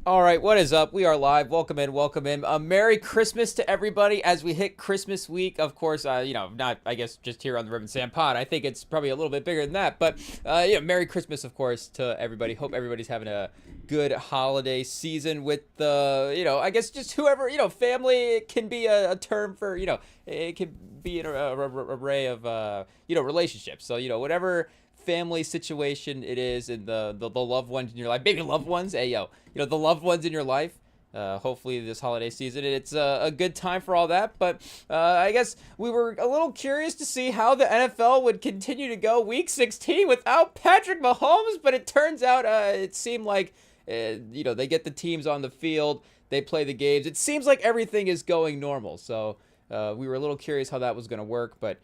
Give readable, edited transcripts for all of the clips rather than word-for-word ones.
All right, what is up? We are live. Welcome in, welcome in. Merry Christmas to everybody as we hit Christmas week. Of course, not, I guess, just here on the REMINGTOM pod. I think it's probably a little bit bigger than that. But, Merry Christmas, of course, to everybody. Hope everybody's having a good holiday season with I guess just whoever, family can be a term for, it can be an array of, relationships. So, whatever family situation it is, and the loved ones in your life, maybe loved ones, hey yo, the loved ones in your life. Hopefully this holiday season it's a good time for all that. But I guess we were a little curious to see how the NFL would continue to go week 16 without Patrick Mahomes, but it turns out it seemed like they get the teams on the field, they play the games, it seems like everything is going normal. So we were a little curious how that was going to work, but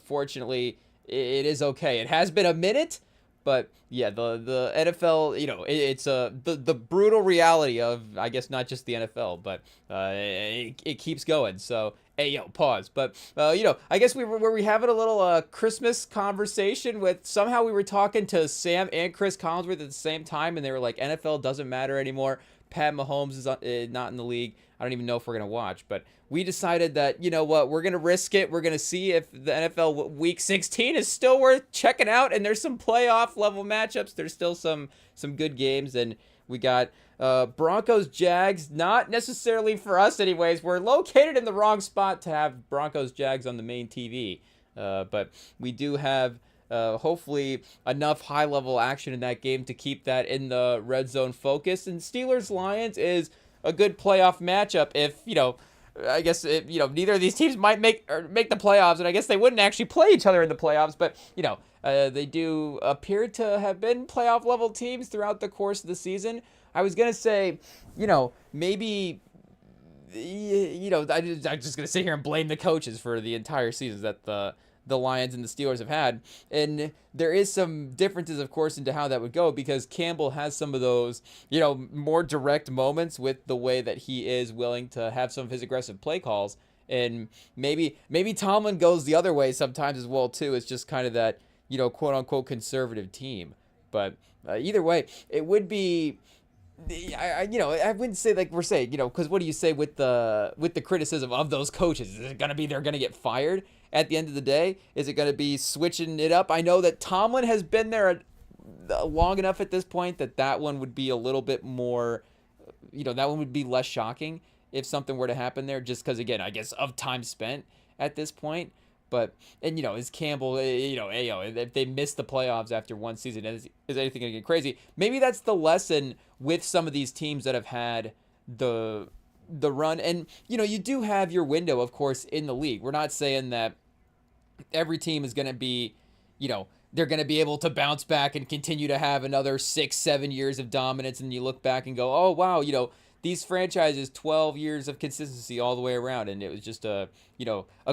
fortunately it is okay. It has been a minute, but yeah, the NFL, it's the brutal reality of, I guess, not just the NFL, but it keeps going. So hey yo, pause. But I guess we were having a little Christmas conversation with, somehow we were talking to Sam and Chris Collinsworth at the same time, and they were like, NFL doesn't matter anymore. Pat Mahomes is not in the league. I don't even know if we're going to watch, but we decided that, you know what, we're going to risk it. We're going to see if the NFL week 16 is still worth checking out, and there's some playoff level matchups. There's still some good games, and we got Broncos Jags, not necessarily for us anyways. We're located in the wrong spot to have Broncos Jags on the main TV, but we do have hopefully enough high level action in that game to keep that in the red zone focus. And Steelers Lions is a good playoff matchup if, I guess, neither of these teams might make the playoffs, and I guess they wouldn't actually play each other in the playoffs, but they do appear to have been playoff level teams throughout the course of the season. I was gonna say, maybe, I'm just gonna sit here and blame the coaches for the entire seasons that the Lions and the Steelers have had. And there is some differences, of course, into how that would go, because Campbell has some of those, more direct moments with the way that he is willing to have some of his aggressive play calls. And maybe Tomlin goes the other way sometimes as well, too. It's just kind of that, quote unquote conservative team. But either way, it would be, I wouldn't say like we're saying, because what do you say with the criticism of those coaches? Is it gonna be they're gonna get fired at the end of the day? Is it gonna be switching it up? I know that Tomlin has been there long enough at this point that one would be a little bit more, that one would be less shocking if something were to happen there, just because, again, I guess, of time spent at this point. But, and, is Campbell, if they miss the playoffs after one season, is anything going to get crazy? Maybe that's the lesson with some of these teams that have had the run. And, you do have your window, of course, in the league. We're not saying that every team is going to be, they're going to be able to bounce back and continue to have another 6-7 years of dominance. And you look back and go, oh, wow, these franchises, 12 years of consistency all the way around, and it was just a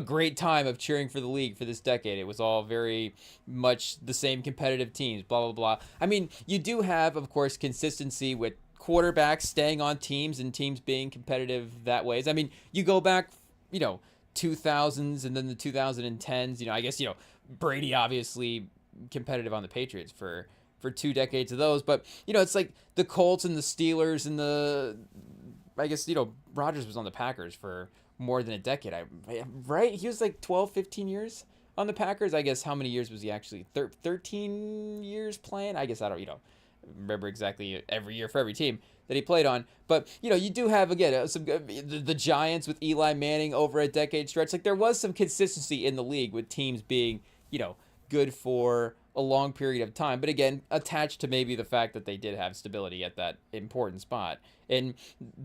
great time of cheering for the league for this decade. It was all very much the same competitive teams, blah blah blah. I mean, you do have, of course, consistency with quarterbacks staying on teams and teams being competitive that ways. I mean, you go back, 2000s and then the 2010s. I guess Brady obviously competitive on the Patriots for 2 decades of those. But, it's like the Colts and the Steelers and I guess, Rodgers was on the Packers for more than a decade. Right? He was like 12, 15 years on the Packers. I guess how many years was he actually? 13 years playing? I guess I don't, remember exactly every year for every team that he played on. But, you do have, again, the Giants with Eli Manning over a decade stretch. Like, there was some consistency in the league with teams being, good for a long period of time, but again, attached to maybe the fact that they did have stability at that important spot. And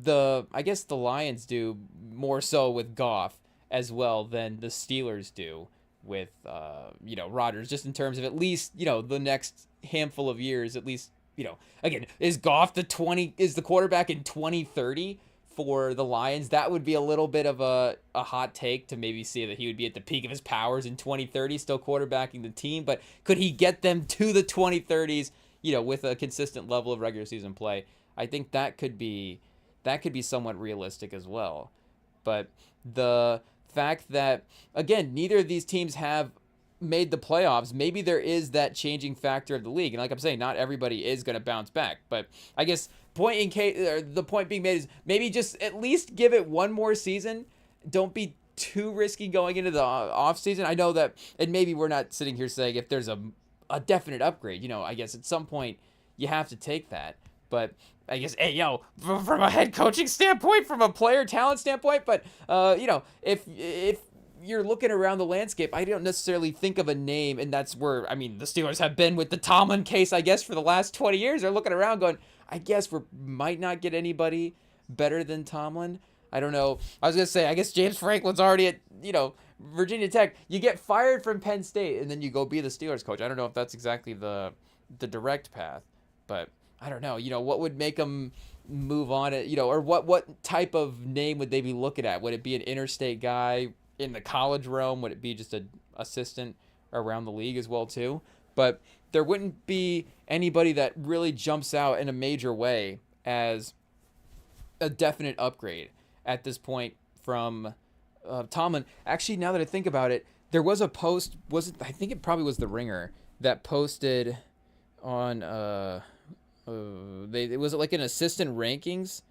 I guess the Lions do more so with Goff as well than the Steelers do with, Rodgers, just in terms of at least, the next handful of years, at least, again, is Goff is the quarterback in 2030 for the Lions? That would be a little bit of a hot take to maybe see that he would be at the peak of his powers in 2030, still quarterbacking the team. But could he get them to the 2030s, with a consistent level of regular season play? I think that could be somewhat realistic as well. But the fact that, again, neither of these teams have made the playoffs, maybe there is that changing factor of the league. And like I'm saying, not everybody is going to bounce back. But I guess the point being made is maybe just at least give it one more season. Don't be too risky going into the off season. I know that, and maybe we're not sitting here saying if there's a definite upgrade. I guess at some point you have to take that. But I guess, hey, yo, from a head coaching standpoint, from a player talent standpoint, but if you're looking around the landscape, I don't necessarily think of a name, and that's where, I mean, the Steelers have been with the Tomlin case, I guess, for the last 20 years. They're looking around going, I guess we might not get anybody better than Tomlin. I don't know. I was going to say, I guess James Franklin's already at, Virginia Tech. You get fired from Penn State, and then you go be the Steelers coach. I don't know if that's exactly the direct path, but I don't know. What would make them move on, or what type of name would they be looking at? Would it be an interstate guy in the college realm? Would it be just an assistant around the league as well too? But there wouldn't be anybody that really jumps out in a major way as a definite upgrade at this point from Tomlin. Actually, now that I think about it, there was a post. I think it probably was the Ringer that posted on it was like an assistant coach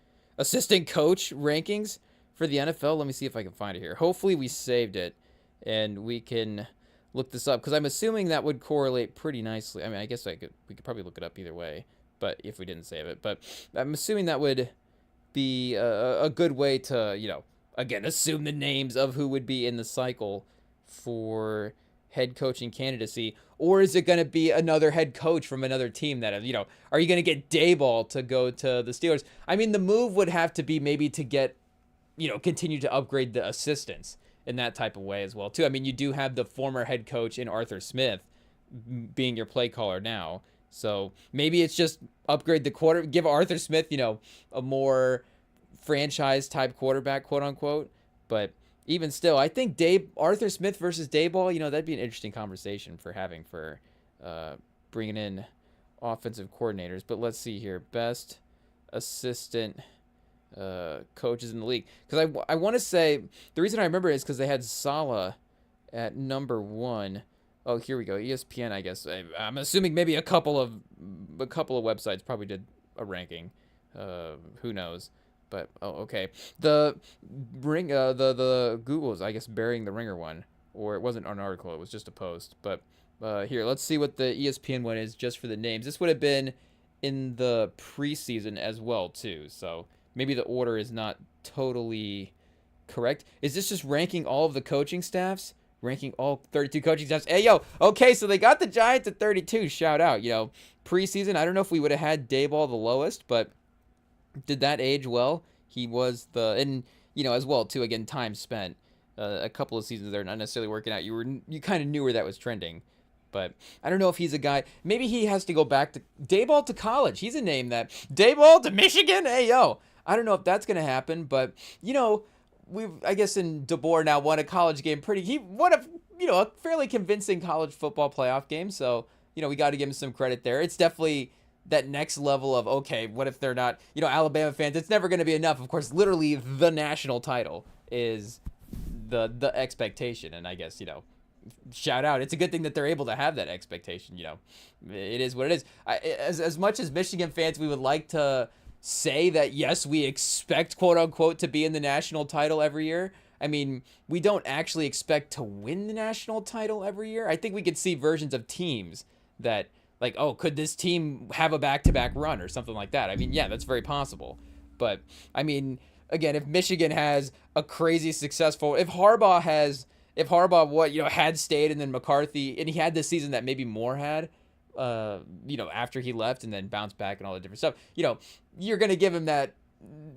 rankings for the NFL. Let me see if I can find it here. Hopefully we saved it and we can look this up, because I'm assuming that would correlate pretty nicely. I mean, I guess we could probably look it up either way, but if we didn't save it, but I'm assuming that would be a good way to, again, assume the names of who would be in the cycle for head coaching candidacy. Or is it going to be another head coach from another team that, are you going to get Daboll to go to the Steelers? I mean, the move would have to be maybe to get, continue to upgrade the assistants in that type of way as well, too. I mean, you do have the former head coach in Arthur Smith being your play caller now. So maybe it's just upgrade the give Arthur Smith, a more franchise type quarterback, quote unquote. But even still, I think Arthur Smith versus Daboll, that'd be an interesting conversation for having for bringing in offensive coordinators. But let's see here. Best assistant coaches in the league. Because I want to say, the reason I remember it is because they had Saleh at number 1. Oh, here we go. ESPN, I guess. I'm assuming maybe a couple of websites probably did a ranking. Who knows? But okay. The Google's, I guess, burying the Ringer one, or it wasn't an article. It was just a post. But here, let's see what the ESPN one is just for the names. This would have been in the preseason as well too. So maybe the order is not totally correct. Is this just ranking all of the coaching staffs? Ranking all 32 coaching staffs. Hey, yo, okay, so they got the Giants at 32. Shout out, preseason. I don't know if we would have had Daboll the lowest, but did that age well? He was and as well too. Again, time spent. A couple of seasons there, not necessarily working out. You kind of knew where that was trending, but I don't know if he's a guy. Maybe he has to go back to Daboll to college. He's a name that Daboll to Michigan. Hey, yo, I don't know if that's gonna happen, but I guess in DeBoer now won a college game he won a fairly convincing college football playoff game. So, we got to give him some credit there. It's definitely that next level of, okay, what if they're not, Alabama fans, it's never going to be enough. Of course, literally the national title is the expectation. And I guess, shout out. It's a good thing that they're able to have that expectation. It is what it is. As much as Michigan fans, we would like to say that, yes, we expect, quote unquote, to be in the national title every year. I mean, we don't actually expect to win the national title every year. I think we could see versions of teams that, like, oh, could this team have a back-to-back run or something like that? I mean, yeah, that's very possible. But, I mean, again, if Michigan has a crazy successful, if Harbaugh had stayed and then McCarthy, and he had this season that maybe Moore had, after he left and then bounced back and all the different stuff, you're going to give him that.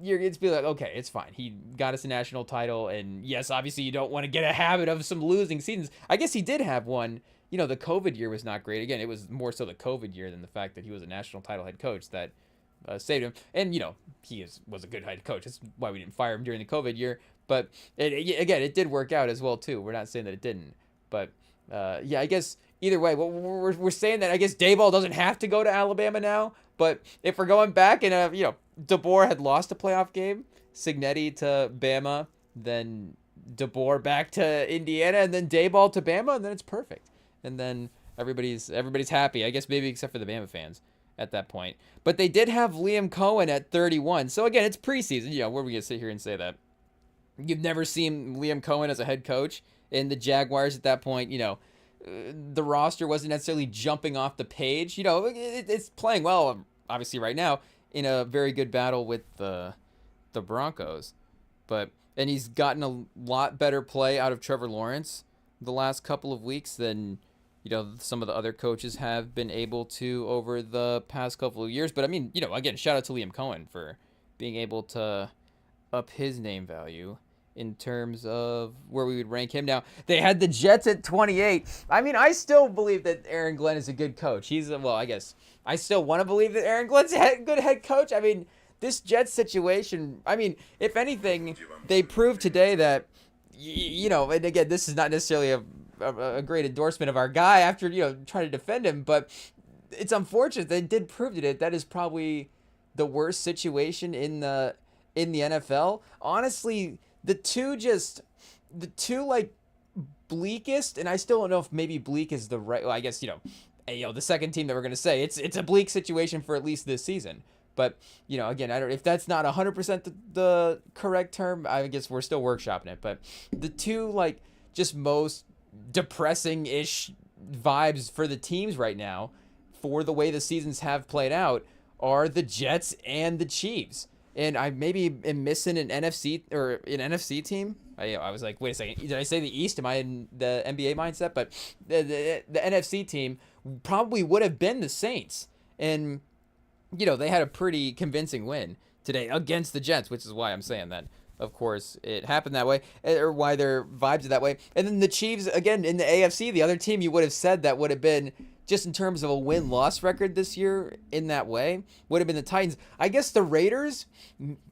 It's be like, okay, it's fine. He got us a national title. And yes, obviously you don't want to get a habit of some losing seasons. I guess he did have one. The COVID year was not great. Again, it was more so the COVID year than the fact that he was a national title head coach that saved him. And, he was a good head coach. That's why we didn't fire him during the COVID year. But, it did work out as well, too. We're not saying that it didn't. But, I guess either way, we're saying that I guess Daboll doesn't have to go to Alabama now. But if we're going back and, DeBoer had lost a playoff game, Cignetti to Bama, then DeBoer back to Indiana, and then Daboll to Bama, and then it's perfect. and then everybody's happy. I guess maybe except for the Bama fans at that point. But they did have Liam Cohen at 31. So again, it's preseason. Where are we gonna sit here and say that? You've never seen Liam Cohen as a head coach in the Jaguars at that point. The roster wasn't necessarily jumping off the page. It's playing well, obviously, right now in a very good battle with the Broncos. And he's gotten a lot better play out of Trevor Lawrence the last couple of weeks than some of the other coaches have been able to over the past couple of years. But I mean, again, shout out to Liam Cohen for being able to up his name value in terms of where we would rank him. Now, they had the Jets at 28. I mean, I still believe that Aaron Glenn is a good coach. I guess I still want to believe that Aaron Glenn's a good head coach. I mean, this Jets situation, I mean, if anything, they proved today that, and again, this is not necessarily a great endorsement of our guy after, trying to defend him, but it's unfortunate they did prove today that is probably the worst situation in the NFL. Honestly, the two like bleakest, and I still don't know if maybe bleak is the right. Well, I guess the second team that we're gonna say it's a bleak situation for at least this season. But again, I don't. If that's not 100% the correct term, I guess we're still workshopping it. But the two like just most depressing-ish vibes for the teams right now, for the way the seasons have played out, are the Jets and the Chiefs. And I maybe am missing an NFC team. I was like, wait a second, did I say the East? Am I in the NBA mindset? But the NFC team probably would have been the Saints. And, they had a pretty convincing win today against the Jets, which is why I'm saying that. Of course, it happened that way, or why their vibes are that way. And then the Chiefs, again, in the AFC, the other team you would have said that would have been, just in terms of a win-loss record this year in that way, would have been the Titans. I guess the Raiders,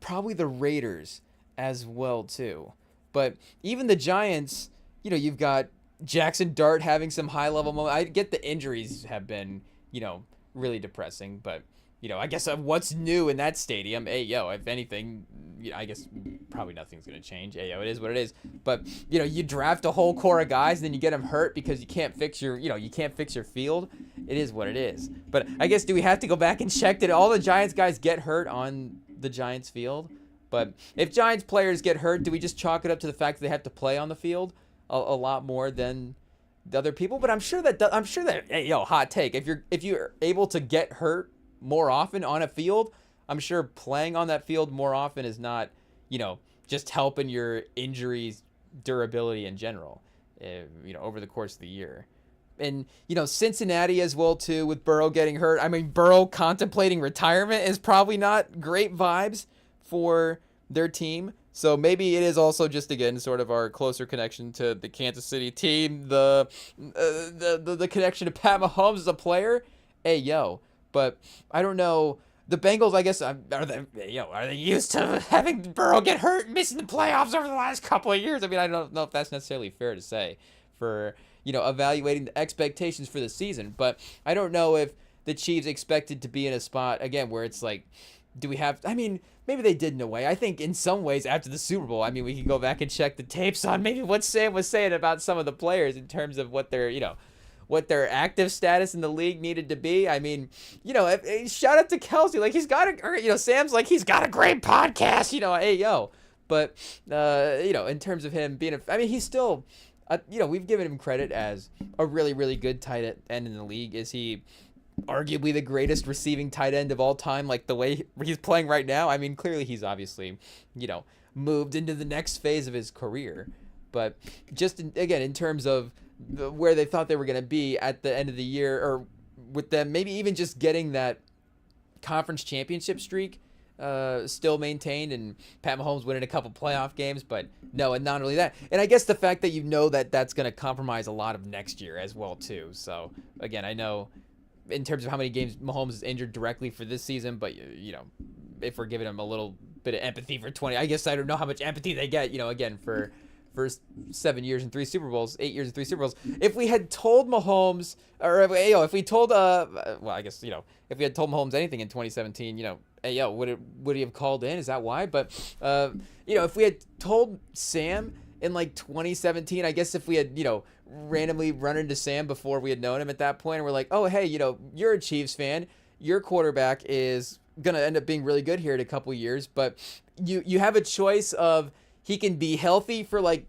probably the Raiders as well, too. But even the Giants, you've got Jackson Dart having some high-level moments. I get the injuries have been, really depressing, but I guess what's new in that stadium? If anything, I guess probably nothing's gonna change. It is what it is. But you draft a whole core of guys, and then you get them hurt because you can't fix your field. It is what it is. But I guess, do we have to go back and check, did all the Giants guys get hurt on the Giants field? But if Giants players get hurt, do we just chalk it up to the fact that they have to play on the field a lot more than the other people? But I'm sure that hot take. If you're able to get hurt more often on a field, I'm sure playing on that field more often is not, just helping your injuries durability in general, over the course of the year. And, Cincinnati as well, too, with Burrow getting hurt. I mean, Burrow contemplating retirement is probably not great vibes for their team. So maybe it is also just, again, sort of our closer connection to the Kansas City team, the connection to Pat Mahomes as a player. But I don't know. The Bengals, I guess, are they used to having Burrow get hurt and missing the playoffs over the last couple of years? I mean, I don't know if that's necessarily fair to say for, evaluating the expectations for the season. But I don't know if the Chiefs expected to be in a spot, again, where it's like, maybe they did in a way. I think in some ways after the Super Bowl, we can go back and check the tapes on maybe what Sam was saying about some of the players in terms of what their active status in the league needed to be. I mean, shout out to Kelsey. Like, he's got Sam's like, he's got a great podcast, But, in terms of him being he's still, we've given him credit as a really, really good tight end in the league. Is he arguably the greatest receiving tight end of all time, like the way he's playing right now? I mean, clearly he's obviously, moved into the next phase of his career. But just, in terms of where they thought they were going to be at the end of the year, or with them maybe even just getting that conference championship streak still maintained, and Pat Mahomes winning a couple playoff games. But no, and not only that, and I guess the fact that that's going to compromise a lot of next year as well too. So again, I know in terms of how many games Mahomes is injured directly for this season, but if we're giving him a little bit of empathy for 20, I guess I don't know how much empathy they get, again, for 7 years and 3 Super Bowls, 8 years and 3 Super Bowls. If we had told Mahomes, or if we told, if we had told Mahomes anything in 2017, would he have called in? Is that why? But, if we had told Sam in like 2017, I guess if we had, randomly run into Sam before we had known him at that point, and we're like, oh, hey, you're a Chiefs fan. Your quarterback is going to end up being really good here in a couple years, but you have a choice of he can be healthy for like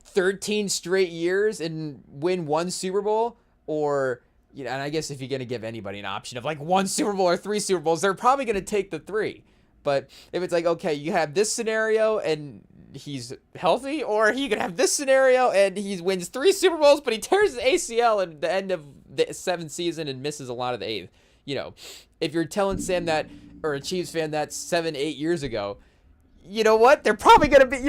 13 straight years and win one Super Bowl, or and I guess if you're going to give anybody an option of like one Super Bowl or 3 Super Bowls, they're probably going to take the 3. But if it's like, okay, you have this scenario and he's healthy, or he could have this scenario and he wins 3 Super Bowls, but he tears his ACL at the end of the 7th season and misses a lot of the 8th. If you're telling Sam that, or a Chiefs fan that 7-8 years ago, you know what? You're probably gonna be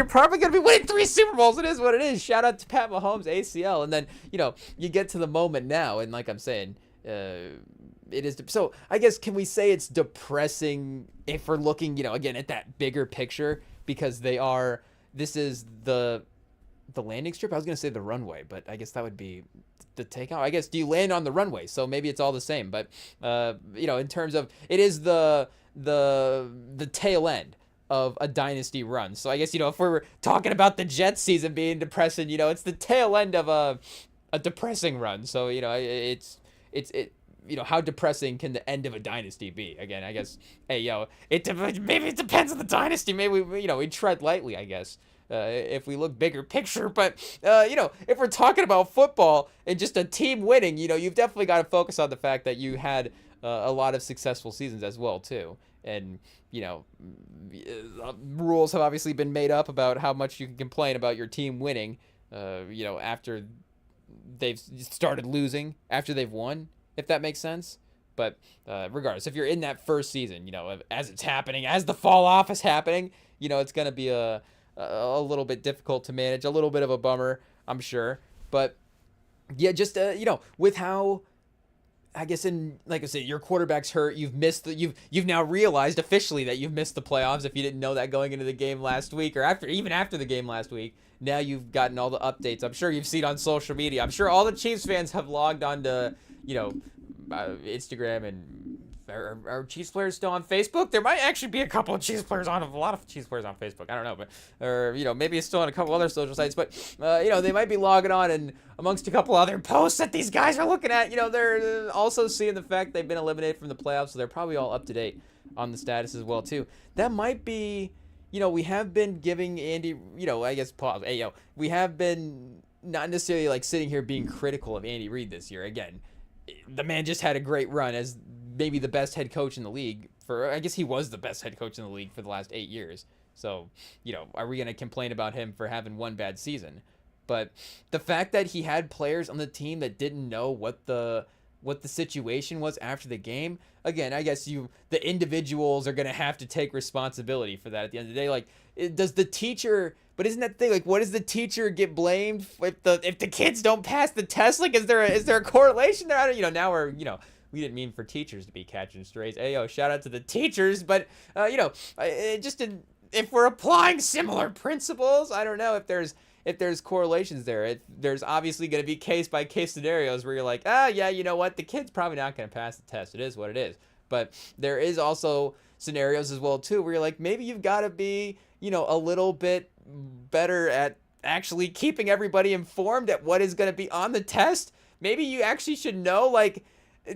winning 3 Super Bowls. It is what it is. Shout out to Pat Mahomes ACL, and then you get to the moment now, and like I'm saying, it is. So I guess, can we say it's depressing if we're looking, again at that bigger picture, because this is the landing strip. I was gonna say the runway, but I guess that would be the takeout. I guess, do you land on the runway? So maybe it's all the same, but in terms of, it is the tail end of a dynasty run. So I guess, if we're talking about the Jets season being depressing, it's the tail end of a depressing run. So, it's how depressing can the end of a dynasty be? Again, I guess, hey, maybe it depends on the dynasty. Maybe we tread lightly, I guess, if we look bigger picture. But if we're talking about football and just a team winning, you've definitely got to focus on the fact that you had a lot of successful seasons as well too. And rules have obviously been made up about how much you can complain about your team winning, after they've started losing, after they've won, if that makes sense. But regardless, if you're in that first season, as it's happening, as the fall off is happening, it's going to be a little bit difficult to manage, a little bit of a bummer, I'm sure. But yeah, just with how, I guess, like I said, your quarterback's hurt. You've you've now realized officially that you've missed the playoffs. If you didn't know that going into the game last week, or even after the game last week, now you've gotten all the updates. I'm sure you've seen on social media. I'm sure all the Chiefs fans have logged on to Instagram, and are Chiefs players still on Facebook? There might actually be a couple of Chiefs players on, a lot of Chiefs players on Facebook. I don't know, but maybe it's still on a couple other social sites. But they might be logging on, and amongst a couple other posts that these guys are looking at, they're also seeing the fact they've been eliminated from the playoffs, so they're probably all up to date on the status as well too. That might be, we have been giving Andy, I guess, pause. Hey, we have been not necessarily like sitting here being critical of Andy Reid this year. Again, the man just had a great run as maybe the best head coach in the league I guess he was the best head coach in the league for the last 8 years. So, are we going to complain about him for having one bad season? But the fact that he had players on the team that didn't know what the situation was after the game, again, I guess the individuals are going to have to take responsibility for that at the end of the day. Like, does the teacher, but isn't that the thing, like, what does the teacher get blamed if the kids don't pass the test? Like, is there a correlation there? I don't, now we're, we didn't mean for teachers to be catching strays. Hey, shout out to the teachers, but if we're applying similar principles, I don't know if there's correlations there. There's obviously going to be case by case scenarios where you're like, yeah, you know what, the kid's probably not going to pass the test. It is what it is. But there is also scenarios as well too where you're like, maybe you've got to be, a little bit better at actually keeping everybody informed at what is going to be on the test. Maybe you actually should know, like,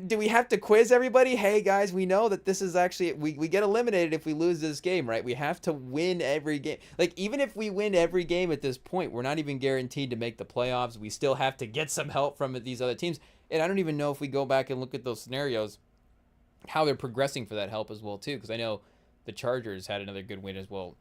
do we have to quiz everybody? Hey guys, we know that this is actually, we get eliminated if we lose this game, right? We have to win every game. Like, even if we win every game at this point, we're not even guaranteed to make the playoffs. We still have to get some help from these other teams. And I don't even know if we go back and look at those scenarios, how they're progressing for that help as well too. Because I know the Chargers had another good win as well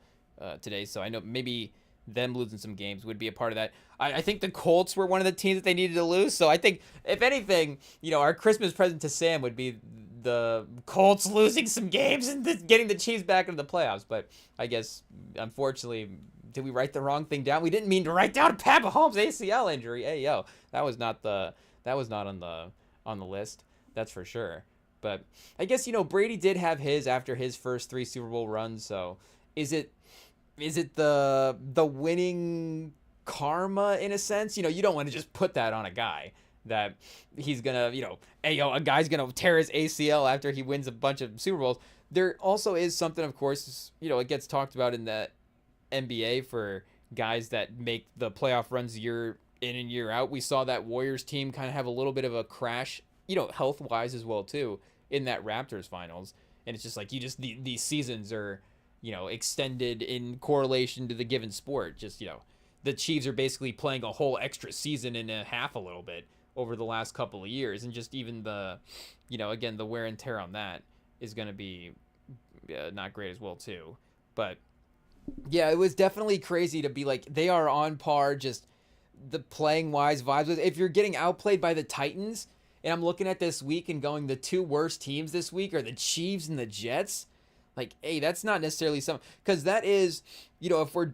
today. So I know maybe them losing some games would be a part of that. I think the Colts were one of the teams that they needed to lose. So I think, if anything, our Christmas present to Sam would be the Colts losing some games and getting the Chiefs back into the playoffs. But I guess, unfortunately, did we write the wrong thing down? We didn't mean to write down Pat Mahomes' ACL injury. Hey, that was not on the list. That's for sure. But I guess, Brady did have his after his first 3 Super Bowl runs. So is it the winning karma in a sense? You don't want to just put that on a guy that he's gonna, a guy's gonna tear his ACL after he wins a bunch of Super Bowls. There also is something, of course, it gets talked about in the NBA for guys that make the playoff runs year in and year out. We saw that Warriors team kind of have a little bit of a crash, health wise as well too, in that Raptors finals. And it's just like these seasons are, extended in correlation to the given sport. Just, the Chiefs are basically playing a whole extra season and a half a little bit over the last couple of years. And just even the, again, the wear and tear on that is going to be not great as well too. But yeah, it was definitely crazy to be like, they are on par, just the playing wise vibes. If you're getting outplayed by the Titans, and I'm looking at this week and going, the two worst teams this week are the Chiefs and the Jets. Like, hey, that's not necessarily something, because that is, if we're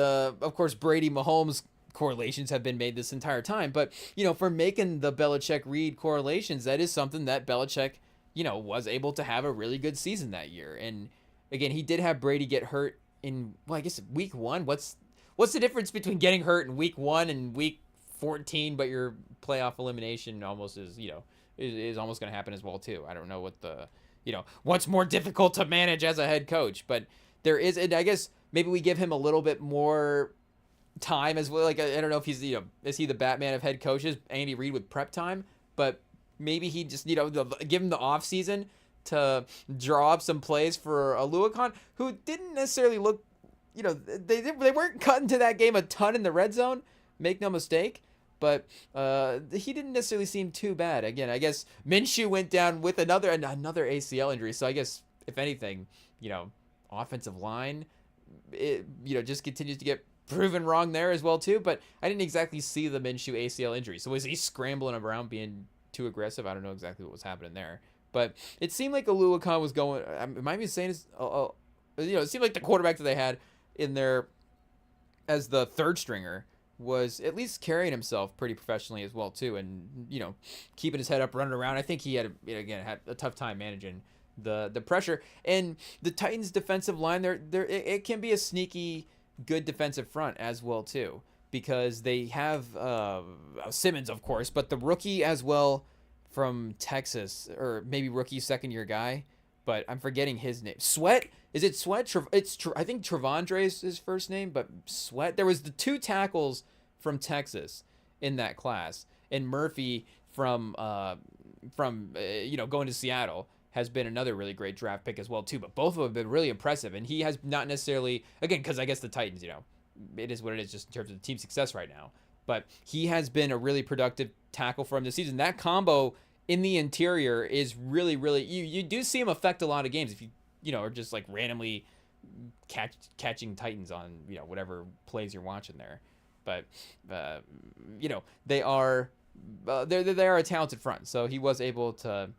of course, Brady Mahomes correlations have been made this entire time, but for making the Belichick Reed correlations, that is something that Belichick, was able to have a really good season that year. And again, he did have Brady get hurt in, well, I guess week 1. What's the difference between getting hurt in week 1 and week 14, but your playoff elimination almost is almost going to happen as well too. I don't know what what's more difficult to manage as a head coach, but there is, and I guess maybe we give him a little bit more time as well. Like, I don't know if he's, is he the Batman of head coaches, Andy Reid with prep time, but maybe he just, give him the off season to draw up some plays for Aluakon, who didn't necessarily look, they weren't cutting to that game a ton in the red zone, make no mistake, but he didn't necessarily seem too bad. Again, I guess Minshew went down with another ACL injury, so I guess, if anything, offensive line, just continues to get proven wrong there as well too. But I didn't exactly see the Minshew ACL injury, so was he scrambling around being too aggressive? I don't know exactly what was happening there, but it seemed like Aluakon was going. I might be saying this, it seemed like the quarterback that they had in there as the third stringer was at least carrying himself pretty professionally as well too, and keeping his head up, running around. I think he had a tough time managing the pressure. And the Titans defensive line, it can be a sneaky good defensive front as well too, because they have Simmons, of course, but the rookie as well from Texas, or maybe rookie second year guy, but I'm forgetting his name. Sweat? Is it Sweat? I think Trevondre is his first name, but Sweat. There was the 2 tackles from Texas in that class, and Murphy from going to Seattle has been another really great draft pick as well too. But both of them have been really impressive, and he has not necessarily, again, because I guess the Titans, it is what it is just in terms of the team success right now. But he has been a really productive tackle for him this season. That combo in the interior is really, really, you do see him affect a lot of games if you are just like randomly catching Titans on, whatever plays you're watching there. But, they are a talented front. So he was able to,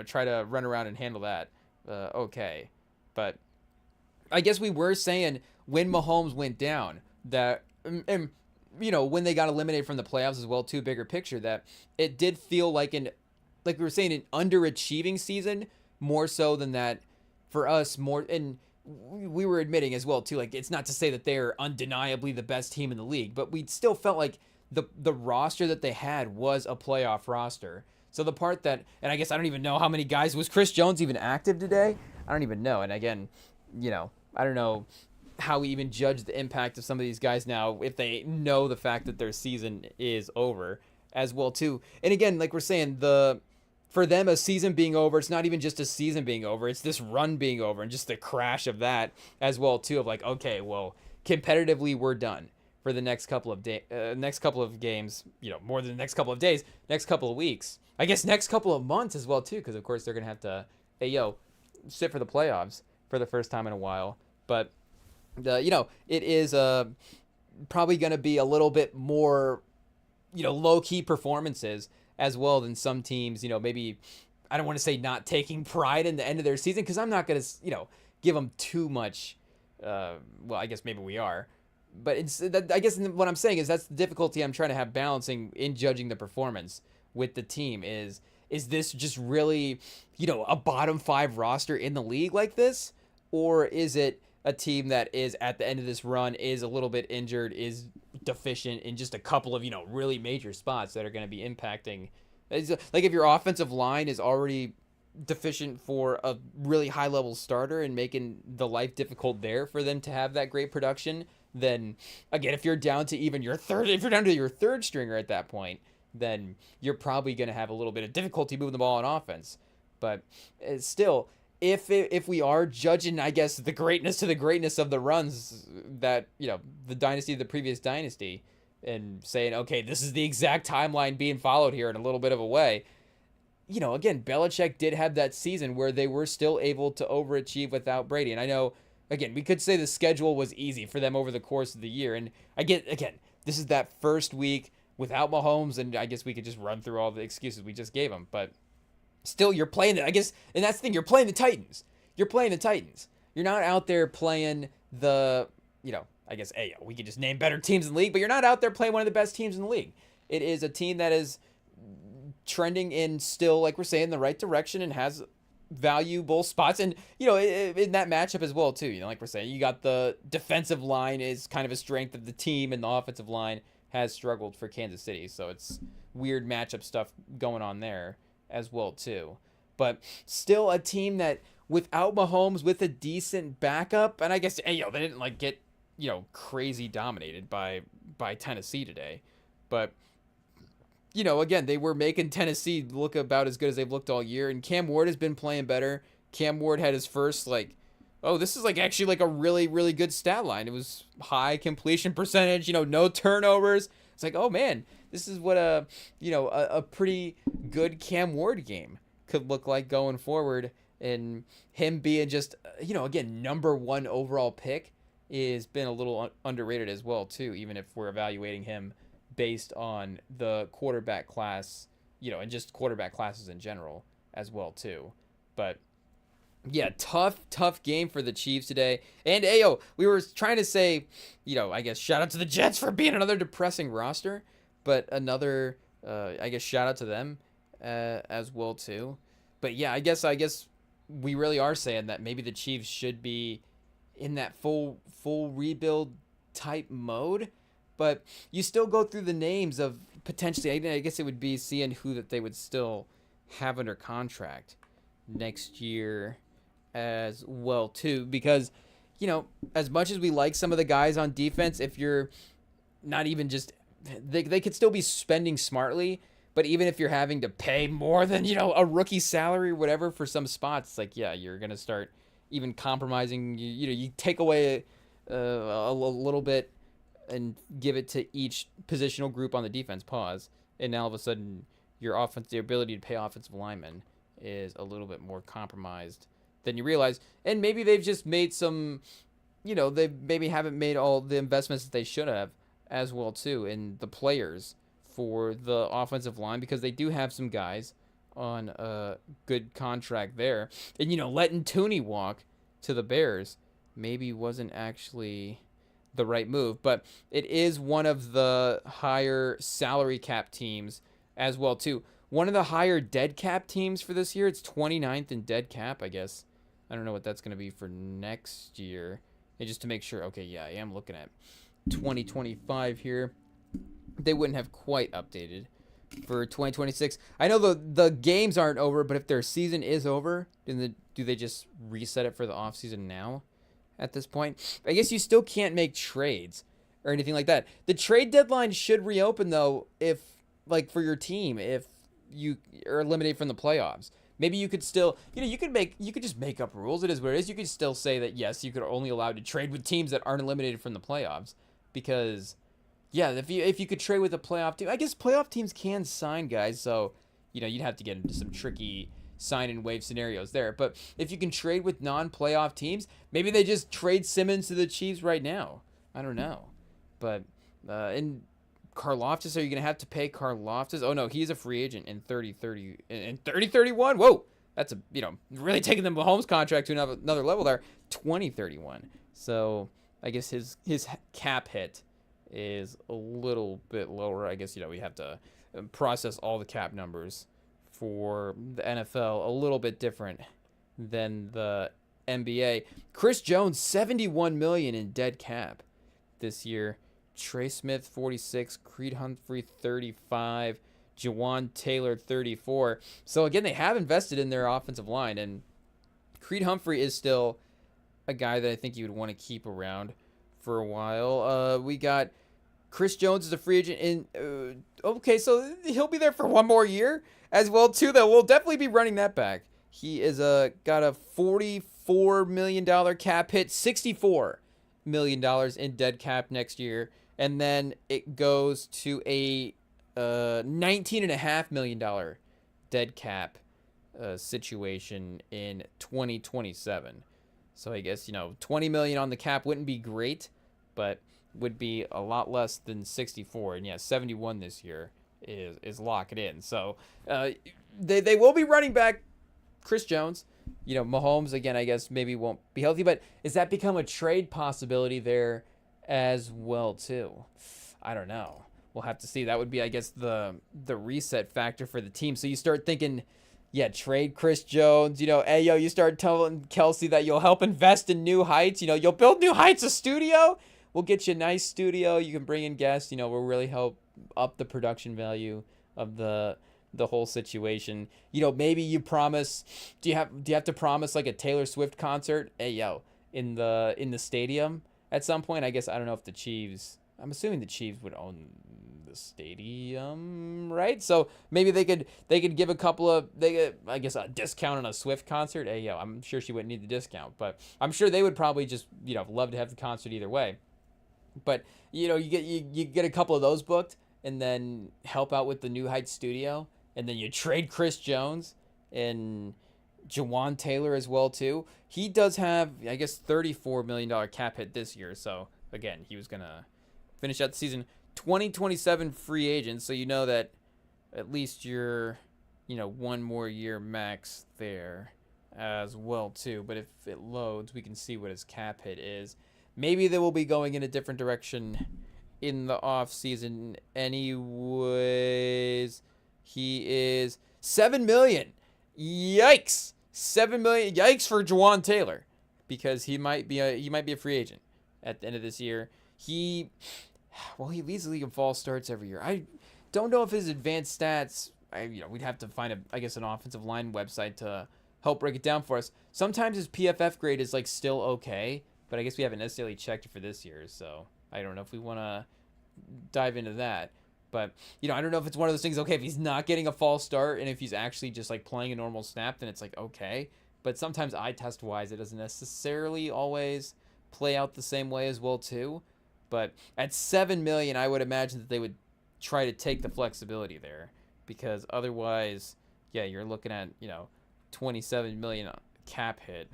try to run around and handle that okay. But I guess we were saying when Mahomes went down that, and when they got eliminated from the playoffs as well, too, bigger picture, that it did feel like like we were saying, an underachieving season more so than that for us more. And we were admitting as well too, like, it's not to say that they're undeniably the best team in the league, but we still felt like the roster that they had was a playoff roster. So the part that, and I guess I don't even know how many guys, was Chris Jones even active today? I don't even know. And again, I don't know how we even judge the impact of some of these guys now if they know the fact that their season is over as well too. And again, like we're saying, for them, a season being over, it's not even just a season being over, it's this run being over, and just the crash of that as well too, of like, okay, well, competitively we're done for the next couple of games, more than the next couple of days, next couple of weeks, I guess next couple of months as well too, because of course they're gonna have to, sit for the playoffs for the first time in a while. But it is probably gonna be a little bit more, low-key performances as well than some teams, maybe, I don't want to say not taking pride in the end of their season, because I'm not going to, give them too much, well, I guess maybe we are, but I guess what I'm saying is that's the difficulty I'm trying to have balancing in judging the performance with the team is this just really, a bottom 5 roster in the league like this, or is it a team that is at the end of this run is a little bit injured, is deficient in just a couple of, really major spots that are going to be impacting. Like if your offensive line is already deficient for a really high level starter and making the life difficult there for them to have that great production, then again, if you're down to even your third, if you're down to your third stringer at that point, then you're probably going to have a little bit of difficulty moving the ball on offense. But still, if we are judging, I guess, the greatness to the greatness of the runs that, the dynasty of the previous dynasty, and saying, okay, this is the exact timeline being followed here in a little bit of a way, again, Belichick did have that season where they were still able to overachieve without Brady. And I know, again, we could say the schedule was easy for them over the course of the year. And I get, again, this is that first week without Mahomes, and I guess we could just run through all the excuses we just gave them. But still, you're playing, I guess, and that's the thing, you're playing the Titans. You're playing the Titans. You're not out there playing the, I guess, we could just name better teams in the league, but you're not out there playing one of the best teams in the league. It is a team that is trending in still, like we're saying, the right direction and has valuable spots. And, in that matchup as well, too, like we're saying, you got the defensive line is kind of a strength of the team, and the offensive line has struggled for Kansas City. So it's weird matchup stuff going on there as well, too. But still a team that without Mahomes, with a decent backup, and I guess, they didn't get, crazy dominated by Tennessee today. But, again, they were making Tennessee look about as good as they've looked all year. And Cam Ward has been playing better. Cam Ward had his first, this is actually a really, really good stat line. It was high completion percentage, no turnovers. It's oh man, this is what a pretty good Cam Ward game could look like going forward. And him being just, again, number 1 overall pick is been a little underrated as well, too, even if we're evaluating him based on the quarterback class, and just quarterback classes in general as well, too. But yeah, tough game for the Chiefs today. And we were trying to say, I guess shout out to the Jets for being another depressing roster, but another, I guess shout out to them as well, too. But yeah, I guess we really are saying that maybe the Chiefs should be in that full rebuild type mode. But you still go through the names of potentially, I guess it would be seeing who that they would still have under contract next year as well, too. Because, as much as we like some of the guys on defense, if you're not even just, they could still be spending smartly. But even if you're having to pay more than, a rookie salary or whatever for some spots, you're going to start even compromising. You take away a little bit and give it to each positional group on the defense, and now all of a sudden your ability to pay offensive linemen is a little bit more compromised than you realize. And maybe they've just made some, they maybe haven't made all the investments that they should have as well, too, in the players for the offensive line, because they do have some guys on a good contract there. And, letting Tooney walk to the Bears maybe wasn't actually the right move, but it is one of the higher salary cap teams as well, too. One of the higher dead cap teams for this year. It's 29th in dead cap, I guess. I don't know what that's going to be for next year. And just to make sure, okay, yeah, I am looking at 2025 here. They wouldn't have quite updated for 2026. I know the games aren't over, but if their season is over, then do they just reset it for the offseason now at this point? I guess you still can't make trades or anything like that. The trade deadline should reopen, though, if, for your team, if you are eliminated from the playoffs. Maybe you could still, you could just make up rules. It is what it is. You could still say that, yes, you could only allow to trade with teams that aren't eliminated from the playoffs, because yeah, if you could trade with a playoff team, I guess playoff teams can sign guys, so you'd have to get into some tricky sign and waive scenarios there. But if you can trade with non-playoff teams, maybe they just trade Simmons to the Chiefs right now. I don't know. But and Karlaftis, are you going to have to pay Karlaftis? Oh no, he's a free agent in 3031. Whoa, that's really taking the Mahomes contract to another level there. 2031. So I guess his cap hit is a little bit lower. I guess we have to process all the cap numbers for the NFL a little bit different than the NBA. Chris Jones, $71 million in dead cap this year. Trey Smith, 46. Creed Humphrey, 35. Jawan Taylor, 34. So again, they have invested in their offensive line, and Creed Humphrey is still a guy that I think you would want to keep around for a while. We got Chris Jones is a free agent, and okay, so he'll be there for one more year as well too. Though we'll definitely be running that back. He is got a $44 million cap hit, $64 million in dead cap next year, and then it goes to a $19.5 million dead cap situation in 2027. So I guess 20 million on the cap wouldn't be great, but would be a lot less than 64. And yeah, 71 this year is lock it in. So they will be running back Chris Jones. Mahomes again, I guess maybe won't be healthy, but does that become a trade possibility there as well too? I don't know. We'll have to see. That would be, I guess, the reset factor for the team. So you start thinking, yeah, trade Chris Jones. Hey, you start telling Kelsey that you'll help invest in New Heights. You'll build New Heights a studio. We'll get you a nice studio. You can bring in guests. We'll really help up the production value of the whole situation. Maybe you promise. Do you have to promise like a Taylor Swift concert? Hey, in the stadium at some point. I guess I don't know if the Chiefs. I'm assuming the Chiefs would own the stadium, right? So maybe they could give a couple of I guess a discount on a Swift concert. Hey, I'm sure she wouldn't need the discount, but I'm sure they would probably just love to have the concert either way. But you get a couple of those booked, and then help out with the New Heights studio, and then you trade Chris Jones and Jawan Taylor as well too. He does have, I guess, $34 million cap hit this year. So again, he was gonna finish out the season 2027 free agent. So that at least you're one more year max there as well too. But if it loads, we can see what his cap hit is. Maybe they will be going in a different direction in the off season. Anyways, he is $7 million. Yikes! $7 million. Yikes for Jawan Taylor, because he might be a free agent at the end of this year. He leads the league in false starts every year. I don't know if his advanced stats. We'd have to find an offensive line website to help break it down for us. Sometimes his PFF grade is still okay, but I guess we haven't necessarily checked it for this year, so I don't know if we want to dive into that. But I don't know if it's one of those things. Okay, if he's not getting a false start and if he's actually just playing a normal snap, then it's okay. But sometimes eye test wise, it doesn't necessarily always play out the same way as well too. But at $7 million, I would imagine that they would try to take the flexibility there, because otherwise, yeah, you're looking at $27 million cap hit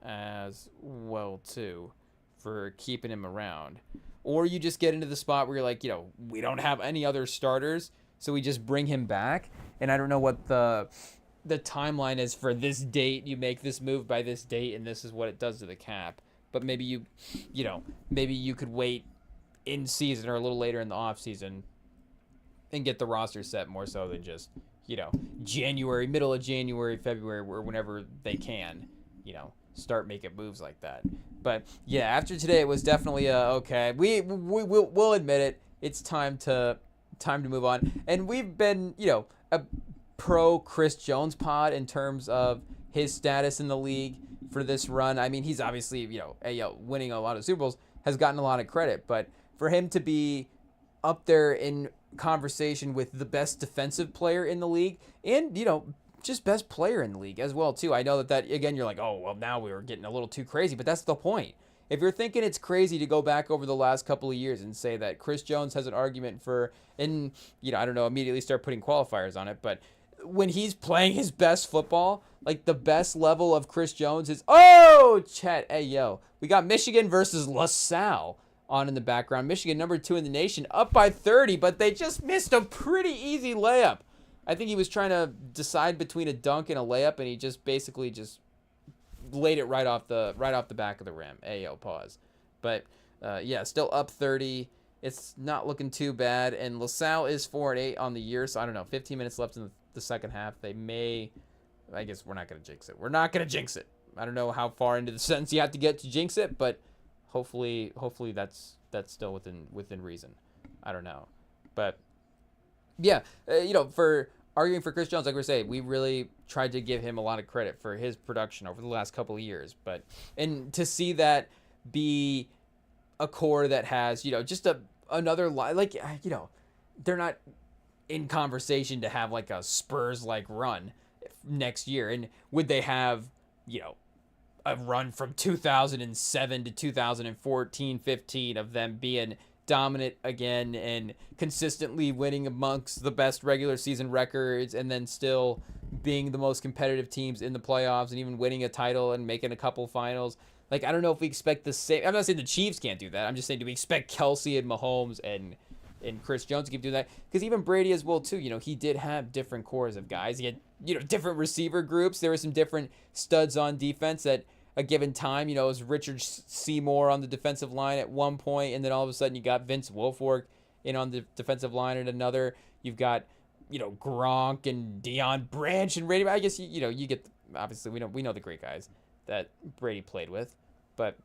as well too for keeping him around. Or you just get into the spot where you're we don't have any other starters, so we just bring him back. And I don't know what the timeline is for this date. You make this move by this date, and this is what it does to the cap. But maybe maybe you could wait in season or a little later in the off season and get the roster set more so than just January, middle of January, February, or whenever they can start making moves like that. But yeah, after today, it was definitely okay. We'll admit it. It's time to move on. And we've been a pro Chris Jones pod in terms of his status in the league for this run. I mean, he's obviously winning a lot of Super Bowls, has gotten a lot of credit, but for him to be up there in conversation with the best defensive player in the league and just best player in the league as well too. I know that again, you're like, oh well, now we were getting a little too crazy, but that's the point. If you're thinking it's crazy to go back over the last couple of years and say that Chris Jones has an argument for, and I don't know, immediately start putting qualifiers on it, but when he's playing his best football, the best level of Chris Jones is, Chet, we got Michigan versus LaSalle on in the background. Michigan, number 2 in the nation, up by 30, but they just missed a pretty easy layup. I think he was trying to decide between a dunk and a layup, and he just basically just laid it right off the back of the rim. Pause. But still up 30. It's not looking too bad, and LaSalle is 4-8 on the year, so I don't know. 15 minutes left in the second half. They may. I guess we're not gonna jinx it. I don't know how far into the sentence you have to get to jinx it, but hopefully that's still within reason. I don't know, but yeah, for arguing for Chris Jones, like we're saying, we really tried to give him a lot of credit for his production over the last couple of years, and to see that be a core that has, just another like, they're not in conversation to have like a Spurs like run next year. And would they have, a run from 2007 to 2014, 15 of them being dominant again and consistently winning amongst the best regular season records, and then still being the most competitive teams in the playoffs and even winning a title and making a couple finals? Like, I don't know if we expect the same. I'm not saying the Chiefs can't do that. I'm just saying, do we expect Kelsey and Mahomes and Chris Jones to keep doing that? Because even Brady as well too. He did have different cores of guys. He had different receiver groups. There were some different studs on defense at a given time. It was Richard Seymour on the defensive line at one point, and then all of a sudden you got Vince Wilfork in on the defensive line at another. You've got Gronk and Deion Branch and Brady. I guess you get, obviously we know the great guys that Brady played with, but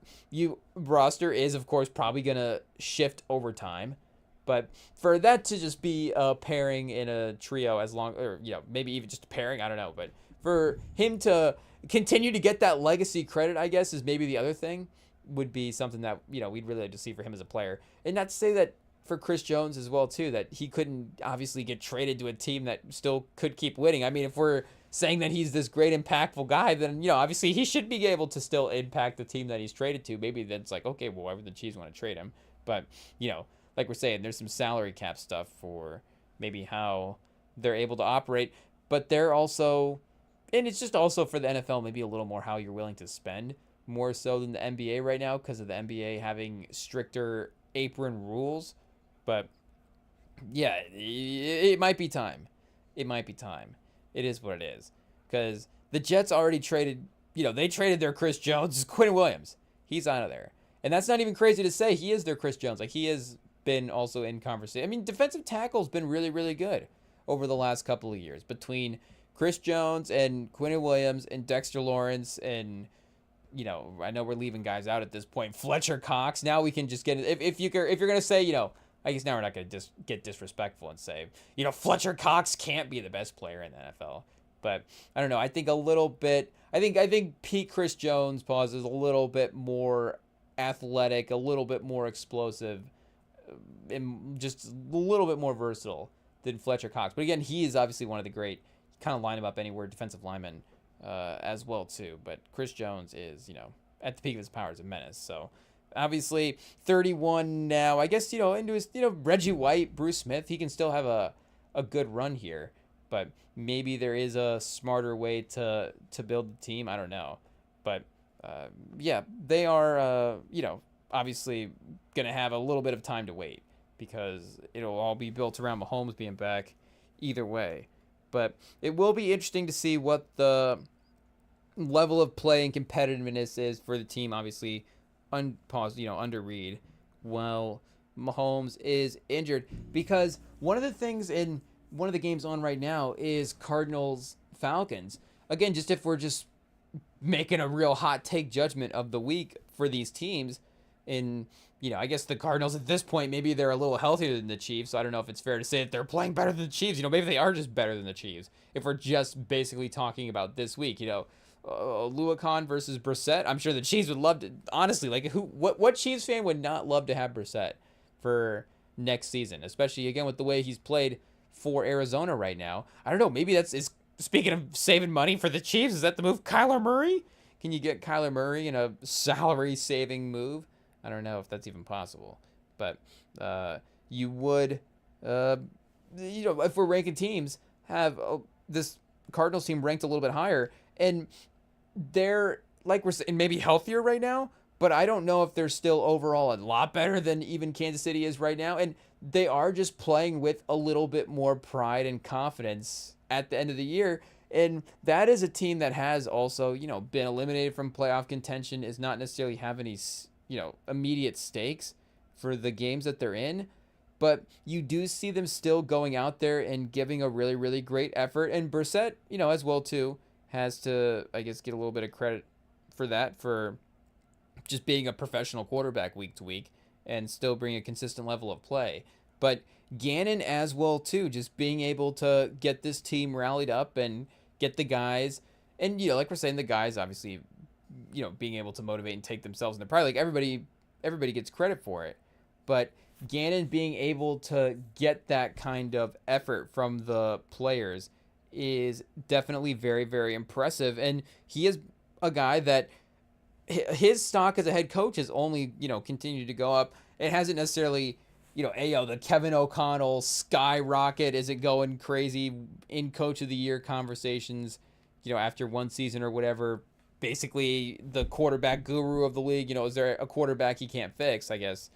roster is of course probably gonna shift over time. But for that to just be a pairing in a trio as long, or maybe even just a pairing, I don't know. But for him to continue to get that legacy credit, I guess, is maybe the other thing, would be something that we'd really like to see for him as a player. And not to say that for Chris Jones as well too, that he couldn't obviously get traded to a team that still could keep winning. I mean, if we're saying that he's this great impactful guy, then obviously he should be able to still impact the team that he's traded to. Maybe that's like, okay, well, why would the Chiefs want to trade him? But like we're saying, there's some salary cap stuff for maybe how they're able to operate, but they're also, and it's just also for the NFL, maybe a little more how you're willing to spend, more so than the NBA right now, because of the NBA having stricter apron rules. But yeah, it might be time. It might be time. It is what it is. Because the Jets already traded, they traded their Chris Jones, Quinn Williams. He's out of there. And that's not even crazy to say. He is their Chris Jones. Like, he has been also in conversation. I mean, defensive tackle's been really, really good over the last couple of years. Between Chris Jones and Quinn Williams and Dexter Lawrence and, I know we're leaving guys out at this point. Fletcher Cox. Now we can just get it. If you're going to say, I guess now we're not going to get disrespectful and say, Fletcher Cox can't be the best player in the NFL. But I don't know. I think a little bit. I think Pete Chris Jones is a little bit more athletic, a little bit more explosive, and just a little bit more versatile than Fletcher Cox. But again, he is obviously one of the great, kind of line him up anywhere, defensive linemen as well too. But Chris Jones is, at the peak of his powers, a menace. So obviously 31 now. I guess, into his, Reggie White, Bruce Smith, he can still have a good run here. But maybe there is a smarter way to build the team. I don't know. But yeah, they are, obviously going to have a little bit of time to wait, because it'll all be built around Mahomes being back either way. But it will be interesting to see what the level of play and competitiveness is for the team, obviously, under Reed, while Mahomes is injured. Because one of the things in one of the games on right now is Cardinals-Falcons. Again, just if we're just making a real hot take judgment of the week for these teams, in, I guess the Cardinals at this point, maybe they're a little healthier than the Chiefs. So I don't know if it's fair to say that they're playing better than the Chiefs. Maybe they are just better than the Chiefs. If we're just basically talking about this week, Luakon versus Brissett, I'm sure the Chiefs would love to. Honestly, like what Chiefs fan would not love to have Brissett for next season, especially again with the way he's played for Arizona right now. I don't know. Maybe is speaking of saving money for the Chiefs. Is that the move? Kyler Murray? Can you get Kyler Murray in a salary saving move? I don't know if that's even possible, but you would, if we're ranking teams, have this Cardinals team ranked a little bit higher, and they're, like we're saying, maybe healthier right now, but I don't know if they're still overall a lot better than even Kansas City is right now, and they are just playing with a little bit more pride and confidence at the end of the year. And that is a team that has also, been eliminated from playoff contention, is not necessarily have any, immediate stakes for the games that they're in. But you do see them still going out there and giving a really, really great effort. And Brissett, as well too, has to, I guess, get a little bit of credit for that, for just being a professional quarterback week to week and still bring a consistent level of play. But Gannon as well too, just being able to get this team rallied up and get the guys, and like we're saying, the guys obviously, being able to motivate and take themselves into pride. Like everybody everybody gets credit for it. But Gannon being able to get that kind of effort from the players is definitely very, very impressive. And he is a guy that his stock as a head coach has only, continued to go up. It hasn't necessarily, the Kevin O'Connell skyrocket. Is it going crazy in coach of the year conversations, after one season or whatever? Basically, the quarterback guru of the league, is there a quarterback he can't fix, I guess?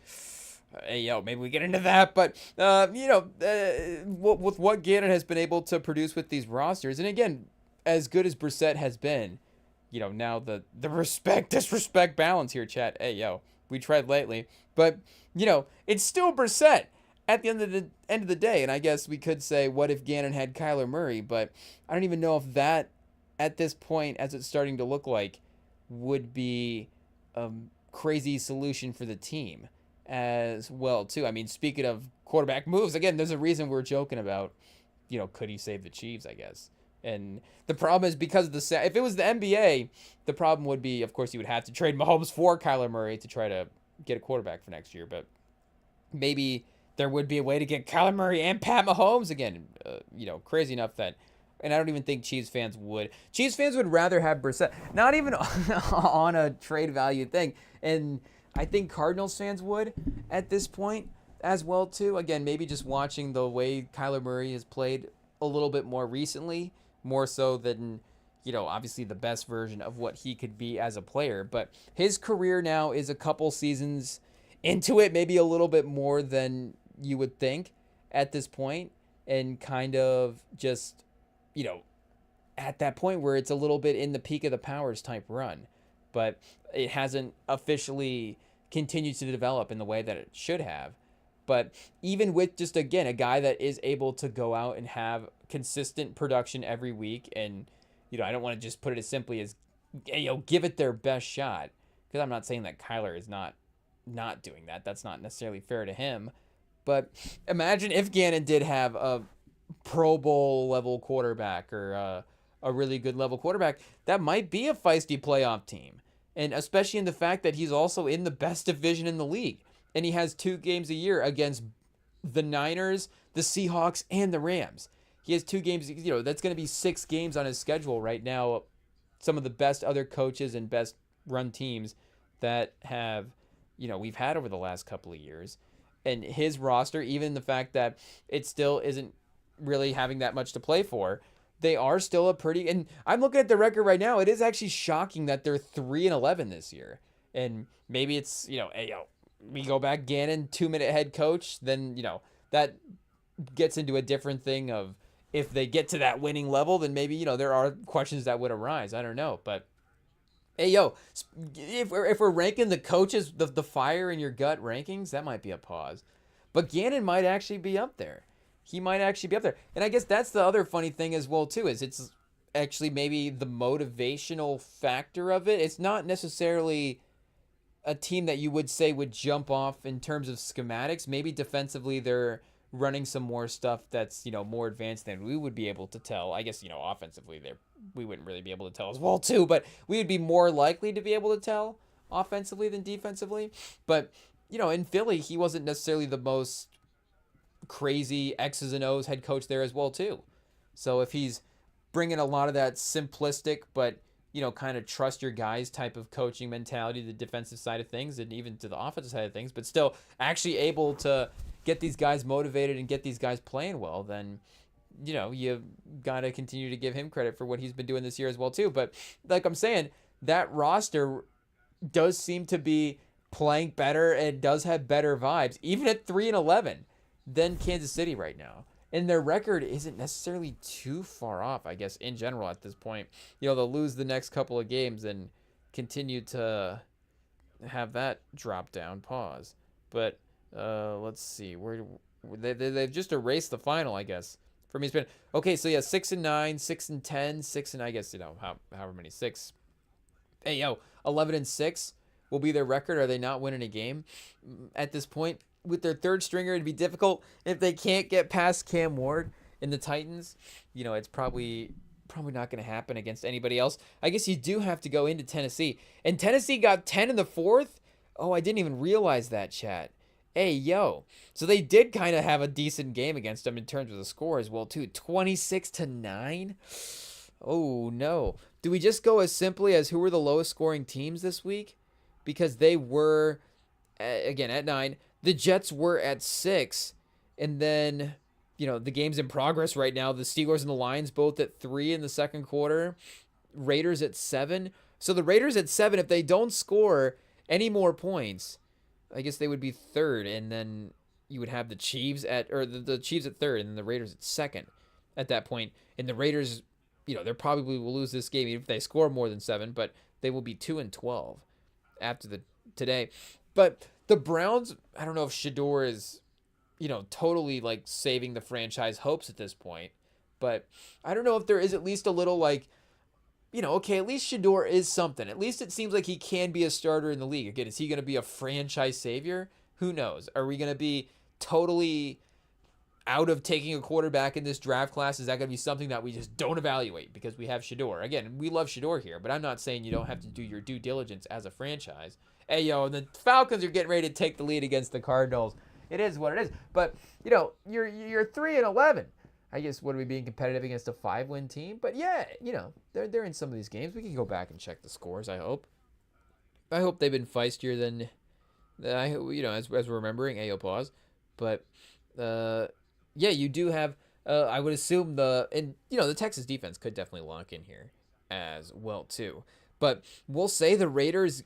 Maybe we get into that. But, with what Gannon has been able to produce with these rosters, and again, as good as Brissett has been, now the disrespect balance here, chat. We tried lately, but it's still Brissett at the end of the day. And I guess we could say, what if Gannon had Kyler Murray? But I don't even know if that, at this point, as it's starting to look like, would be a crazy solution for the team as well, too. I mean, speaking of quarterback moves, again, there's a reason we're joking about, could he save the Chiefs, I guess. And the problem is because of if it was the NBA, the problem would be, of course, you would have to trade Mahomes for Kyler Murray to try to get a quarterback for next year. But maybe there would be a way to get Kyler Murray and Pat Mahomes again. Crazy enough that, and I don't even think Chiefs fans would. Chiefs fans would rather have Brissett, not even on a trade value thing. And I think Cardinals fans would at this point as well, too. Again, maybe just watching the way Kyler Murray has played a little bit more recently, more so than, obviously the best version of what he could be as a player. But his career now is a couple seasons into it, maybe a little bit more than you would think at this point, and kind of just, at that point where it's a little bit in the peak of the powers type run. But it hasn't officially continued to develop in the way that it should have. But even with just, again, a guy that is able to go out and have consistent production every week, and, I don't want to just put it as simply as, give it their best shot, because I'm not saying that Kyler is not doing that. That's not necessarily fair to him. But imagine if Gannon did have a Pro Bowl level quarterback or a really good level quarterback. That might be a feisty playoff team. And especially in the fact that he's also in the best division in the league. And he has 2 games a year against the Niners, the Seahawks, and the Rams. He has 2 games, that's going to be 6 games on his schedule right now. Some of the best other coaches and best run teams that have, we've had over the last couple of years. And his roster, even the fact that it still isn't really having that much to play for, they are still a pretty, and I'm looking at the record right now. It is actually shocking that they're 3-11 this year. And maybe it's, we go back, Gannon, 2-minute head coach, then, that gets into a different thing of, if they get to that winning level, then maybe, there are questions that would arise. I don't know. But, if we're ranking the coaches, the fire in your gut rankings, that might be a pause. But Gannon might actually be up there. He might actually be up there. And I guess that's the other funny thing as well, too, is it's actually maybe the motivational factor of it. It's not necessarily a team that you would say would jump off in terms of schematics. Maybe defensively they're running some more stuff that's, more advanced than we would be able to tell. I guess, offensively we wouldn't really be able to tell as well, too, but we would be more likely to be able to tell offensively than defensively. But, in Philly, he wasn't necessarily the most crazy X's and O's head coach there as well, too. So if he's bringing a lot of that simplistic but, kind of trust your guys type of coaching mentality to the defensive side of things and even to the offensive side of things, but still actually able to get these guys motivated and get these guys playing well, then, you got to continue to give him credit for what he's been doing this year as well, too. But like I'm saying, that roster does seem to be playing better and does have better vibes, even at 3-11, than Kansas City right now. And their record isn't necessarily too far off, I guess, in general at this point. They'll lose the next couple of games and continue to have that drop down pause. But let's see. They've just erased the final, I guess. For me, it's been okay. So yeah, 6-9, 6-10, 6 and I guess however many 6. 11-6 will be their record. Are they not winning a game at this point? With their third stringer, it'd be difficult if they can't get past Cam Ward in the Titans. It's probably not going to happen against anybody else. I guess you do have to go into Tennessee, and Tennessee got 10 in the fourth Oh, I didn't even realize that, chat. Hey, yo. So they did kind of have a decent game against them in terms of the score as well, too. 26-9? Oh, no. Do we just go as simply as who were the lowest scoring teams this week? Because they were, again, at 9. The Jets were at 6. And then, the game's in progress right now. The Steelers and the Lions both at 3 in the second quarter. Raiders at 7. So the Raiders at 7, if they don't score any more points, I guess they would be third, and then you would have the Chiefs the Chiefs at third, and then the Raiders at second at that point. And the Raiders, they probably will lose this game even if they score more than 7, but they will be 2-12 after today. But the Browns, I don't know if Shador is, totally like saving the franchise hopes at this point, but I don't know if there is at least a little like, okay, at least Shador is something. At least it seems like he can be a starter in the league. Again, is he going to be a franchise savior? Who knows? Are we going to be totally out of taking a quarterback in this draft class? Is that going to be something that we just don't evaluate because we have Shador? Again, we love Shador here, but I'm not saying you don't have to do your due diligence as a franchise. Hey, yo, the Falcons are getting ready to take the lead against the Cardinals. It is what it is. But, you're 3-11. I guess, what are we being competitive against a 5-win team? But yeah, they're in some of these games. We can go back and check the scores, I hope. I hope they've been feistier than as we're remembering. Ayo, pause. But yeah, you do have I would assume the Texas defense could definitely lock in here as well too. But we'll say the Raiders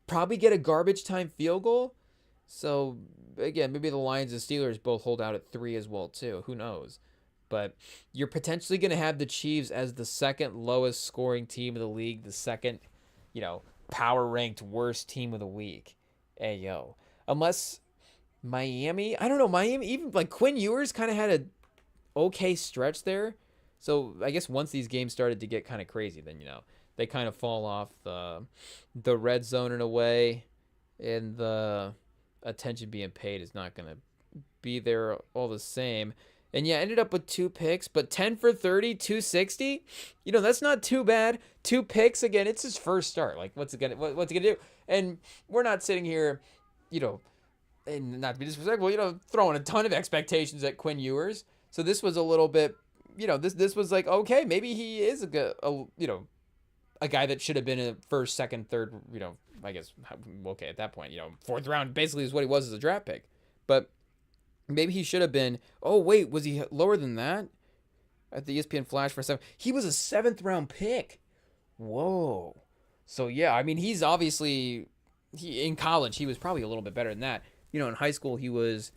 probably get a garbage time field goal. So again, maybe the Lions and Steelers both hold out at 3 as well too. Who knows? But you're potentially going to have the Chiefs as the second lowest scoring team of the league, the second, power ranked worst team of the week. Hey, yo. Unless Miami, I don't know, Miami, even like Quinn Ewers kind of had a okay stretch there. So I guess once these games started to get kind of crazy, then, they kind of fall off the red zone in a way, and the attention being paid is not going to be there all the same. And yeah, ended up with 2 picks, but 10 for 30, 260. That's not too bad. 2 picks again. It's his first start. Like, what's he gonna do? And we're not sitting here, and not to be disrespectful, throwing a ton of expectations at Quinn Ewers. So this was a little bit, this was like, okay, maybe he is a guy that should have been a first, second, third, I guess, okay, at that point, 4th round basically is what he was as a draft pick. But maybe he should have been. Oh, wait, was he lower than that? At the ESPN Flash for 7. He was a 7th round pick. Whoa. So, yeah, I mean, he's obviously, in college, he was probably a little bit better than that. In high school, he was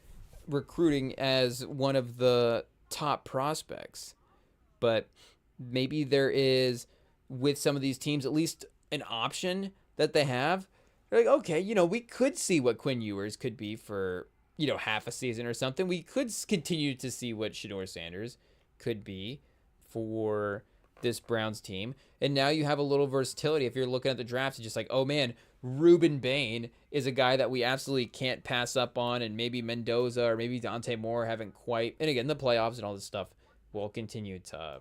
recruiting as one of the top prospects. But maybe there is, with some of these teams, at least an option that they have. They're like, okay, we could see what Quinn Ewers could be for, half a season or something. We could continue to see what Shador Sanders could be for this Browns team. And now you have a little versatility. If you're looking at the draft, it's just like, oh man, Ruben Bain is a guy that we absolutely can't pass up on. And maybe Mendoza or maybe Dante Moore haven't quite. And again, the playoffs and all this stuff will continue to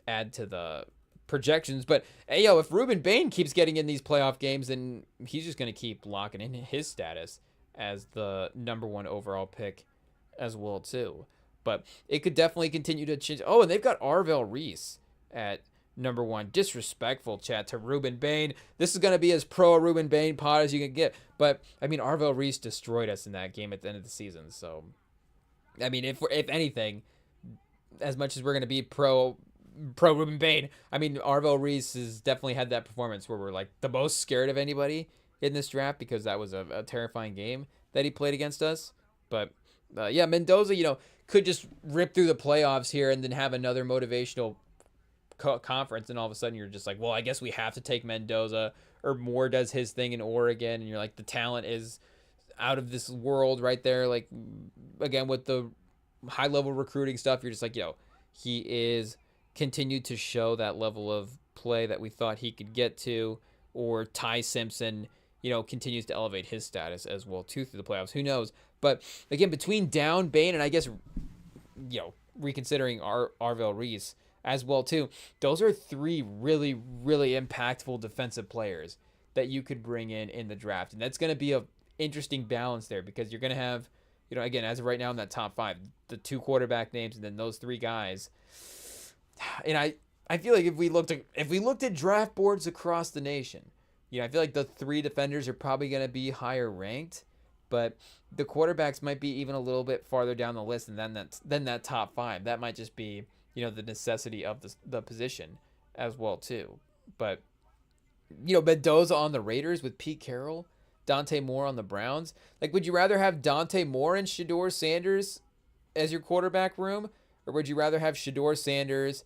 add to the projections. But hey, yo, if Ruben Bain keeps getting in these playoff games, then he's just going to keep locking in his status as the number 1 overall pick as well too. But it could definitely continue to change. Oh, and they've got Arvell Reese at number 1. Disrespectful, chat, to Ruben Bain. This is going to be as pro Ruben Bain pod as you can get. But I mean, Arvell Reese destroyed us in that game at the end of the season. So I mean, if anything, as much as we're going to be pro Ruben Bain, I mean, Arvell Reese has definitely had that performance where we're like the most scared of anybody in this draft because that was a terrifying game that he played against us. But yeah, Mendoza, could just rip through the playoffs here and then have another motivational conference, and all of a sudden you're just like, well, I guess we have to take Mendoza, or Moore does his thing in Oregon, and you're like, the talent is out of this world right there. Like, again, with the high level recruiting stuff, you're just like, he is continued to show that level of play that we thought he could get to. Or Ty Simpson, continues to elevate his status as well too through the playoffs. Who knows? But again, between Down, Bain, and I guess, reconsidering Arvell Reese as well too, those are 3 really, really impactful defensive players that you could bring in the draft. And that's going to be a interesting balance there, because you're going to have, again, as of right now in that top 5, the 2 quarterback names and then those 3 guys. And I feel like if we looked at draft boards across the nation, I feel like the 3 defenders are probably going to be higher ranked, but the quarterbacks might be even a little bit farther down the list than that top 5. That might just be, the necessity of the position as well too. But Mendoza on the Raiders with Pete Carroll, Dante Moore on the Browns. Like, would you rather have Dante Moore and Shedeur Sanders as your quarterback room, or would you rather have Shedeur Sanders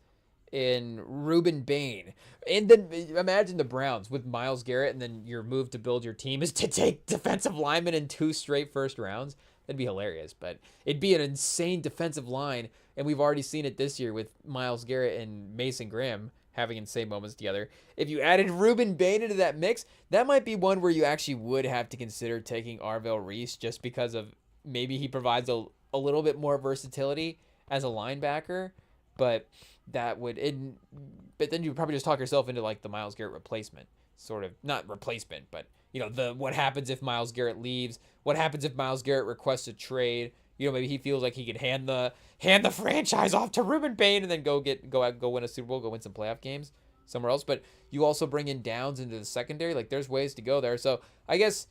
in Ruben Bain? And then imagine the Browns with Myles Garrett, and then your move to build your team is to take defensive linemen in 2 straight first rounds. That'd be hilarious, but it'd be an insane defensive line, and we've already seen it this year with Myles Garrett and Mason Graham having insane moments together. If you added Ruben Bain into that mix, that might be one where you actually would have to consider taking Arvell Reese, just because of maybe he provides a little bit more versatility as a linebacker, but that would, but then you probably just talk yourself into like the Myles Garrett replacement, sort of, not replacement, but what happens if Myles Garrett leaves? What happens if Myles Garrett requests a trade? Maybe he feels like he could hand the franchise off to Ruben Bain and then go win a Super Bowl, go win some playoff games somewhere else. But you also bring in Downs into the secondary. Like, there's ways to go there. So I guess,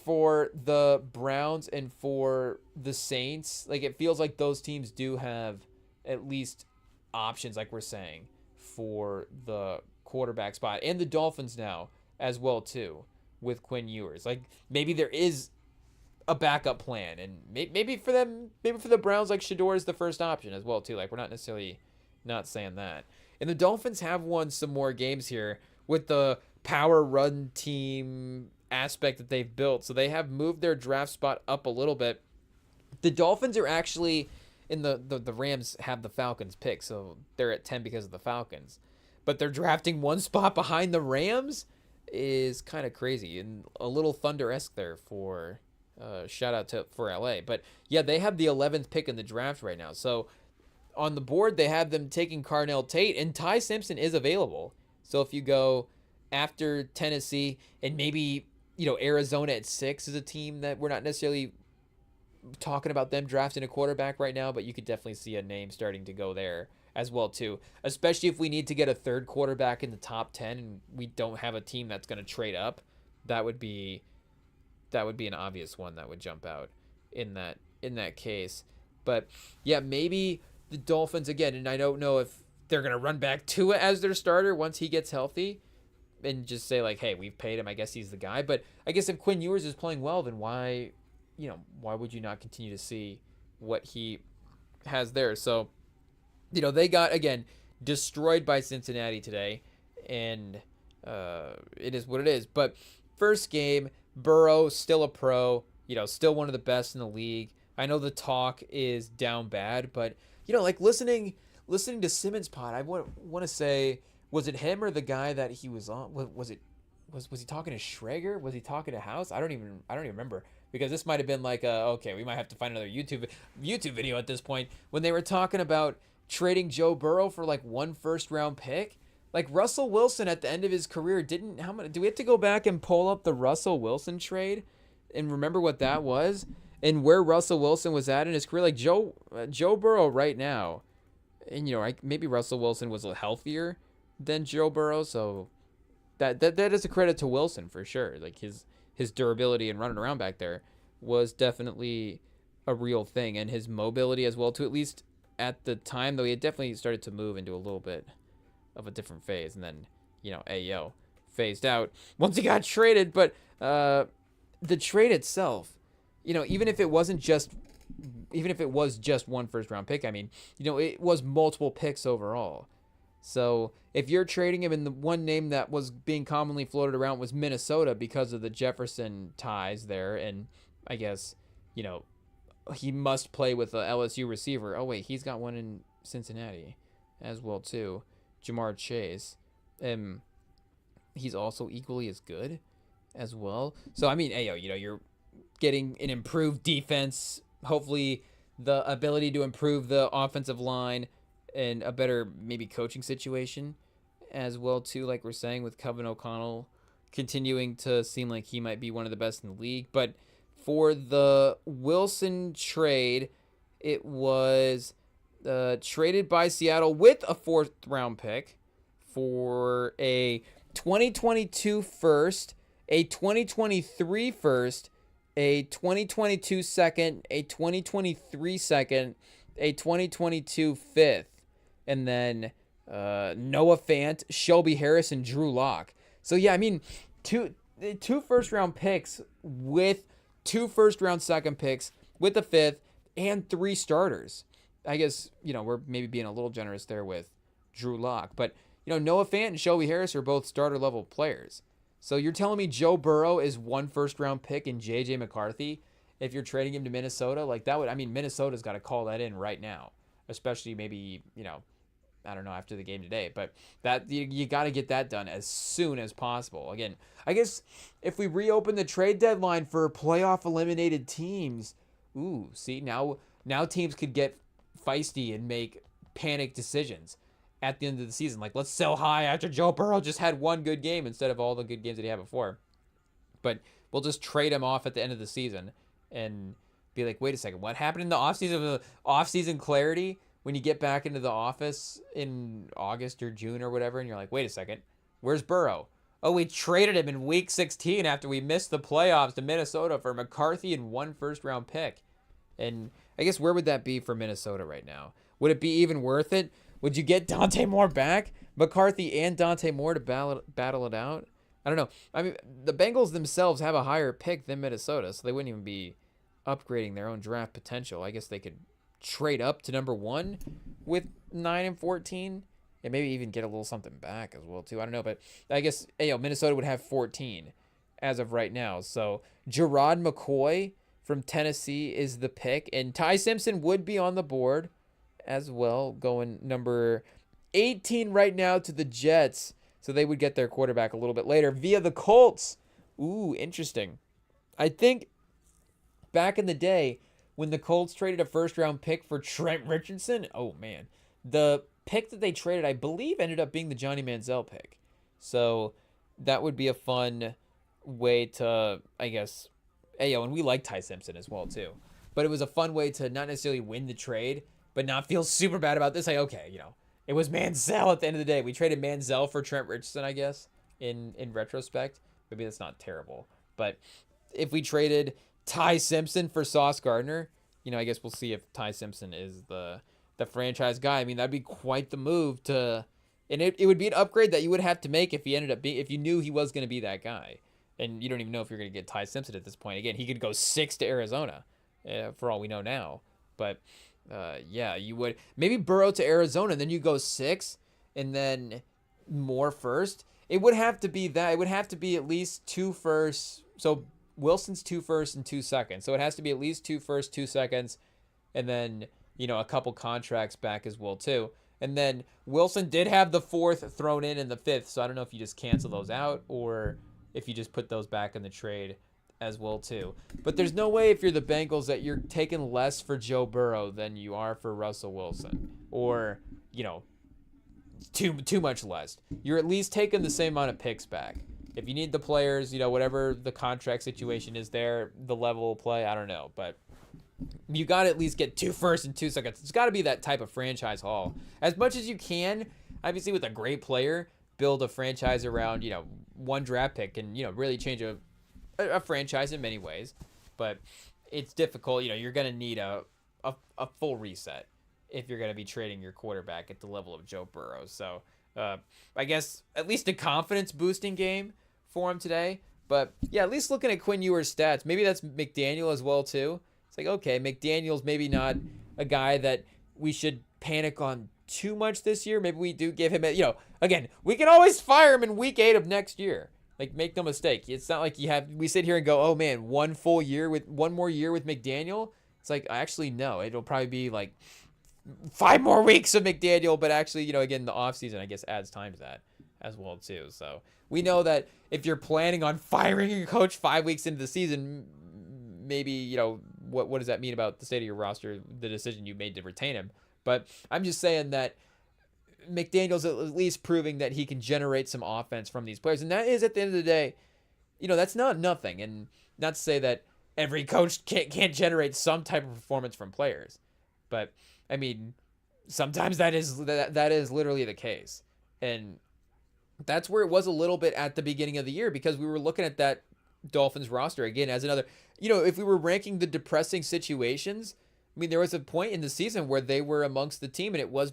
for the Browns and for the Saints, like, it feels like those teams do have at least options, like we're saying, for the quarterback spot, and the Dolphins now as well too with Quinn Ewers. Like, maybe there is a backup plan, and maybe for the Browns, like, Shedeur is the first option as well too. Like, we're not necessarily not saying that. And the Dolphins have won some more games here with the power run team aspect that they've built, so they have moved their draft spot up a little bit. The Dolphins are actually in the Rams have the Falcons pick, so they're at 10 because of the Falcons, but they're drafting 1 spot behind the Rams is kind of crazy, and a little Thunder-esque there for shout out for LA. But yeah, they have the 11th pick in the draft right now. So on the board, they have them taking Carnell Tate, and Ty Simpson is available. So if you go after Tennessee, and maybe, Arizona at 6 is a team that we're not necessarily talking about them drafting a quarterback right now, but you could definitely see a name starting to go there as well too, especially if we need to get a 3rd quarterback in the top 10 and we don't have a team that's going to trade up. That would be an obvious one that would jump out in that case. But yeah, maybe the Dolphins again, and I don't know if they're going to run back Tua as their starter once he gets healthy and just say like, hey, we've paid him, I guess he's the guy. But I guess if Quinn Ewers is playing well, then why would you not continue to see what he has there? So, they got, again, destroyed by Cincinnati today, and it is what it is. But first game, Burrow, still a pro, still one of the best in the league. I know the talk is down bad, but, like listening to Simmons' pod, I want to say, was it him or the guy that he was on? Was he talking to Schrager? Was he talking to House? I don't even remember, because this might have been like okay, we might have to find another YouTube video at this point, when they were talking about trading Joe Burrow for like 1 first-round pick. Like, Russell Wilson at the end of his career do we have to go back and pull up the Russell Wilson trade and remember what that was and where Russell Wilson was at in his career? Like, Joe Burrow right now, and maybe Russell Wilson was a little healthier than Joe Burrow, so that is a credit to Wilson for sure. Like, his durability and running around back there was definitely a real thing, and his mobility as well too, at least at the time, though he had definitely started to move into a little bit of a different phase, and then AO phased out once he got traded. But the trade itself, even if it was just 1 first-round pick, I mean, it was multiple picks overall. So if you're trading him, and the one name that was being commonly floated around was Minnesota because of the Jefferson ties there, and I guess, he must play with a LSU receiver. Oh wait, he's got one in Cincinnati as well too, Jamar Chase. He's also equally as good as well. So I mean, you're getting an improved defense, hopefully the ability to improve the offensive line, and a better maybe coaching situation as well too, like we're saying with Kevin O'Connell continuing to seem like he might be one of the best in the league. But for the Wilson trade, it was traded by Seattle with a 4th round pick for a 2022 first, a 2023 first, a 2022 second, a 2023 second, a 2022 fifth, and then Noah Fant, Shelby Harris, and Drew Lock. So yeah, I mean, two 1st round picks with 2 1st round second picks with the 5th and 3 starters. I guess, we're maybe being a little generous there with Drew Lock, but Noah Fant and Shelby Harris are both starter level players. So you're telling me Joe Burrow is 1 1st round pick and JJ McCarthy if you're trading him to Minnesota? Like that would, Minnesota's got to call that in right now, especially maybe, I don't know, after the game today, but that you got to get that done as soon as possible. Again, I guess if we reopen the trade deadline for playoff eliminated teams, see, now teams could get feisty and make panic decisions at the end of the season. Like, let's sell high after Joe Burrow just had one good game instead of all the good games that he had before. But we'll just trade him off at the end of the season and be like, wait a second, what happened in the offseason? Off-season clarity when you get back into the office in August or June or whatever, and you're like, wait a second, where's Burrow? Oh, we traded him in week 16 after we missed the playoffs to Minnesota for McCarthy and 1 1st round pick. And I guess where would that be for Minnesota right now? Would it be even worth it? Would you get Dante Moore back? McCarthy and Dante Moore to battle it out? I don't know. I mean, the Bengals themselves have a higher pick than Minnesota, so they wouldn't even be upgrading their own draft potential. I guess they could trade up to number 1 with 9 and 14 and maybe even get a little something back as well, too. I don't know, but I guess Minnesota would have 14 as of right now. So Gerard McCoy from Tennessee is the pick, and Ty Simpson would be on the board as well, going number 18 right now to the Jets. So they would get their quarterback a little bit later via the Colts. Ooh, interesting. I think back in the day when the Colts traded a 1st round pick for Trent Richardson, oh man, the pick that they traded, I believe, ended up being the Johnny Manziel pick. So that would be a fun way to, I guess, and we like Ty Simpson as well too. But it was a fun way to not necessarily win the trade, but not feel super bad about this. Like, okay, it was Manziel at the end of the day. We traded Manziel for Trent Richardson, I guess, in retrospect. Maybe that's not terrible. But if we traded Ty Simpson for Sauce Gardner, I guess we'll see if Ty Simpson is the franchise guy. I mean, that'd be quite the move to, and it would be an upgrade that you would have to make if if you knew he was going to be that guy. And you don't even know if you're going to get Ty Simpson at this point. Again, he could go 6 to Arizona, for all we know now. But yeah, you would maybe Burrow to Arizona, and then you go 6, and then more first. It would have to be that. It would have to be at least 2 firsts. So Wilson's 2 firsts and 2 seconds. So it has to be at least 2 firsts, 2 seconds, and then a couple contracts back as well too. And then Wilson did have the 4th thrown in the 5th. So I don't know if you just cancel those out or if you just put those back in the trade as well too. But there's no way if you're the Bengals that you're taking less for Joe Burrow than you are for Russell Wilson, or too much less. You're at least taking the same amount of picks back. If you need the players, whatever the contract situation is there, the level of play, I don't know, but you got to at least get 2 firsts and 2 seconds. It's got to be that type of franchise haul as much as you can. Obviously, with a great player, build a franchise around 1 draft pick and really change a franchise in many ways, but it's difficult. You're going to need a full reset if you're going to be trading your quarterback at the level of Joe Burrow. So I guess at least a confidence boosting game for him today. But yeah, at least looking at Quinn Ewers' stats, maybe that's McDaniel as well too. It's like, okay, McDaniel's maybe not a guy that we should panic on too much this year. Maybe we do give him again, we can always fire him in week 8 of next year. Like, make no mistake. It's not like we sit here and go, oh man, one more year with McDaniel. It's like, actually, no, it'll probably be like 5 more weeks of McDaniel, but actually, again, the offseason, I guess, adds time to that as well too. So we know that if you're planning on firing your coach 5 weeks into the season, maybe, what does that mean about the state of your roster, the decision you made to retain him? But I'm just saying that McDaniel's at least proving that he can generate some offense from these players. And that is, at the end of the day, that's not nothing. And not to say that every coach can't generate some type of performance from players. But, I mean, sometimes that is literally the case. And that's where it was a little bit at the beginning of the year, because we were looking at that Dolphins roster again as another, if we were ranking the depressing situations, I mean, there was a point in the season where they were amongst the team, and it was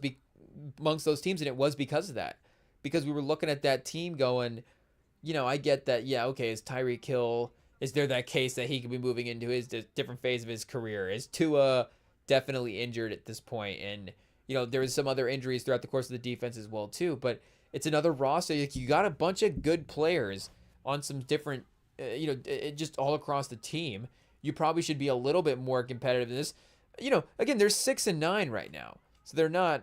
amongst those teams, and it was because of that. Because we were looking at that team going, I get that, yeah, okay, is Tyreek Hill, is there that case that he could be moving into his different phase of his career? Is Tua definitely injured at this point? And, there was some other injuries throughout the course of the defense as well, too. But it's another roster. You got a bunch of good players on some different, just all across the team. You probably should be a little bit more competitive than this. Again, they're 6-9 right now. So they're not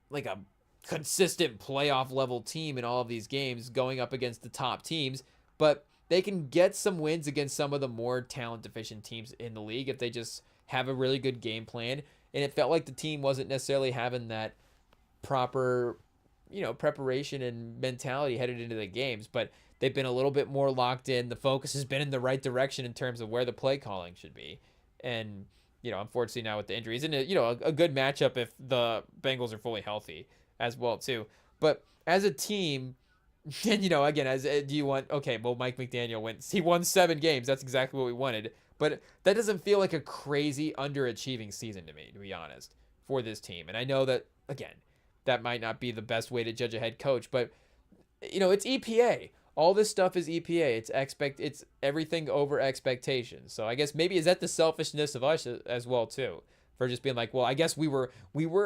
like a consistent playoff level team in all of these games going up against the top teams, but they can get some wins against some of the more talent deficient teams in the league if they just have a really good game plan. And it felt like the team wasn't necessarily having that proper, preparation and mentality headed into the games, but they've been a little bit more locked in. The focus has been in the right direction in terms of where the play calling should be. And, unfortunately now with the injuries, and, a good matchup if the Bengals are fully healthy as well, too. But as a team, and, again, do you want, okay, well, Mike McDaniel he won 7 games. That's exactly what we wanted. But that doesn't feel like a crazy underachieving season to me, to be honest, for this team. And I know that, again, that might not be the best way to judge a head coach, but, it's EPA. All this stuff is EPA. It's everything over expectations. So I guess maybe is that the selfishness of us as well too, for just being like, well, I guess we were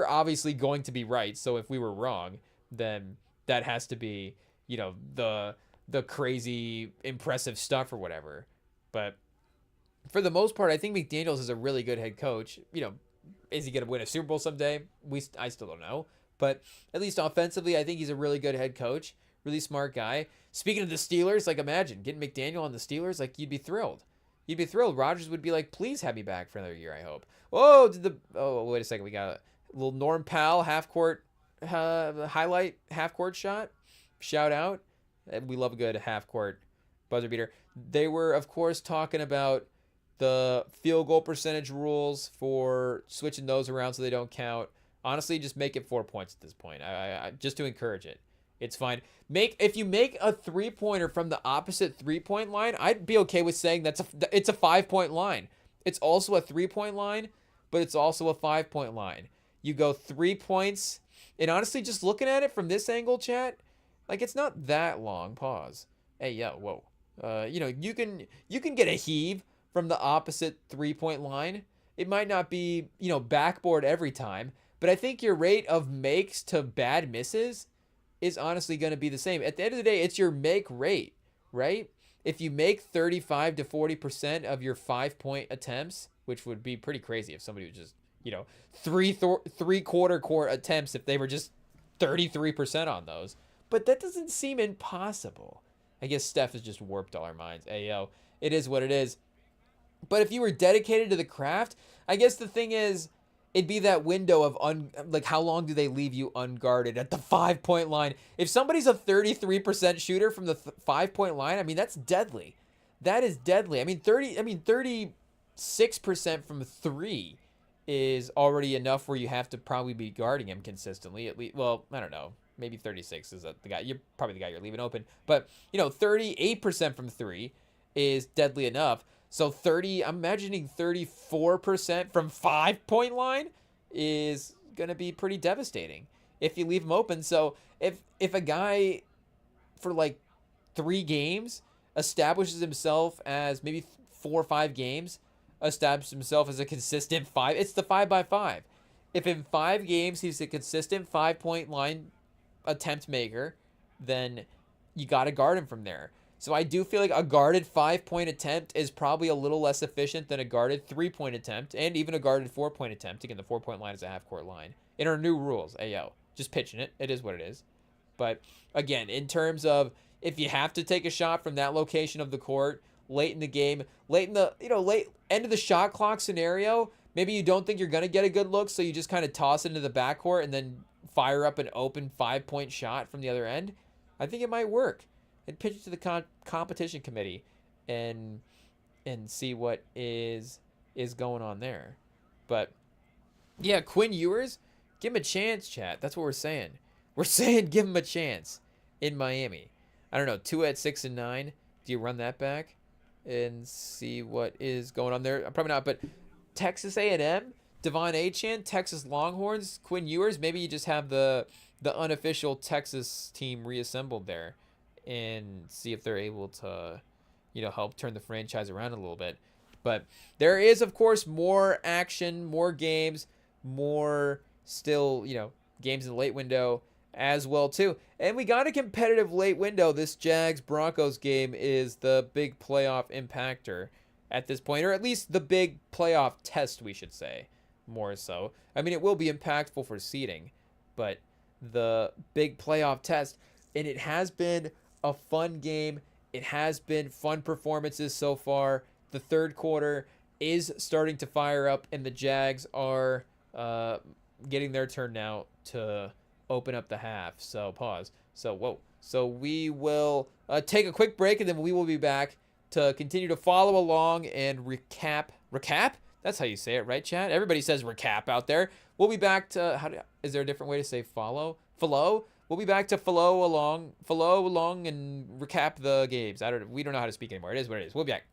obviously going to be right. So if we were wrong, then that has to be, the crazy impressive stuff or whatever. But for the most part, I think McDaniels is a really good head coach. Is he going to win a Super Bowl someday? I still don't know. But at least offensively, I think he's a really good head coach. Really smart guy. Speaking of the Steelers, like, imagine getting McDaniel on the Steelers. Like, you'd be thrilled. You'd be thrilled. Rodgers would be like, please have me back for another year, I hope. Wait a second. We got a little Norm Powell half-court highlight, half-court shot. Shout out. We love a good half-court buzzer beater. They were, of course, talking about the field goal percentage rules for switching those around so they don't count. Honestly, just make it 4 points at this point. I just to encourage it. It's fine. If you make a 3-pointer from the opposite 3-point line, I'd be okay with saying it's a 5-point line. It's also a 3-point line, but it's also a 5-point line. You go 3 points, and honestly, just looking at it from this angle, chat, like, it's not that long. Pause. Hey, yo, whoa. You can get a heave from the opposite 3-point line. It might not be, backboard every time, but I think your rate of makes to bad misses is honestly going to be the same. At the end of the day, it's your make rate, right? If you make 35 to 40% of your 5-point attempts, which would be pretty crazy if somebody was just, three-quarter court attempts, if they were just 33% on those. But that doesn't seem impossible. I guess Steph has just warped all our minds. Hey, yo, it is what it is. But if you were dedicated to the craft, I guess the thing is, it'd be that window of how long do they leave you unguarded at the 5-point line? If somebody's a 33% shooter from the 5-point line, I mean, that's deadly. That is deadly. I mean, 36% from 3 is already enough where you have to probably be guarding him consistently. At least, well, I don't know. Maybe 36 is the guy. You're probably the guy you're leaving open. But 38% from 3 is deadly enough. So I'm imagining 34% from 5-point line is going to be pretty devastating if you leave him open. So if a guy for like 3 games establishes himself as maybe 4 or 5 games, establishes himself as a consistent 5, it's the 5x5. If in 5 games he's a consistent 5-point line attempt maker, then you got to guard him from there. So I do feel like a guarded 5-point attempt is probably a little less efficient than a guarded 3-point attempt, and even a guarded 4-point attempt. Again, the 4-point line is a half-court line. In our new rules, ayo, just pitching it. It is what it is. But again, in terms of if you have to take a shot from that location of the court late in the game, late end of the shot clock scenario, maybe you don't think you're gonna get a good look, so you just kind of toss it into the backcourt and then fire up an open 5-point shot from the other end, I think it might work. And pitch it to the competition committee and see what is going on there. But yeah, Quinn Ewers, give him a chance, chat. That's what we're saying. We're saying give him a chance in Miami. I don't know, Tua at 6 and 9. Do you run that back and see what is going on there? Probably not. But Texas A&M, Devon Achane, Texas Longhorns, Quinn Ewers. Maybe you just have the unofficial Texas team reassembled there and see if they're able to, help turn the franchise around a little bit. But there is, of course, more action, more games, more still, games in the late window as well, too. And we got a competitive late window. This Jags-Broncos game is the big playoff impactor at this point, or at least the big playoff test, we should say, more so. I mean, it will be impactful for seeding, but the big playoff test, and it has been a fun game. It has been fun performances so far. The third quarter is starting to fire up, and the Jags are getting their turn now to open up the half. So pause. So we will take a quick break, and then we will be back to continue to follow along and recap. Recap? That's how you say it, right, chat? Everybody says recap out there. We'll be back to is there a different way to say follow? Follow? We'll be back to follow along, and recap the games. We don't know how to speak anymore. It is what it is. We'll be back.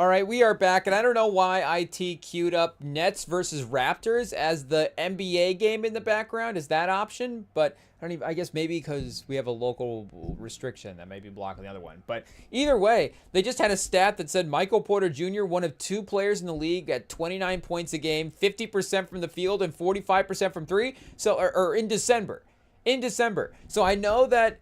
All right, we are back, and I don't know why IT queued up Nets versus Raptors as the NBA game in the background. Is that option? But I don't even. I guess maybe because we have a local restriction that may be blocking the other one. But either way, they just had a stat that said Michael Porter Jr., one of 2 players in the league at 29 points a game, 50% from the field, and 45% from three. So, or in December. So I know that.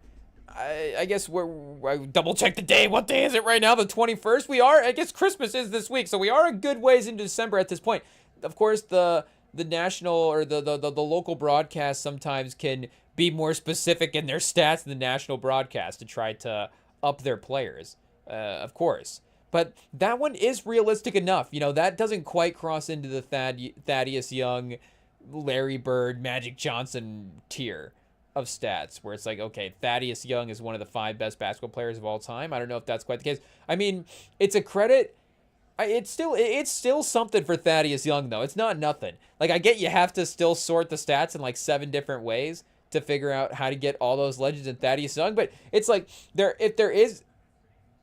I guess I double check the day. What day is it right now? The 21st. We are. I guess Christmas is this week, so we are a good ways into December at this point. Of course, the national or the local broadcast sometimes can be more specific in their stats than the national broadcast to try to up their players. Of course, but that one is realistic enough. You know, that doesn't quite cross into the Thaddeus Young, Larry Bird, Magic Johnson tier of stats where it's like, okay, Thaddeus Young is one of the 5 best basketball players of all time. I don't know if that's quite the case. I mean, it's a credit. It's still something for Thaddeus Young, though. It's not nothing. Like, I get you have to still sort the stats in like 7 different ways to figure out how to get all those legends in Thaddeus Young, but it's like if there is,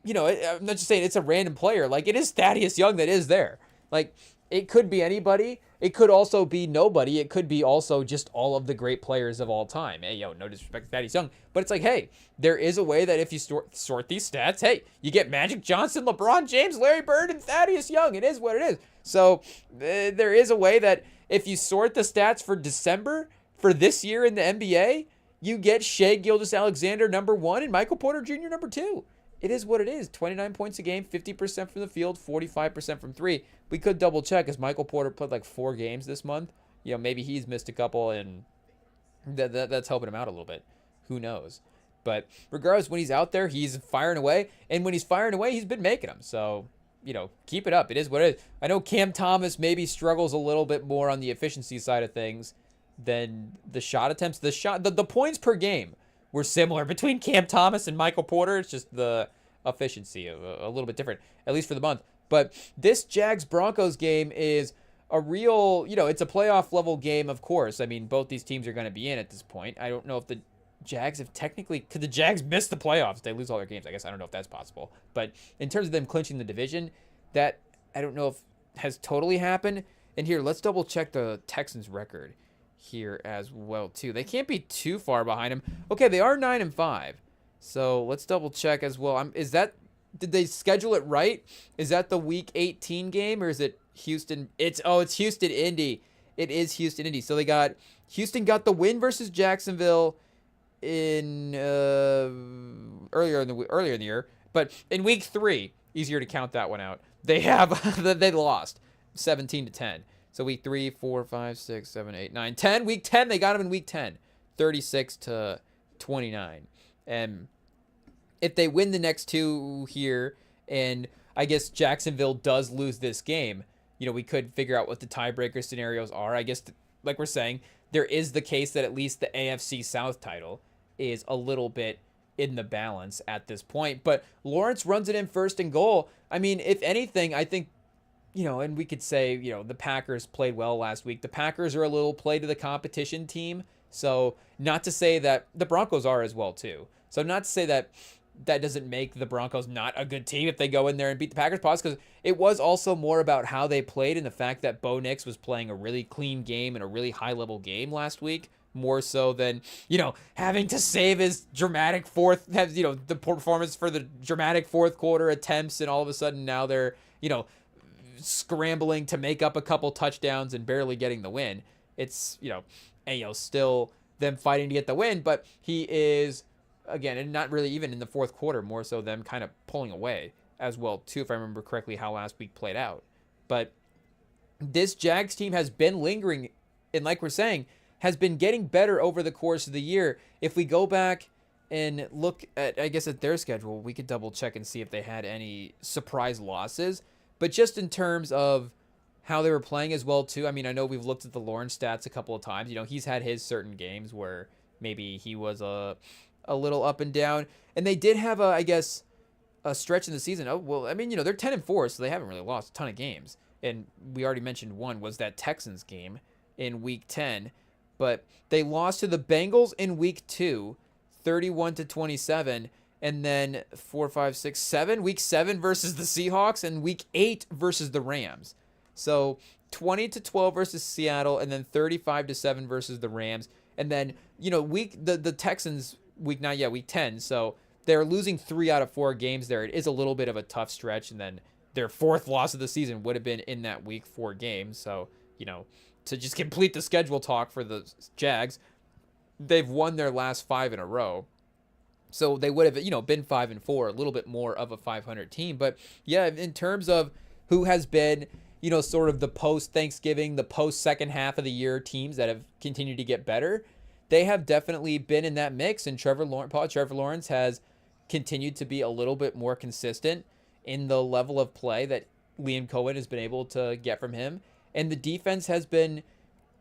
you know, I'm not just saying it's a random player. Like, it is Thaddeus Young that is there. Like, it could be anybody. It could also be nobody. It could be also just all of the great players of all time. Hey, no disrespect to Thaddeus Young, but it's like, hey, there is a way that if you sort these stats, hey, you get Magic Johnson, LeBron James, Larry Bird, and Thaddeus Young. It is what it is. So there is a way that if you sort the stats for December for this year in the NBA, you get Shai Gilgeous-Alexander number 1 and Michael Porter Jr. number 2. It is what it is. 29 points a game, 50% from the field, 45% from 3. We could double check as Michael Porter played like 4 games this month. You know, maybe he's missed a couple and that's helping him out a little bit. Who knows? But regardless, when he's out there, he's firing away. And when he's firing away, he's been making them. So, you know, keep it up. It is what it is. I know Cam Thomas maybe struggles a little bit more on the efficiency side of things than the shot attempts. The points per game were similar between Cam Thomas and Michael Porter. It's just the efficiency a little bit different, at least for the month. But this Jags-Broncos game is a real, you know, it's a playoff level game, of course. I mean, both these teams are going to be in at this point. I don't know if the Jags have technically, could the Jags miss the playoffs if they lose all their games? I guess I don't know if that's possible. But in terms of them clinching the division, that I don't know if has totally happened. And here, let's double check the Texans record here as well too. They can't be too far behind them. Okay, they are 9-5. So let's double check as well. Did they schedule it right? Is that the week 18 game or is it Houston? It's Houston Indy. It is Houston Indy. So Houston got the win versus Jacksonville in earlier in the year, but in week 3, easier to count that one out. They lost 17-10. So week 3, 4, 5, 6, 7, 8, 9, 10. Week 10, they got them in week 10, 36-29. And if they win the next 2 here, and I guess Jacksonville does lose this game, you know, we could figure out what the tiebreaker scenarios are. I guess, like we're saying, there is the case that at least the AFC South title is a little bit in the balance at this point. But Lawrence runs it in first and goal. I mean, if anything, I think, you know, and we could say, you know, the Packers played well last week. The Packers are a little play to the competition team. So not to say that the Broncos are as well, too. So not to say that doesn't make the Broncos not a good team if they go in there and beat the Packers. Because it was also more about how they played and the fact that Bo Nix was playing a really clean game and a really high-level game last week. More so than, you know, having to save his dramatic the performance for the dramatic fourth quarter attempts. And all of a sudden now they're, you know, scrambling to make up a couple touchdowns and barely getting the win. It's, you know, and, you know, still them fighting to get the win, but he is, again, and not really even in the fourth quarter, more so them kind of pulling away as well too, if I remember correctly how last week played out. But this Jags team has been lingering, and like we're saying, has been getting better over the course of the year. If we go back and look at, I guess, at their schedule, we could double check and see if they had any surprise losses. But just in terms of how they were playing as well, too, I mean, I know we've looked at the Lawrence stats a couple of times. You know, he's had his certain games where maybe he was a little up and down. And they did have, I guess, a stretch in the season. Oh, well, I mean, you know, they're 10-4, so they haven't really lost a ton of games. And we already mentioned one was that Texans game in Week 10. But they lost to the Bengals in Week 2, 31-27. and then 4, 5, 6, 7. Week 7 versus the Seahawks, and week 8 versus the Rams. So 20-12 versus Seattle, and then 35-7 versus the Rams. And then, the Texans week 9, week 10. So they're losing 3 out of 4 games there. It is a little bit of a tough stretch, and then their 4th loss of the season would have been in that week 4 game. So, to just complete the schedule talk for the Jags, they've won their last 5 in a row. So they would have, been 5-4, a little bit more of a 500 team. But yeah, in terms of who has been, sort of the post-Thanksgiving, the post-second half of the year teams that have continued to get better, they have definitely been in that mix. And Trevor Lawrence has continued to be a little bit more consistent in the level of play that Liam Cohen has been able to get from him. And the defense has been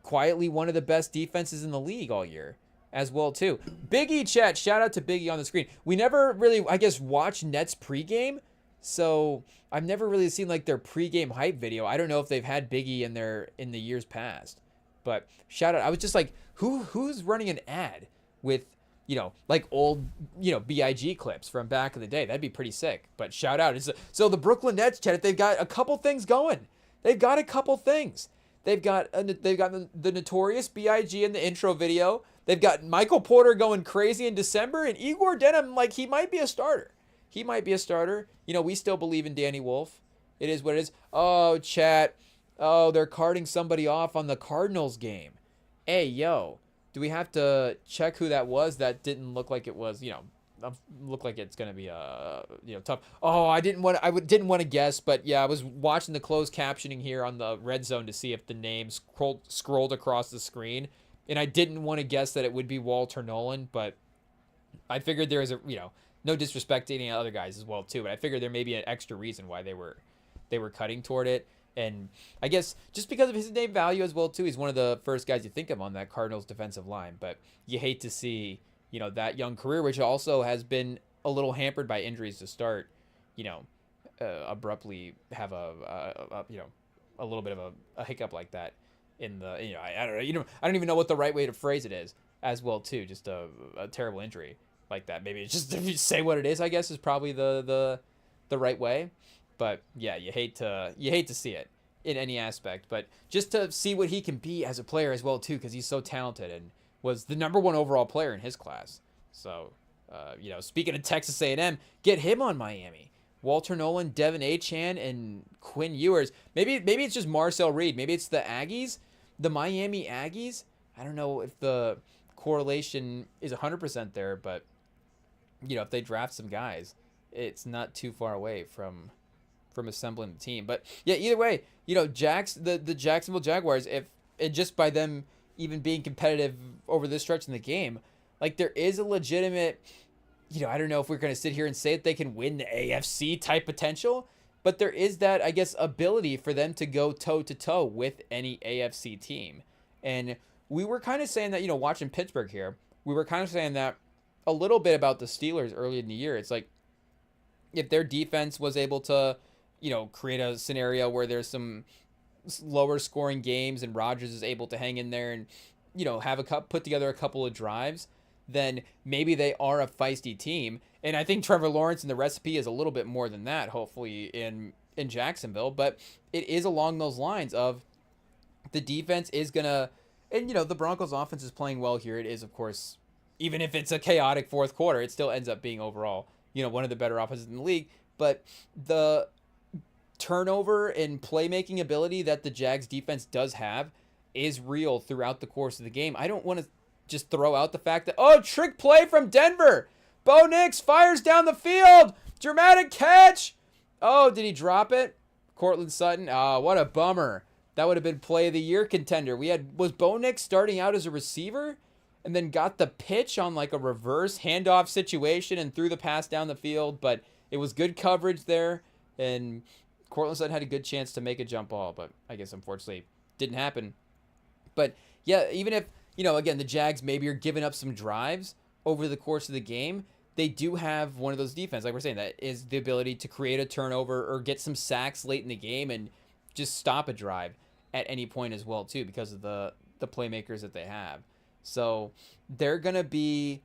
quietly one of the best defenses in the league all year as well, too. Biggie chat, shout out to Biggie on the screen. We never really, I guess, watched Nets pregame, so I've never really seen like their pregame hype video. I don't know if they've had Biggie in the years past, but shout out. I was just like, who's running an ad with like old BIG clips from back in the day? That'd be pretty sick. But shout out. So the Brooklyn Nets, chat, they've got a couple things going. They've got a couple things. They've got the notorious BIG in the intro video. They've got Michael Porter going crazy in December, and Igor Denham, like, he might be a starter. He might be a starter. We still believe in Danny Wolf. It is what it is. Oh, chat. Oh, they're carting somebody off on the Cardinals game. Hey, yo, do we have to check who that was? That didn't look like it was, look like it's gonna be tough. Oh, I didn't want to guess, but yeah, I was watching the closed captioning here on the red zone to see if the name scrolled across the screen, and I didn't want to guess that it would be Walter Nolan, but I figured there is no disrespect to any other guys as well too, but I figured there may be an extra reason why they were cutting toward it. And I guess just because of his name value as well too, he's one of the first guys you think of on that Cardinals defensive line. But you hate to see that young career, which also has been a little hampered by injuries to start, abruptly have a little bit of a hiccup like that in the I don't know, I don't even know what the right way to phrase it is as well too. Just a terrible injury like that. Maybe it's just, if you say what it is, I guess is probably the right way. But yeah, you hate to see it in any aspect, but just to see what he can be as a player as well too, because he's so talented and was the number 1 overall player in his class. So, speaking of Texas A&M, get him on Miami. Walter Nolan, Devin Achane, and Quinn Ewers. Maybe it's just Marcel Reed. Maybe it's the Aggies, the Miami Aggies. I don't know if the correlation is 100% there, but if they draft some guys, it's not too far away from assembling the team. But yeah, either way, the Jacksonville Jaguars, and just by them even being competitive over this stretch in the game, like, there is a legitimate, I don't know if we're going to sit here and say that they can win the AFC type potential, but there is that, I guess, ability for them to go toe to toe with any AFC team. And we were kind of saying that, watching Pittsburgh here, we were kind of saying that a little bit about the Steelers early in the year. It's like, if their defense was able to, create a scenario where there's some lower scoring games and Rodgers is able to hang in there and, put together a couple of drives, then maybe they are a feisty team. And I think Trevor Lawrence and the recipe is a little bit more than that, hopefully, in Jacksonville. But it is along those lines of the defense is going to, and, the Broncos offense is playing well here. It is, of course, even if it's a chaotic fourth quarter, it still ends up being overall, one of the better offenses in the league. But the turnover and playmaking ability that the Jags defense does have is real throughout the course of the game. I don't want to just throw out the fact that, trick play from Denver. Bo Nix fires down the field. Dramatic catch. Oh, did he drop it? Cortland Sutton. What a bummer. That would have been play of the year contender. Was Bo Nix starting out as a receiver and then got the pitch on like a reverse handoff situation and threw the pass down the field, but it was good coverage there, and Cortland Sutton had a good chance to make a jump ball, but I guess unfortunately didn't happen. But yeah, even if, again, the Jags maybe are giving up some drives over the course of the game, they do have one of those defense, like we're saying, that is the ability to create a turnover or get some sacks late in the game and just stop a drive at any point as well too, because of the playmakers that they have. So they're going to be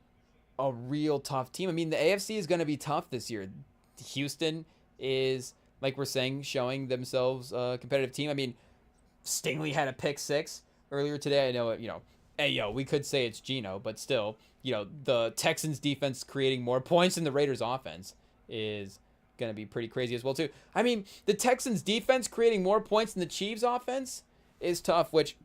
a real tough team. I mean, the AFC is going to be tough this year. Houston is, like we're saying, showing themselves a competitive team. I mean, Stingley had a pick six earlier today. I know it, hey, yo, we could say it's Geno, but still, the Texans defense creating more points than the Raiders offense is going to be pretty crazy as well, too. I mean, the Texans defense creating more points than the Chiefs offense is tough, which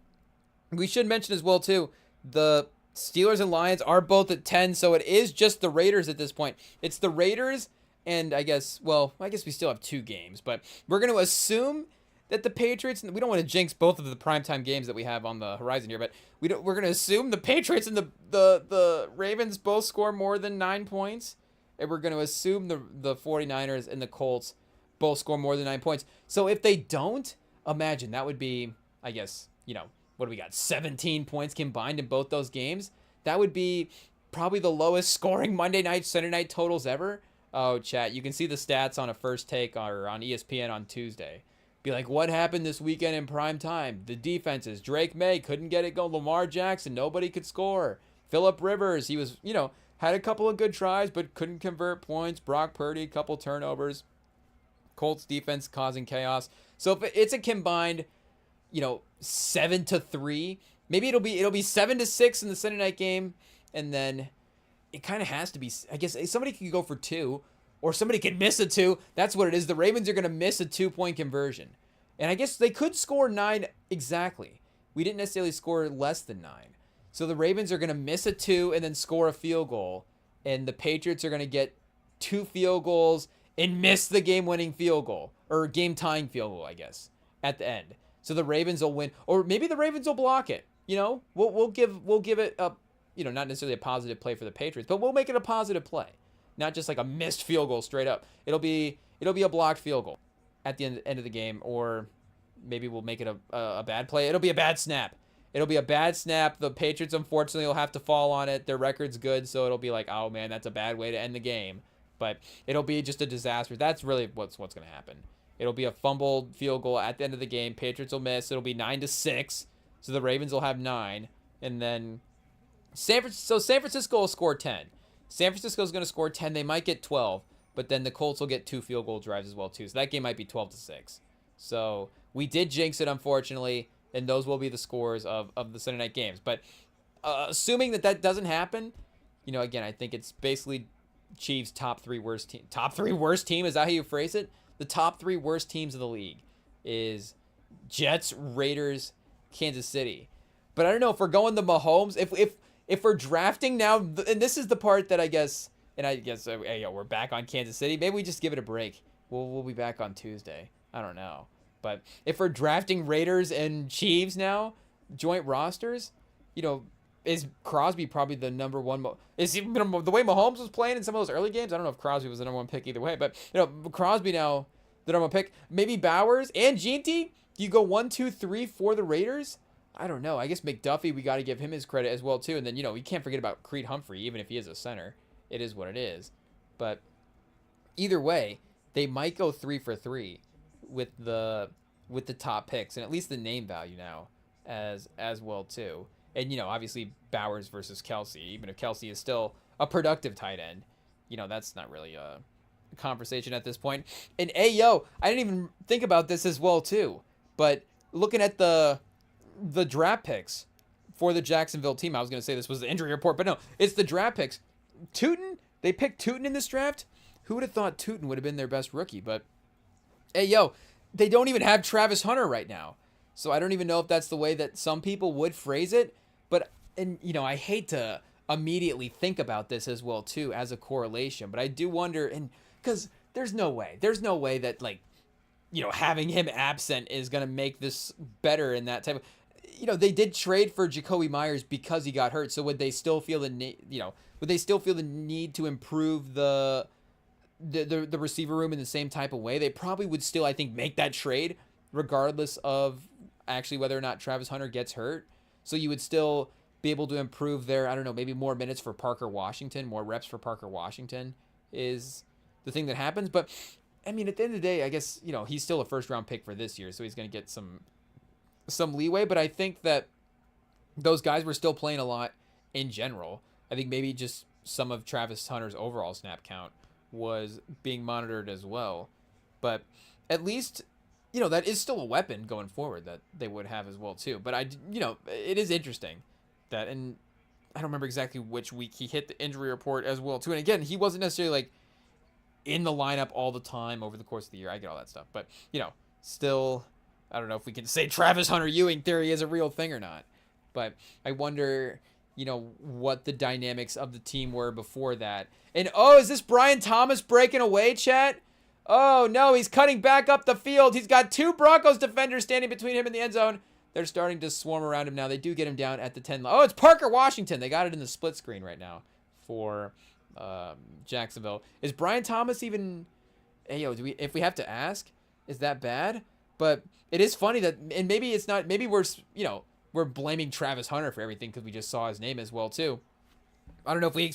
we should mention as well, too. The Steelers and Lions are both at 10, so it is just the Raiders at this point. It's the Raiders, and I guess we still have 2 games, but we're going to assume that the Patriots, we don't want to jinx both of the primetime games that we have on the horizon here, but we're going to assume the Patriots and the Ravens both score more than 9 points, and we're going to assume the 49ers and the Colts both score more than 9 points. So if they don't, imagine that would be, I guess, what do we got? 17 points combined in both those games. That would be probably the lowest scoring Monday night, Sunday night totals ever. Oh, chat, you can see the stats on a First Take or on ESPN on Tuesday. Be like, what happened this weekend in prime time? The defenses, Drake May couldn't get it going. Lamar Jackson, nobody could score. Phillip Rivers, he was, had a couple of good tries, but couldn't convert points. Brock Purdy, a couple turnovers. Colts defense causing chaos. So if it's a combined, 7-3, maybe it'll be 7-6 in the Sunday night game, and then it kind of has to be, I guess somebody could go for 2, or somebody could miss a 2. That's what it is. The Ravens are going to miss a 2-point conversion, and I guess they could score 9 exactly. We didn't necessarily score less than 9. So the Ravens are going to miss a 2 and then score a field goal, and the Patriots are going to get 2 field goals and miss the game-winning field goal, or game-tying field goal, I guess, at the end. So the Ravens will win, or maybe the Ravens will block it. We'll give it a, not necessarily a positive play for the Patriots, but we'll make it a positive play, not just like a missed field goal straight up. It'll be a blocked field goal at the end of the game, or maybe we'll make it a bad play. It'll be a bad snap. The Patriots unfortunately will have to fall on it. Their record's good, so it'll be like, oh man, that's a bad way to end the game. But it'll be just a disaster. That's really what's going to happen. It'll be a fumbled field goal at the end of the game. Patriots will miss. It'll be 9-6. So the Ravens will have 9. And then San Francisco will score 10. San Francisco's going to score 10. They might get 12. But then the Colts will get 2 field goal drives as well, too. So that game might be 12-6. So we did jinx it, unfortunately. And those will be the scores of the Sunday night games. But assuming that doesn't happen, again, I think it's basically Chiefs' top 3 worst team. Top 3 worst team? Is that how you phrase it? The top 3 worst teams of the league is Jets, Raiders, Kansas City. But I don't know if we're going the Mahomes. If we're drafting now, and this is the part that I guess, hey, we're back on Kansas City. Maybe we just give it a break. We'll be back on Tuesday. I don't know. But if we're drafting Raiders and Chiefs now, joint rosters, is Crosby probably the number one? Is he, the way Mahomes was playing in some of those early games? I don't know if Crosby was the number 1 pick either way, but Crosby now the number 1 pick. Maybe Bowers and Ginty. Do you go 1, 2, 3 for the Raiders? I don't know. I guess McDuffie, we got to give him his credit as well too. And then we can't forget about Creed Humphrey, even if he is a center. It is what it is. But either way, they might go 3 for 3 with the top picks, and at least the name value now as well too. And, obviously Bowers versus Kelsey, even if Kelsey is still a productive tight end, that's not really a conversation at this point. And, I didn't even think about this as well, too. But looking at the draft picks for the Jacksonville team, I was going to say this was the injury report, but no, it's the draft picks. Tootin, they picked Tootin in this draft. Who would have thought Tootin would have been their best rookie? But, they don't even have Travis Hunter right now. So I don't even know if that's the way that some people would phrase it. But, I hate to immediately think about this as well, too, as a correlation. But I do wonder, and because there's no way that, having him absent is going to make this better in that type of, they did trade for Jacoby Myers because he got hurt. So would they still feel the need to improve the receiver room in the same type of way? They probably would still, I think, make that trade regardless of actually whether or not Travis Hunter gets hurt. So you would still be able to improve their, I don't know, maybe more minutes for Parker Washington, more reps for Parker Washington is the thing that happens. But, I mean, at the end of the day, I guess, he's still a first-round pick for this year, so he's going to get some leeway. But I think that those guys were still playing a lot in general. I think maybe just some of Travis Hunter's overall snap count was being monitored as well. But at least, that is still a weapon going forward that they would have as well too. But it is interesting that, and I don't remember exactly which week he hit the injury report as well too. And again, he wasn't necessarily like in the lineup all the time over the course of the year. I get all that stuff, but still, I don't know if we can say Travis Hunter Ewing theory is a real thing or not. But I wonder, what the dynamics of the team were before that. And is this Brian Thomas breaking away, chat? Oh no, he's cutting back up the field. He's got 2 Broncos defenders standing between him and the end zone. They're starting to swarm around him now. They do get him down at the 10. Oh, it's Parker Washington. They got it in the split screen right now for Jacksonville. Is Brian Thomas even? Hey, if we have to ask, is that bad? But it is funny that, and maybe it's not. Maybe we're blaming Travis Hunter for everything because we just saw his name as well too. I don't know if we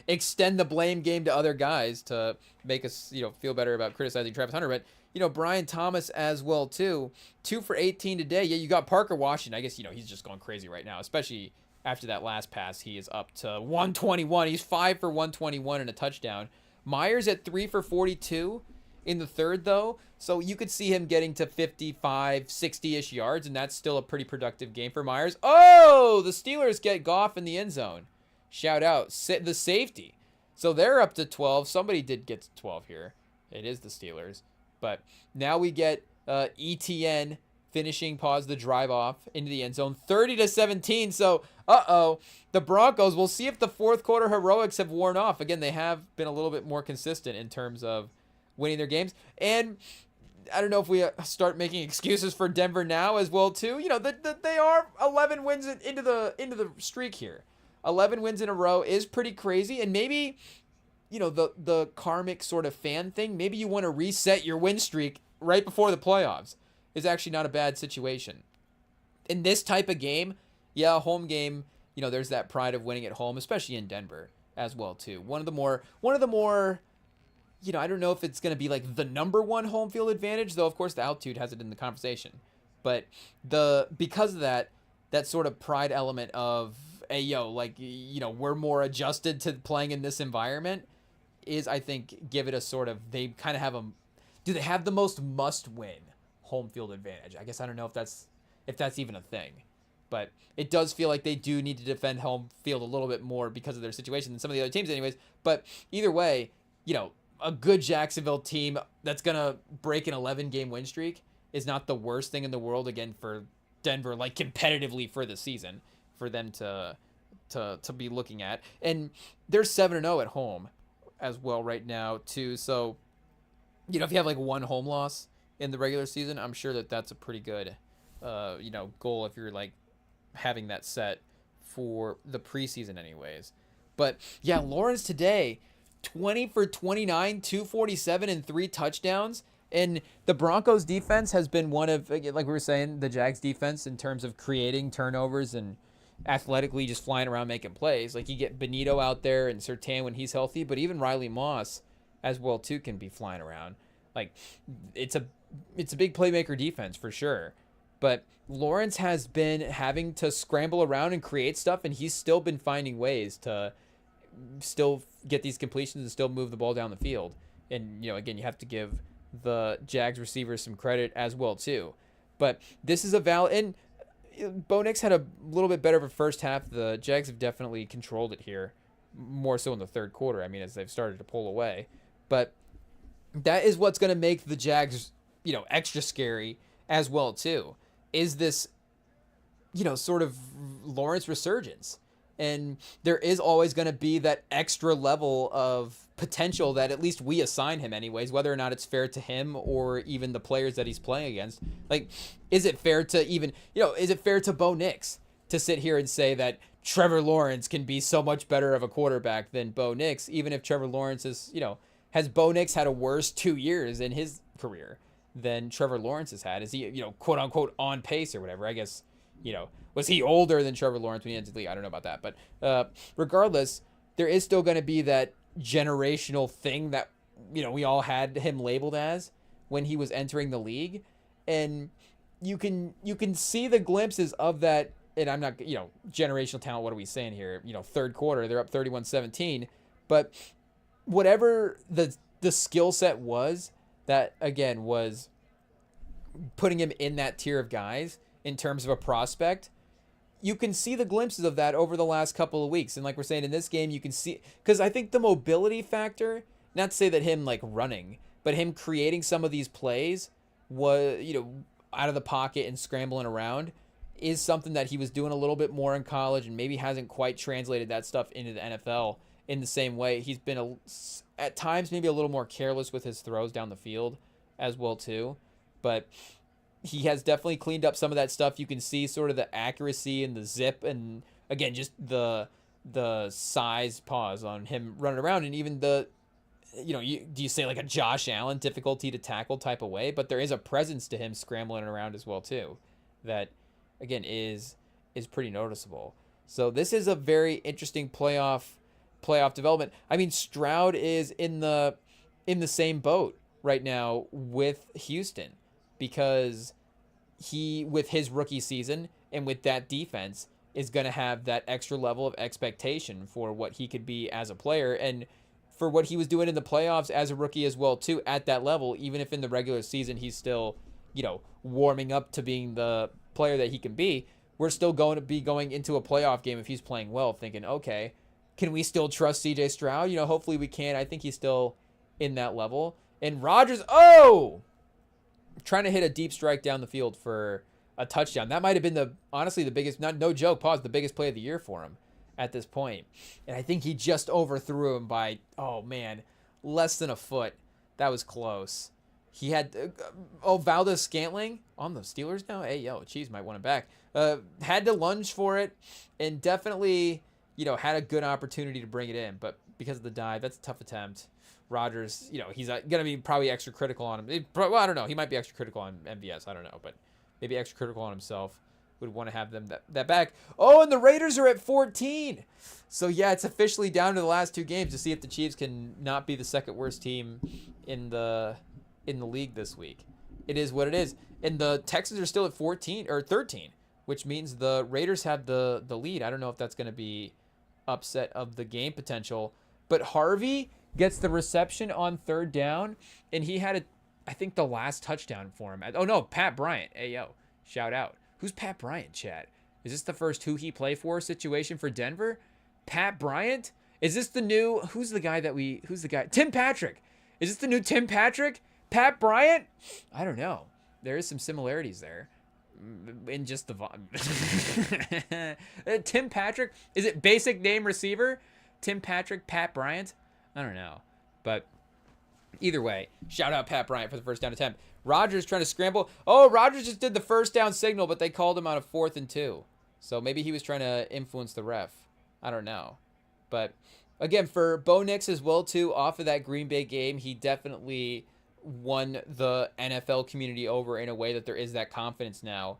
extend the blame game to other guys to make us feel better about criticizing Travis Hunter, but Brian Thomas as well too. 2 for 18 today. Yeah, you got Parker Washington. I guess he's just going crazy right now, especially after that last pass. He is up to 121. He's 5 for 121 and a touchdown. Myers at 3 for 42 in the third though, so you could see him getting to 55, 60-ish yards, and that's still a pretty productive game for Myers. Oh, the Steelers get Goff in the end zone. Shout out the safety. So they're up to 12. Somebody did get to 12 here. It is the Steelers. But now we get ETN finishing the drive off into the end zone, 30-17. So, the Broncos, we'll see if the fourth quarter heroics have worn off. Again, they have been a little bit more consistent in terms of winning their games. And I don't know if we start making excuses for Denver now as well too. They are 11 wins into the streak here. 11 wins in a row is pretty crazy, and maybe the karmic sort of fan thing, maybe you want to reset your win streak right before the playoffs, is actually not a bad situation. In this type of game, a home game, there's that pride of winning at home, especially in Denver as well too. One of the more I don't know if it's going to be like the number one home field advantage, though of course the altitude has it in the conversation. But because of that sort of pride element of, hey, we're more adjusted to playing in this environment, is, I think, give it a sort of, they kind of have do they have the most must-win home field advantage? I guess I don't know if that's even a thing. But it does feel like they do need to defend home field a little bit more because of their situation than some of the other teams anyways. But either way, a good Jacksonville team that's going to break an 11-game win streak is not the worst thing in the world, again, for Denver, like competitively for the season, for them to be looking at. And they're 7-0 at home as well right now too. So, if you have like one home loss in the regular season, I'm sure that's a pretty good, goal if you're like having that set for the preseason anyways. But yeah, Lawrence today, 20 for 29, 247 and 3 touchdowns. And the Broncos defense has been one of, like we were saying, the Jags defense in terms of creating turnovers and athletically just flying around making plays. Like, you get Benito out there and Surtain when he's healthy, but even Riley Moss as well too can be flying around. Like, it's a big playmaker defense for sure. But Lawrence has been having to scramble around and create stuff, and he's still been finding ways to still get these completions and still move the ball down the field. And, again, you have to give the Jags receivers some credit as well too. But this is and Bo Nix had a little bit better of a first half. The Jags have definitely controlled it here, more so in the third quarter, as they've started to pull away. But that is what's going to make the Jags, extra scary as well too, is this, sort of Lawrence resurgence. And there is always going to be that extra level of potential that at least we assign him anyways, whether or not it's fair to him or even the players that he's playing against. Like, is it fair to even, is it fair to Bo Nix to sit here and say that Trevor Lawrence can be so much better of a quarterback than Bo Nix, even if Trevor Lawrence is, has Bo Nix had a worse 2 years in his career than Trevor Lawrence has had? Is he, quote unquote on pace or whatever? I guess, was he older than Trevor Lawrence when he entered the league? I don't know about that. But regardless, there is still going to be that generational thing that, we all had him labeled as when he was entering the league. And you can see the glimpses of that and I'm not, generational talent, what are we saying here? Third quarter, they're up 31-17. But whatever the skill set was, that, again, was putting him in that tier of guys in terms of a prospect, you can see the glimpses of that over the last couple of weeks. And like we're saying in this game, you can see, because I think the mobility factor, not to say that him like running, but him creating some of these plays was, out of the pocket and scrambling around, is something that he was doing a little bit more in college and maybe hasn't quite translated that stuff into the NFL in the same way. He's been at times maybe a little more careless with his throws down the field as well too. But he has definitely cleaned up some of that stuff. You can see sort of the accuracy and the zip, and again, just the size pause on him running around, and even the, do you say like a Josh Allen difficulty to tackle type of way, but there is a presence to him scrambling around as well too, that again is pretty noticeable. So this is a very interesting playoff development. I mean, Stroud is in the same boat right now with Houston, because he, with his rookie season and with that defense, is going to have that extra level of expectation for what he could be as a player, and for what he was doing in the playoffs as a rookie as well too, at that level. Even if in the regular season he's still, warming up to being the player that he can be, we're still going to be going into a playoff game if he's playing well, thinking, okay, can we still trust CJ Stroud? Hopefully we can. I think he's still in that level. And Rodgers, trying to hit a deep strike down the field for a touchdown. That might have been honestly the biggest, no joke, the biggest play of the year for him at this point. And I think he just overthrew him by, less than a foot. That was close. He had, Valdez-Scantling on the Steelers now. Hey, Chiefs might want him back. Had to lunge for it, and definitely, had a good opportunity to bring it in. But because of the dive, that's a tough attempt. Rodgers, he's going to be probably extra critical on him. Well, I don't know. He might be extra critical on MVS. I don't know. But maybe extra critical on himself. Would want to have them that back. Oh, and the Raiders are at 14. So, yeah, it's officially down to the last two games to see if the Chiefs can not be the second worst team in the league this week. It is what it is. And the Texans are still at 14 or 13, which means the Raiders have the lead. I don't know if that's going to be upset of the game potential. But Harvey gets the reception on third down, and he had I think the last touchdown for him. Oh, no, Pat Bryant. Hey, shout out. Who's Pat Bryant, Chad? Is this the first who he play for situation for Denver? Pat Bryant? Is this the new, who's the guy? Tim Patrick. Is this the new Tim Patrick? Pat Bryant? I don't know. There is some similarities there in just the Tim Patrick. Is it basic name receiver? Tim Patrick, Pat Bryant? I don't know. But either way, shout out Pat Bryant for the first down attempt. Rodgers trying to scramble. Oh, Rodgers just did the first down signal, but they called him out of 4th and 2. So maybe he was trying to influence the ref. I don't know. But again, for Bo Nix as well too, off of that Green Bay game, he definitely won the NFL community over in a way that there is that confidence now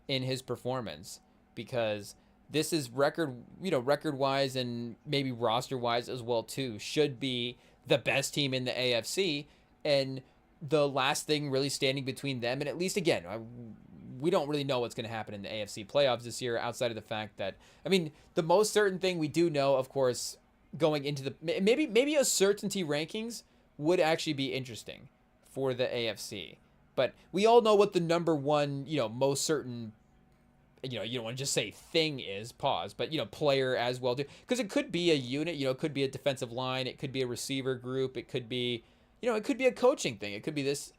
in his performance, because this is record-wise and maybe roster-wise as well too, should be the best team in the AFC, and the last thing really standing between them, and at least again, we don't really know what's going to happen in the AFC playoffs this year outside of the fact that, the most certain thing we do know, of course, going into the, maybe a certainty rankings would actually be interesting for the AFC. But we all know what the number one, most certain, you don't want to just say thing is, but, player as well too. Because it could be a unit, it could be a defensive line, it could be a receiver group, it could be, it could be a coaching thing. It could be this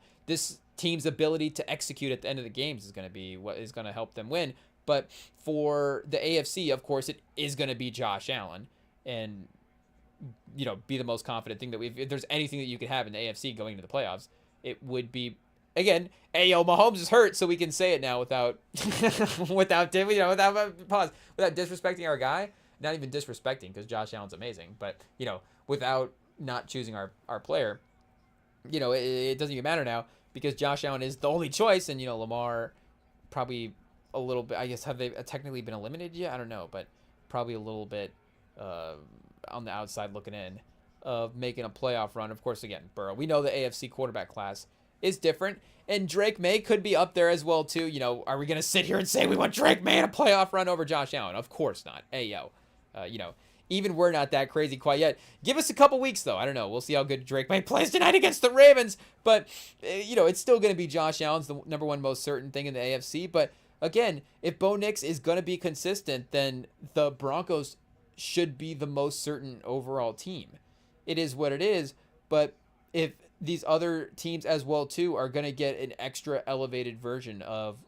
team's ability to execute at the end of the games is going to be what is going to help them win. But for the AFC, of course, it is going to be Josh Allen and, be the most confident thing that if there's anything that you could have in the AFC going into the playoffs, it would be, again, Mahomes is hurt, so we can say it now without without disrespecting our guy. Not even disrespecting, because Josh Allen's amazing, but without not choosing our player, it doesn't even matter now, because Josh Allen is the only choice, and Lamar probably a little bit. I guess, have they technically been eliminated yet? I don't know, but probably a little bit on the outside looking in of making a playoff run. Of course, again, Burrow. We know the AFC quarterback class is different. And Drake May could be up there as well too. Are we gonna sit here and say we want Drake May in a playoff run over Josh Allen? Of course not. Hey yo, even we're not that crazy quite yet. Give us a couple weeks though. I don't know. We'll see how good Drake May plays tonight against the Ravens. But it's still gonna be Josh Allen's the number one most certain thing in the AFC. But again, if Bo Nix is gonna be consistent, then the Broncos should be the most certain overall team. It is what it is. But if these other teams as well too are going to get an extra elevated version of,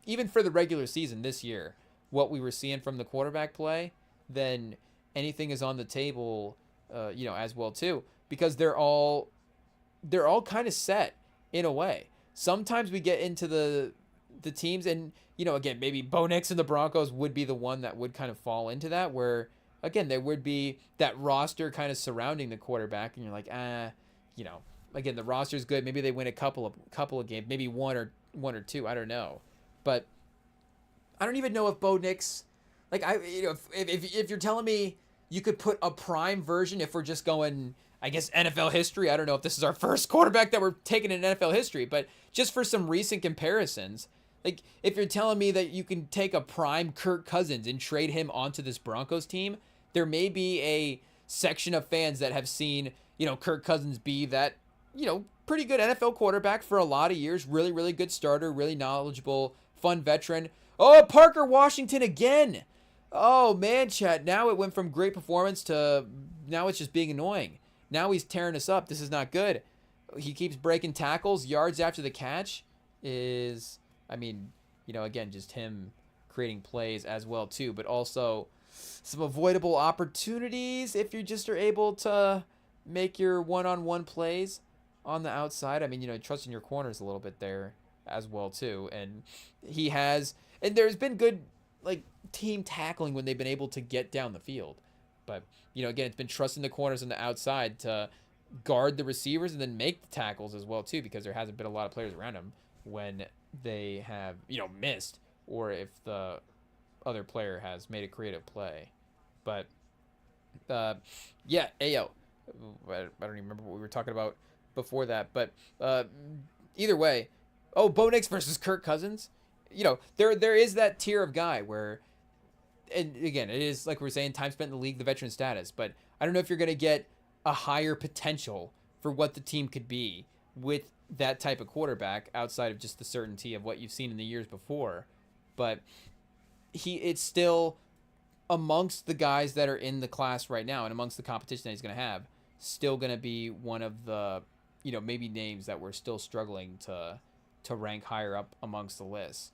even for the regular season this year, what we were seeing from the quarterback play, then anything is on the table, as well too, because they're all kind of set in a way. Sometimes we get into the teams and, again, maybe Bo Nix and the Broncos would be the one that would kind of fall into that, where again, there would be that roster kind of surrounding the quarterback and you're like, again, the roster's good. Maybe they win a couple of games, maybe one or two. I don't know, but I don't even know if Bo Nix, if you're telling me you could put a prime version, if we're just going, I guess, NFL history. I don't know if this is our first quarterback that we're taking in NFL history, but just for some recent comparisons, like if you're telling me that you can take a prime Kirk Cousins and trade him onto this Broncos team, there may be a section of fans that have seen, Kirk Cousins be that, pretty good NFL quarterback for a lot of years. Really, really good starter, really knowledgeable, fun veteran. Oh, Parker Washington again. Oh, man, chat. Now it went from great performance to now it's just being annoying. Now he's tearing us up. This is not good. He keeps breaking tackles. Yards after the catch is, again, just him creating plays as well, too. But also some avoidable opportunities if you just are able to make your one-on-one plays on the outside. Trusting your corners a little bit there as well too. And there's been good team tackling when they've been able to get down the field. But, again, it's been trusting the corners on the outside to guard the receivers and then make the tackles as well too, because there hasn't been a lot of players around them when they have, missed, or if the other player has made a creative play. But Ayo. I don't even remember what we were talking about before that, but either way, Bo Nix versus Kirk Cousins, there is that tier of guy where, and again, it is like we're saying, time spent in the league, the veteran status, but I don't know if you're going to get a higher potential for what the team could be with that type of quarterback outside of just the certainty of what you've seen in the years before. But it's still amongst the guys that are in the class right now and amongst the competition that he's going to have, still going to be one of the, maybe names that we're still struggling to rank higher up amongst the list.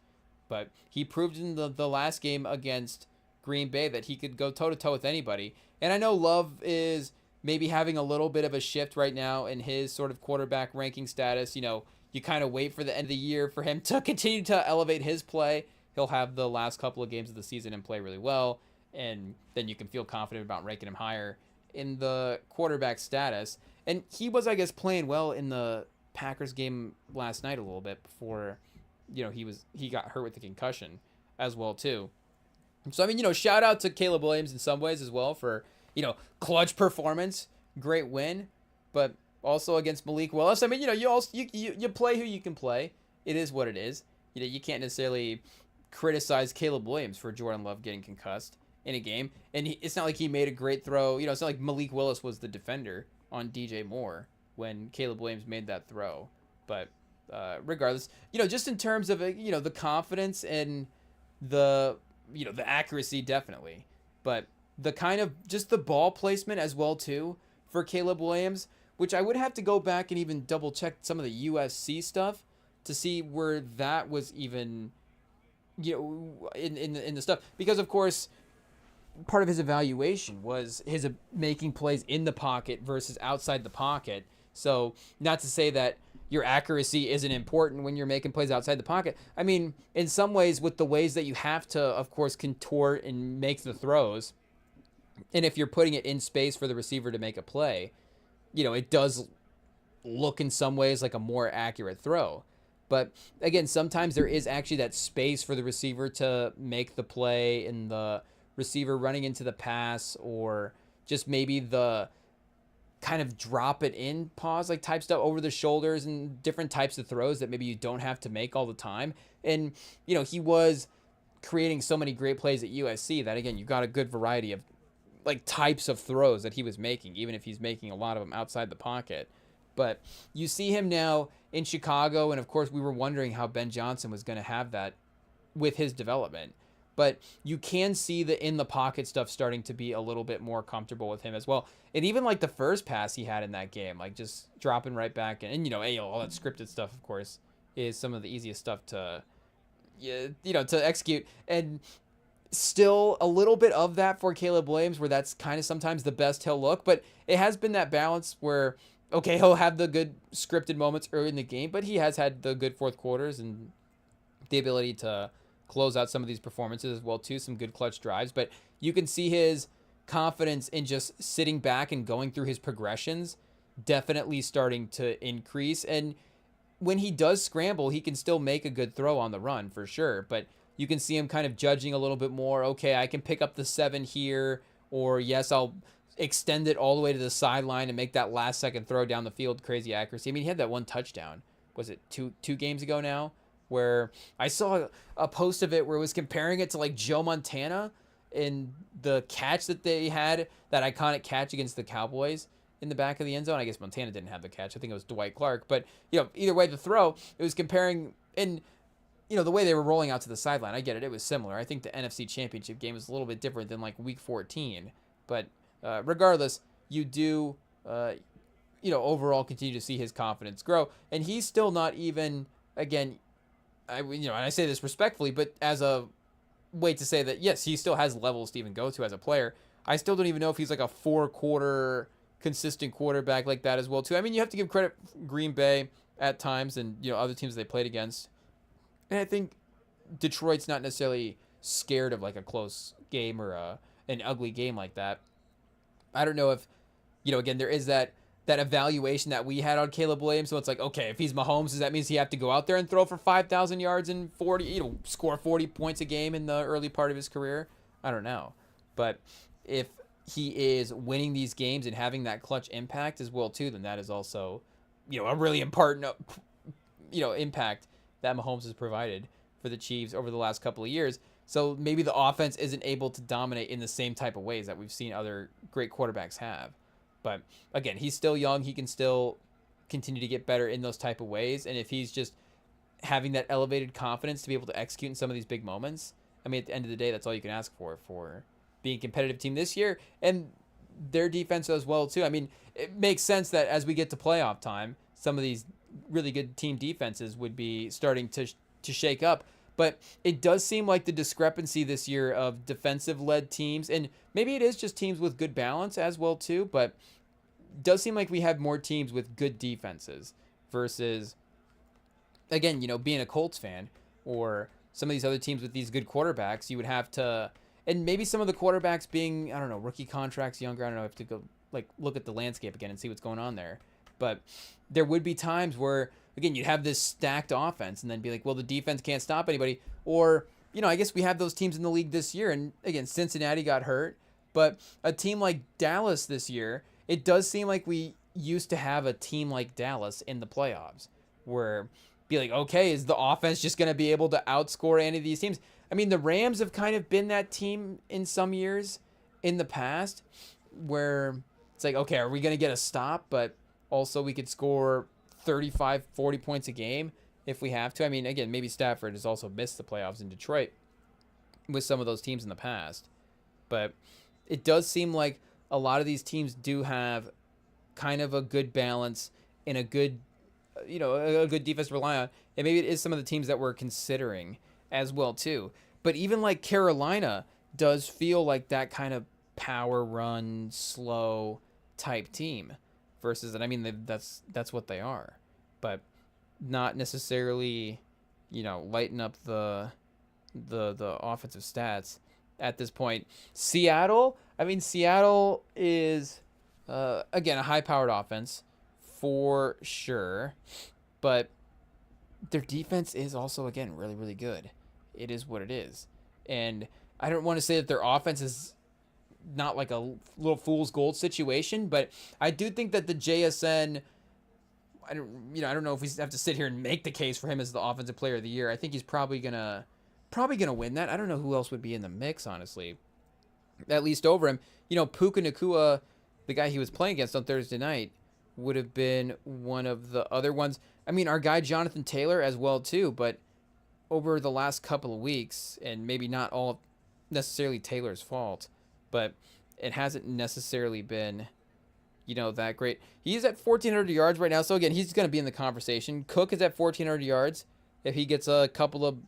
But he proved in the last game against Green Bay that he could go toe-to-toe with anybody. And I know Love is maybe having a little bit of a shift right now in his sort of quarterback ranking status. You kind of wait for the end of the year for him to continue to elevate his play. He'll have the last couple of games of the season and play really well, and then you can feel confident about ranking him higher in the quarterback status. And he was, I guess, playing well in the Packers game last night a little bit before, he got hurt with the concussion as well too. So shout out to Caleb Williams in some ways as well for, clutch performance, great win, but also against Malik Willis. You play who you can play. It is what it is. You can't necessarily criticize Caleb Williams for Jordan Love getting concussed in a game. And it's not like he made a great throw. It's not like Malik Willis was the defender on DJ Moore when Caleb Williams made that throw. But regardless, just in terms of, the confidence and the accuracy, definitely. But the kind of just the ball placement as well, too, for Caleb Williams, which I would have to go back and even double check some of the USC stuff to see where that was even, in the stuff. Because, of course, part of his evaluation was his making plays in the pocket versus outside the pocket. So not to say that your accuracy isn't important when you're making plays outside the pocket. In some ways, with the ways that you have to, of course, contort and make the throws, and if you're putting it in space for the receiver to make a play, it does look in some ways like a more accurate throw. But again, sometimes there is actually that space for the receiver to make the play, and the receiver running into the pass, or just maybe the kind of drop it in pause, like type stuff over the shoulders and different types of throws that maybe you don't have to make all the time. And, he was creating so many great plays at USC that, again, you got a good variety of like types of throws that he was making, even if he's making a lot of them outside the pocket. But you see him now in Chicago, and of course we were wondering how Ben Johnson was going to have that with his development. But you can see the in the pocket stuff starting to be a little bit more comfortable with him as well. And even like the first pass he had in that game, like just dropping right back in, and all that scripted stuff, of course, is some of the easiest stuff to to execute. And still a little bit of that for Caleb Williams, where that's kind of sometimes the best he'll look, but it has been that balance where, okay, he'll have the good scripted moments early in the game, but he has had the good fourth quarters and the ability to close out some of these performances as well too, some good clutch drives. But you can see his confidence in just sitting back and going through his progressions definitely starting to increase. And when he does scramble, he can still make a good throw on the run for sure, but you can see him kind of judging a little bit more. Okay, I can pick up the 7 here, or yes, I'll extend it all the way to the sideline and make that last second throw down the field. Crazy accuracy. I mean, he had that one touchdown. Was it two games ago now? Where I saw a post of it where it was comparing it to like Joe Montana in the catch that they had, that iconic catch against the Cowboys in the back of the end zone. I guess Montana didn't have the catch. I think it was Dwight Clark. But, either way, the throw, it was comparing, and, the way they were rolling out to the sideline, I get it. It was similar. I think the NFC Championship game was a little bit different than like Week 14. But regardless, you do, overall continue to see his confidence grow. And he's still not even, again, and I say this respectfully, but as a way to say that, yes, he still has levels to even go to as a player. I still don't even know if he's like a 4-quarter consistent quarterback like that as well too. I mean, you have to give credit Green Bay at times and, other teams they played against. And I think Detroit's not necessarily scared of like a close game or an ugly game like that. I don't know if, again, there is that evaluation that we had on Caleb Williams. So it's like, okay, if he's Mahomes, does that mean he have to go out there and throw for 5,000 yards and 40, score 40 points a game in the early part of his career? I don't know. But if he is winning these games and having that clutch impact as well too, then that is also, a really important, impact that Mahomes has provided for the Chiefs over the last couple of years. So maybe the offense isn't able to dominate in the same type of ways that we've seen other great quarterbacks have. But again, he's still young. He can still continue to get better in those type of ways. And if he's just having that elevated confidence to be able to execute in some of these big moments, I mean, at the end of the day, that's all you can ask for being a competitive team this year. And their defense as well, too. I mean, it makes sense that as we get to playoff time, some of these really good team defenses would be starting to shake up. But it does seem like the discrepancy this year of defensive-led teams, and maybe it is just teams with good balance as well, too, but does seem like we have more teams with good defenses versus, again, being a Colts fan or some of these other teams with these good quarterbacks, you would have to, and maybe some of the quarterbacks being, I don't know, rookie contracts, younger, I don't know, I have to go like look at the landscape again and see what's going on there. But there would be times where, again, you'd have this stacked offense and then be like, well, the defense can't stop anybody. Or, I guess we have those teams in the league this year. And again, Cincinnati got hurt. But a team like Dallas this year, it does seem like we used to have a team like Dallas in the playoffs where be like, okay, is the offense just going to be able to outscore any of these teams? I mean, the Rams have kind of been that team in some years in the past where it's like, okay, are we going to get a stop? But also we could score 35, 40 points a game if we have to. I mean, again, maybe Stafford has also missed the playoffs in Detroit with some of those teams in the past. But it does seem like a lot of these teams do have kind of a good balance and a good, a good defense to rely on. And maybe it is some of the teams that we're considering as well, too. But even like Carolina does feel like that kind of power run, slow type team versus, and I mean, that's what they are. But not necessarily, lighten up the offensive stats at this point. Seattle is, again, a high-powered offense for sure, but their defense is also, again, really, really good. It is what it is. And I don't want to say that their offense is not like a little fool's gold situation, but I do think that the JSN, I don't know if we have to sit here and make the case for him as the offensive player of the year. I think he's probably gonna win that. I don't know who else would be in the mix, honestly, at least over him. Puka Nacua, the guy he was playing against on Thursday night, would have been one of the other ones. I mean, our guy Jonathan Taylor as well too, but over the last couple of weeks, and maybe not all necessarily Taylor's fault, but it hasn't necessarily been, that great. He's at 1,400 yards right now, so again, he's going to be in the conversation. Cook is at 1,400 yards. If he gets a couple of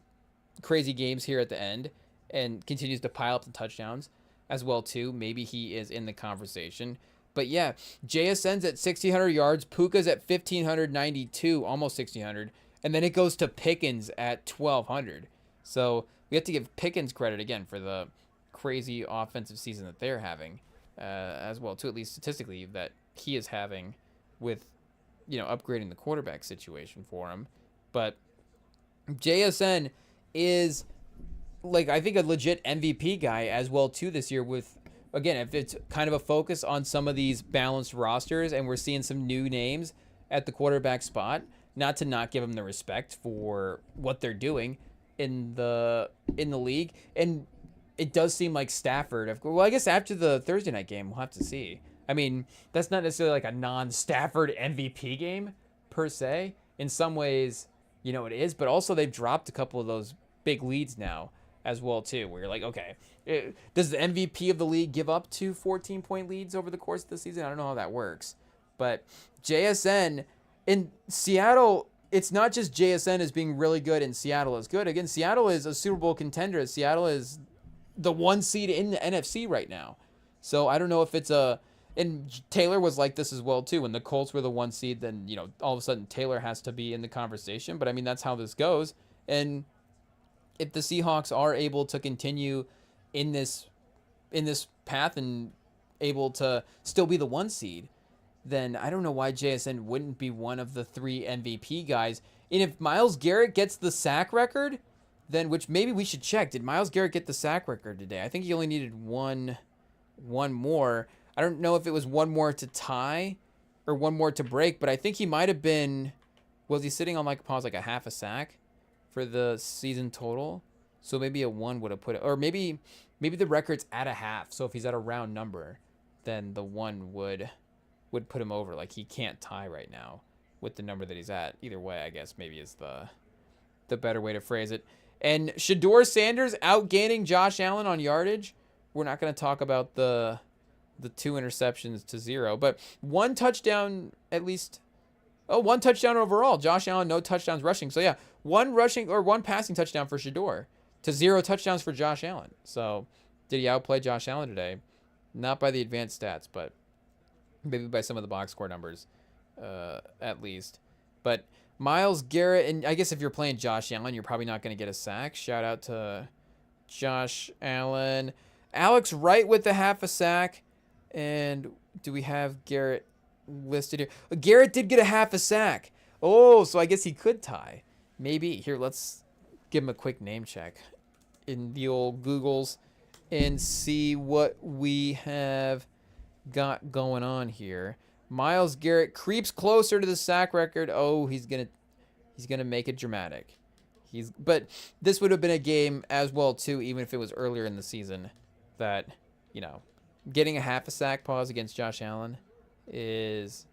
crazy games here at the end and continues to pile up the touchdowns as well too, maybe he is in the conversation. But yeah, JSN's at 1,600 yards. Puka's at 1,592, almost 1,600. And then it goes to Pickens at 1,200. So we have to give Pickens credit again for the crazy offensive season that they're having as well too, at least statistically, that he is having with, upgrading the quarterback situation for him. But JSN is, I think a legit MVP guy as well too this year with, again, if it's kind of a focus on some of these balanced rosters and we're seeing some new names at the quarterback spot, not to not give them the respect for what they're doing in the league. And it does seem like Stafford, well, I guess after the Thursday night game, we'll have to see. I mean, that's not necessarily like a non-Stafford MVP game per se. In some ways, it is, but also they've dropped a couple of those big leads now as well too, where you're like, okay, does the MVP of the league give up to 14-point leads over the course of the season? I don't know how that works. But JSN in Seattle, it's not just JSN as being really good and Seattle is good. Again, Seattle is a Super Bowl contender. Seattle is the 1 seed in the NFC right now. So I don't know if it's and Taylor was like this as well too. When the Colts were the 1 seed, then, all of a sudden Taylor has to be in the conversation. But I mean, that's how this goes. And if the Seahawks are able to continue in this path and able to still be the 1 seed, then I don't know why JSN wouldn't be one of the 3 MVP guys. And if Myles Garrett gets the sack record, then, which maybe we should check, did Myles Garrett get the sack record today? I think he only needed one more. I don't know if it was one more to tie or one more to break, but I think he might have been, was he sitting on like a half a sack for the season total? So maybe a 1 would have put it, or maybe the record's at a half. So if he's at a round number, then the 1 would put him over. Like, he can't tie right now with the number that he's at. Either way, I guess maybe is the better way to phrase it. And Shedeur Sanders outgaining Josh Allen on yardage. We're not going to talk about the 2 interceptions to 0, but 1 touchdown at least. Oh, 1 touchdown overall. Josh Allen, no touchdowns rushing. So yeah, 1 rushing or 1 passing touchdown for Shedeur to 0 touchdowns for Josh Allen. So did he outplay Josh Allen today? Not by the advanced stats, but maybe by some of the box score numbers, at least. But Myles Garrett, and I guess if you're playing Josh Allen, you're probably not going to get a sack. Shout out to Josh Allen. Alex Wright with the half a sack. And do we have Garrett listed here? Garrett did get a half a sack. Oh, so I guess he could tie. Maybe. Here, let's give him a quick name check in the old Googles and see what we have got going on here. Myles Garrett creeps closer to the sack record. Oh, he's gonna make it dramatic. But this would have been a game as well too, even if it was earlier in the season, that, getting a half a sack pause against Josh Allen is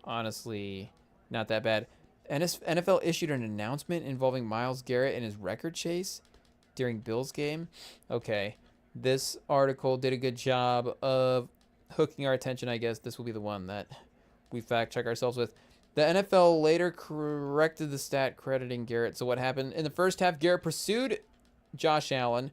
honestly not that bad. NFL issued an announcement involving Myles Garrett and his record chase during Bills game. Okay, this article did a good job of hooking our attention. I guess this will be the one that we fact check ourselves with. The NFL later corrected the stat crediting Garrett. So what happened? In the first half, Garrett pursued Josh Allen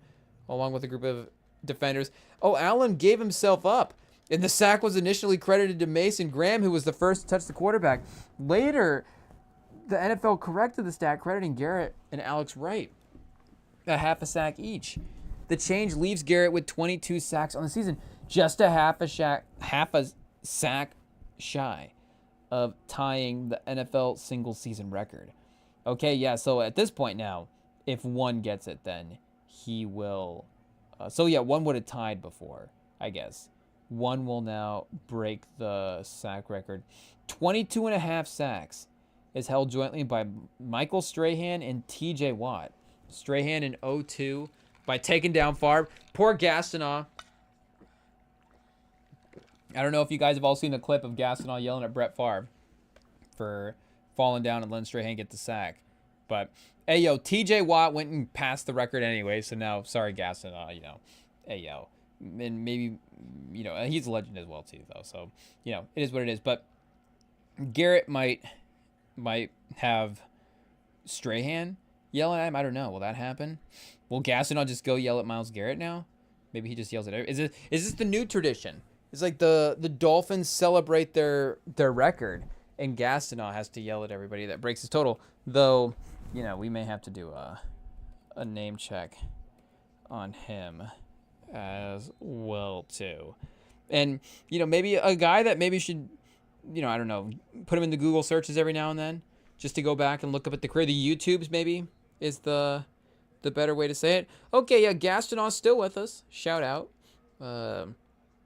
along with a group of defenders. Oh, Allen gave himself up. And the sack was initially credited to Mason Graham, who was the first to touch the quarterback. Later, the NFL corrected the stat crediting Garrett and Alex Wright a half a sack each. The change leaves Garrett with 22 sacks on the season, just a half a sack shy of tying the NFL single season record. Okay, yeah, so at this point now, if 1 gets it, then he will. So yeah, 1 would have tied before. I guess. One will now break the sack record. 22 and a half sacks is held jointly by Michael Strahan and TJ Watt. Strahan in 0-2 by taking down Favre. Poor Gastineau. I don't know if you guys have all seen the clip of Gastineau yelling at Brett Favre for falling down and letting Strahan get the sack. But, hey, yo, TJ Watt went and passed the record anyway, so now, sorry, Gastineau, hey, yo. And maybe, he's a legend as well, too, though. So, it is what it is. But Garrett might have Strahan yelling at him. I don't know. Will that happen? Will Gastineau just go yell at Myles Garrett now? Maybe he just yells at everyone. Is this the new tradition? It's like the Dolphins celebrate their record, and Gastineau has to yell at everybody that breaks his total. Though, we may have to do a name check on him as well, too. And, maybe a guy that maybe should, I don't know, put him in the Google searches every now and then, just to go back and look up at the career. The YouTubes, maybe, is the better way to say it. Okay, yeah, Gastineau's still with us. Shout out.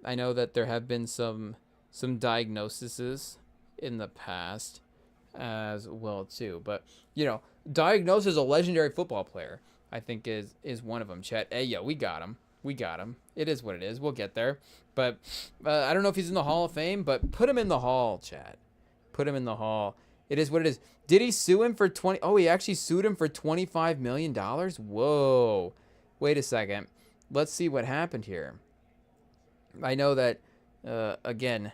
I know that there have been some diagnoses in the past as well, too. But, Diagnosis is a legendary football player, I think is one of them. Chet, hey, yo, we got him. It is what it is. We'll get there. But I don't know if he's in the Hall of Fame, but put him in the Hall, Chat. Put him in the Hall. It is what it is. Did he sue him for 20? Oh, he actually sued him for $25 million? Whoa. Wait a second. Let's see what happened here. I know that, again,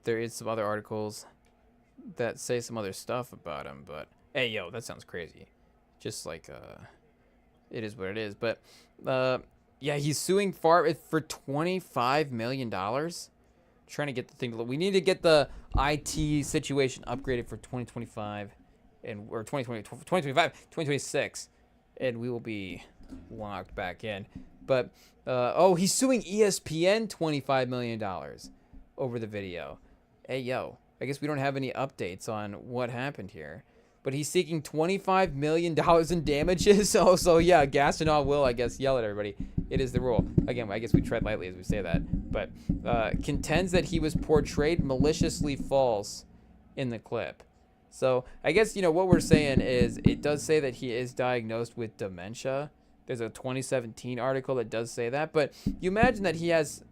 there is some other articles that say some other stuff about him, but hey, yo, that sounds crazy. Just like, it is what it is. But, yeah, he's suing Favre for $25 million. Trying to get the thing. We need to get the IT situation upgraded for 2025 or 2025, 2026, and we will be locked back in. But, he's suing ESPN $25 million over the video. Hey, yo, I guess we don't have any updates on what happened here. But he's seeking $25 million in damages. So yeah, Gastineau will, I guess, yell at everybody. It is the rule. Again, I guess we tread lightly as we say that. But contends that he was portrayed maliciously false in the clip. So I guess, what we're saying is it does say that he is diagnosed with dementia. There's a 2017 article that does say that. But you imagine that he has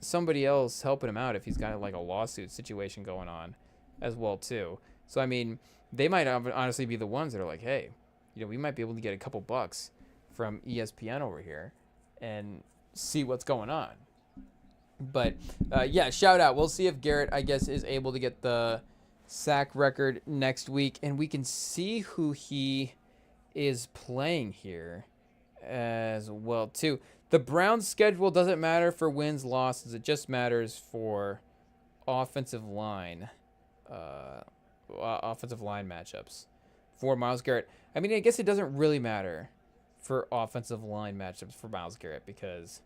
somebody else helping him out if he's got like a lawsuit situation going on as well, too. So, I mean, they might honestly be the ones that are like, hey, we might be able to get a couple bucks from ESPN over here and see what's going on. But, yeah, shout out. We'll see if Garrett, I guess, is able to get the sack record next week. And we can see who he is playing here as well, too. The Browns' schedule doesn't matter for wins, losses. It just matters for offensive line matchups for Myles Garrett. I mean, I guess it doesn't really matter for offensive line matchups for Myles Garrett because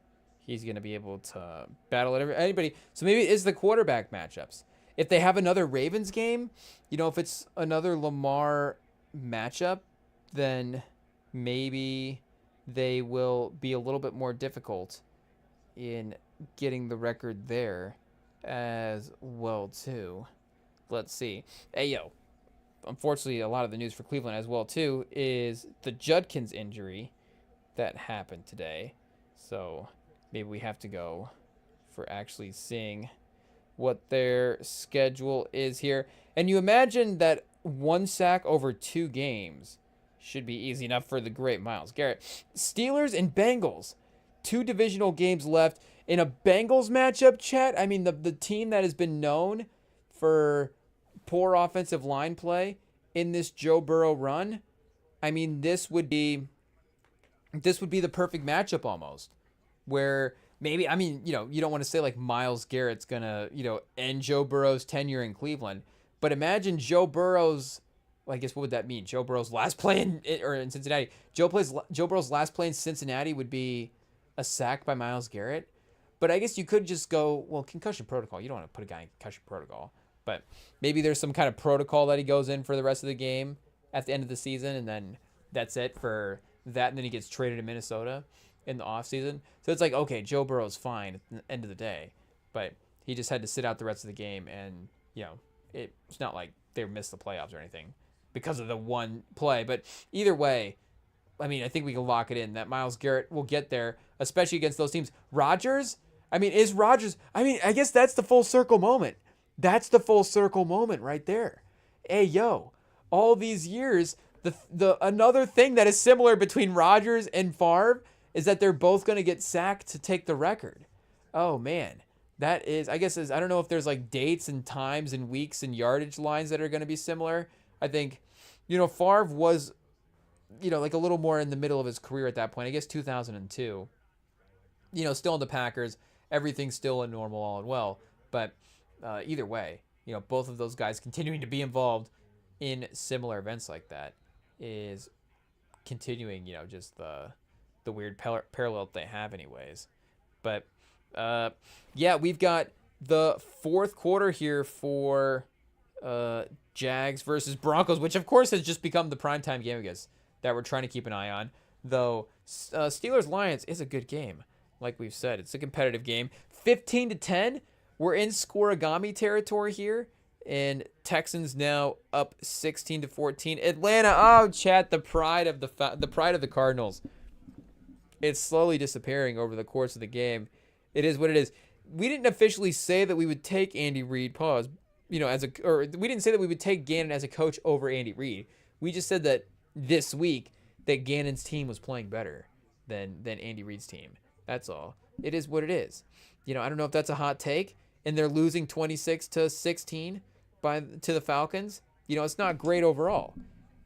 he's going to be able to battle anybody. So maybe it is the quarterback matchups. If they have another Ravens game, if it's another Lamar matchup, then maybe they will be a little bit more difficult in getting the record there as well, too. Let's see. Hey, yo. Unfortunately, a lot of the news for Cleveland as well, too, is the Judkins injury that happened today. So maybe we have to go for actually seeing what their schedule is here. And you imagine that one sack over 2 games should be easy enough for the great Myles Garrett. Steelers and Bengals. 2 divisional games left. In a Bengals matchup, Chat, I mean, the team that has been known for poor offensive line play in this Joe Burrow run, I mean, this would be the perfect matchup almost. Where maybe, I mean, you don't want to say like Myles Garrett's going to, end Joe Burrow's tenure in Cleveland. But imagine Joe Burrow's, well, I guess what would that mean? Joe Burrow's last play in Cincinnati. Joe Burrow's last play in Cincinnati would be a sack by Myles Garrett. But I guess you could just go, well, concussion protocol. You don't want to put a guy in concussion protocol. But maybe there's some kind of protocol that he goes in for the rest of the game at the end of the season, and then that's it for that, and then he gets traded to Minnesota. in the offseason. So it's like, okay, Joe Burrow's fine at the end of the day, but he just had to sit out the rest of the game, and it's not like they missed the playoffs or anything because of the one play. But either way, I mean, I think we can lock it in that Myles Garrett will get there, especially against those teams. Rodgers, I mean, I guess that's the full circle moment. That's the full circle moment right there. Hey, yo, all these years, the another thing that is similar between Rodgers and Favre is that they're both going to get sacked to take the record. Oh, man. That is, I guess, I don't know if there's like dates and times and weeks and yardage lines that are going to be similar. I think, Favre was, like a little more in the middle of his career at that point. I guess 2002. Still in the Packers. Everything's still in normal, all and well. But either way, both of those guys continuing to be involved in similar events like that is continuing, just the weird parallel that they have anyways. But, we've got the fourth quarter here for Jags versus Broncos, which, of course, has just become the primetime game, I guess, that we're trying to keep an eye on. Though Steelers-Lions is a good game. Like we've said, it's a competitive game. 15-10. We're in scoregami territory here. And Texans now up 16-14. Atlanta, chat, the pride of the Cardinals. It's slowly disappearing over the course of the game. It is what it is. We didn't officially say that we would take Andy Reid, we didn't say that we would take Gannon as a coach over Andy Reid. We just said that this week that Gannon's team was playing better than Andy Reid's team. That's all. It is what it is. I don't know if that's a hot take, and they're losing 26-16 to the Falcons. It's not great overall,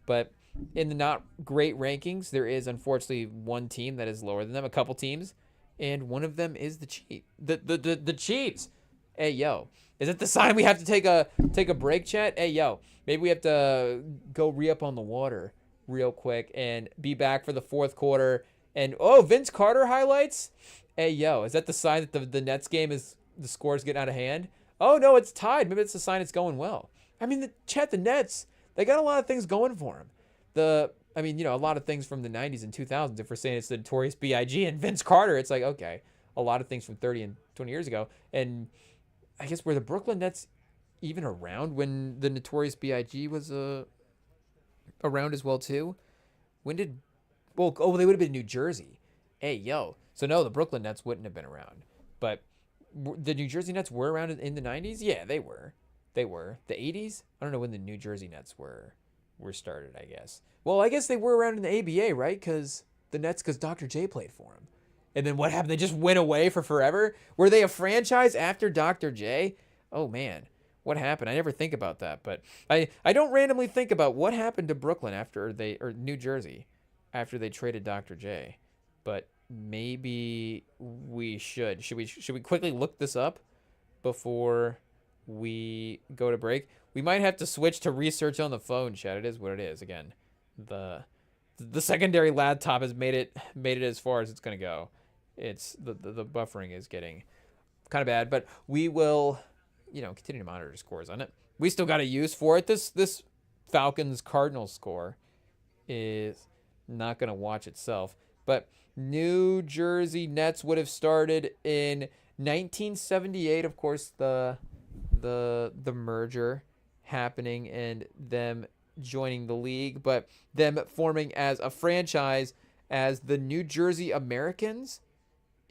but in the not great rankings, there is unfortunately one team that is lower than them, a couple teams, and one of them is the Chiefs. Hey, yo, is it the sign we have to take a break, chat? Hey, yo, maybe we have to go re-up on the water real quick and be back for the fourth quarter. And, Vince Carter highlights? Hey, yo, is that the sign that the Nets game is the score's getting out of hand? Oh, no, it's tied. Maybe it's a sign it's going well. I mean, the Nets, they got a lot of things going for them. A lot of things from the 90s and 2000s. If we're saying it's the Notorious B.I.G. and Vince Carter, it's like, okay, a lot of things from 30 and 20 years ago. And I guess were the Brooklyn Nets even around when the Notorious B.I.G. was around as well, too? They would have been New Jersey. Hey, yo. So, no, the Brooklyn Nets wouldn't have been around. But the New Jersey Nets were around in the 90s? Yeah, they were. The 80s? I don't know when the New Jersey Nets were started, I guess. Well, I guess they were around in the ABA, right? Because Dr. J played for them. And then what happened? They just went away for forever? Were they a franchise after Dr. J? Oh, man. What happened? I never think about that. But I don't randomly think about what happened to Brooklyn or New Jersey after they traded Dr. J. But maybe we should. Should we quickly look this up before we go to break? We might have to switch to research on the phone, chat. It is what it is. Again, the secondary laptop has made it as far as it's going to go. It's the buffering is getting kind of bad, but we will continue to monitor scores on it. We still got a use for it. This Falcons Cardinals score is not going to watch itself, but New Jersey Nets would have started in 1978. Of course, the merger happening and them joining the league, but them forming as a franchise as the New Jersey Americans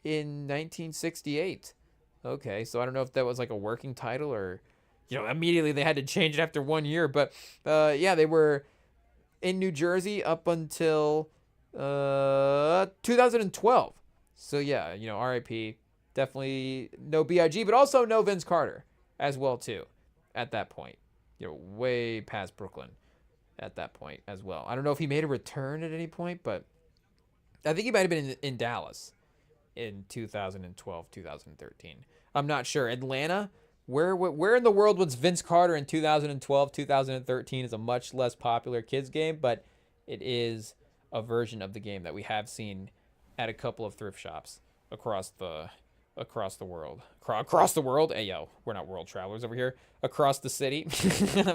in 1968. Okay, so I don't know if that was like a working title or, immediately they had to change it after 1 year. But, they were in New Jersey up until 2012. So, yeah, RIP. Definitely no BIG, but also no Vince Carter as well, too, at that point. Way past Brooklyn at that point as well. I don't know if he made a return at any point, but I think he might have been in Dallas in 2012, 2013. I'm not sure. Atlanta, where in the world was Vince Carter in 2012, 2013 is a much less popular kids game, but it is a version of the game that we have seen at a couple of thrift shops across the world. Across the world? Hey, yo, we're not world travelers over here. Across the city.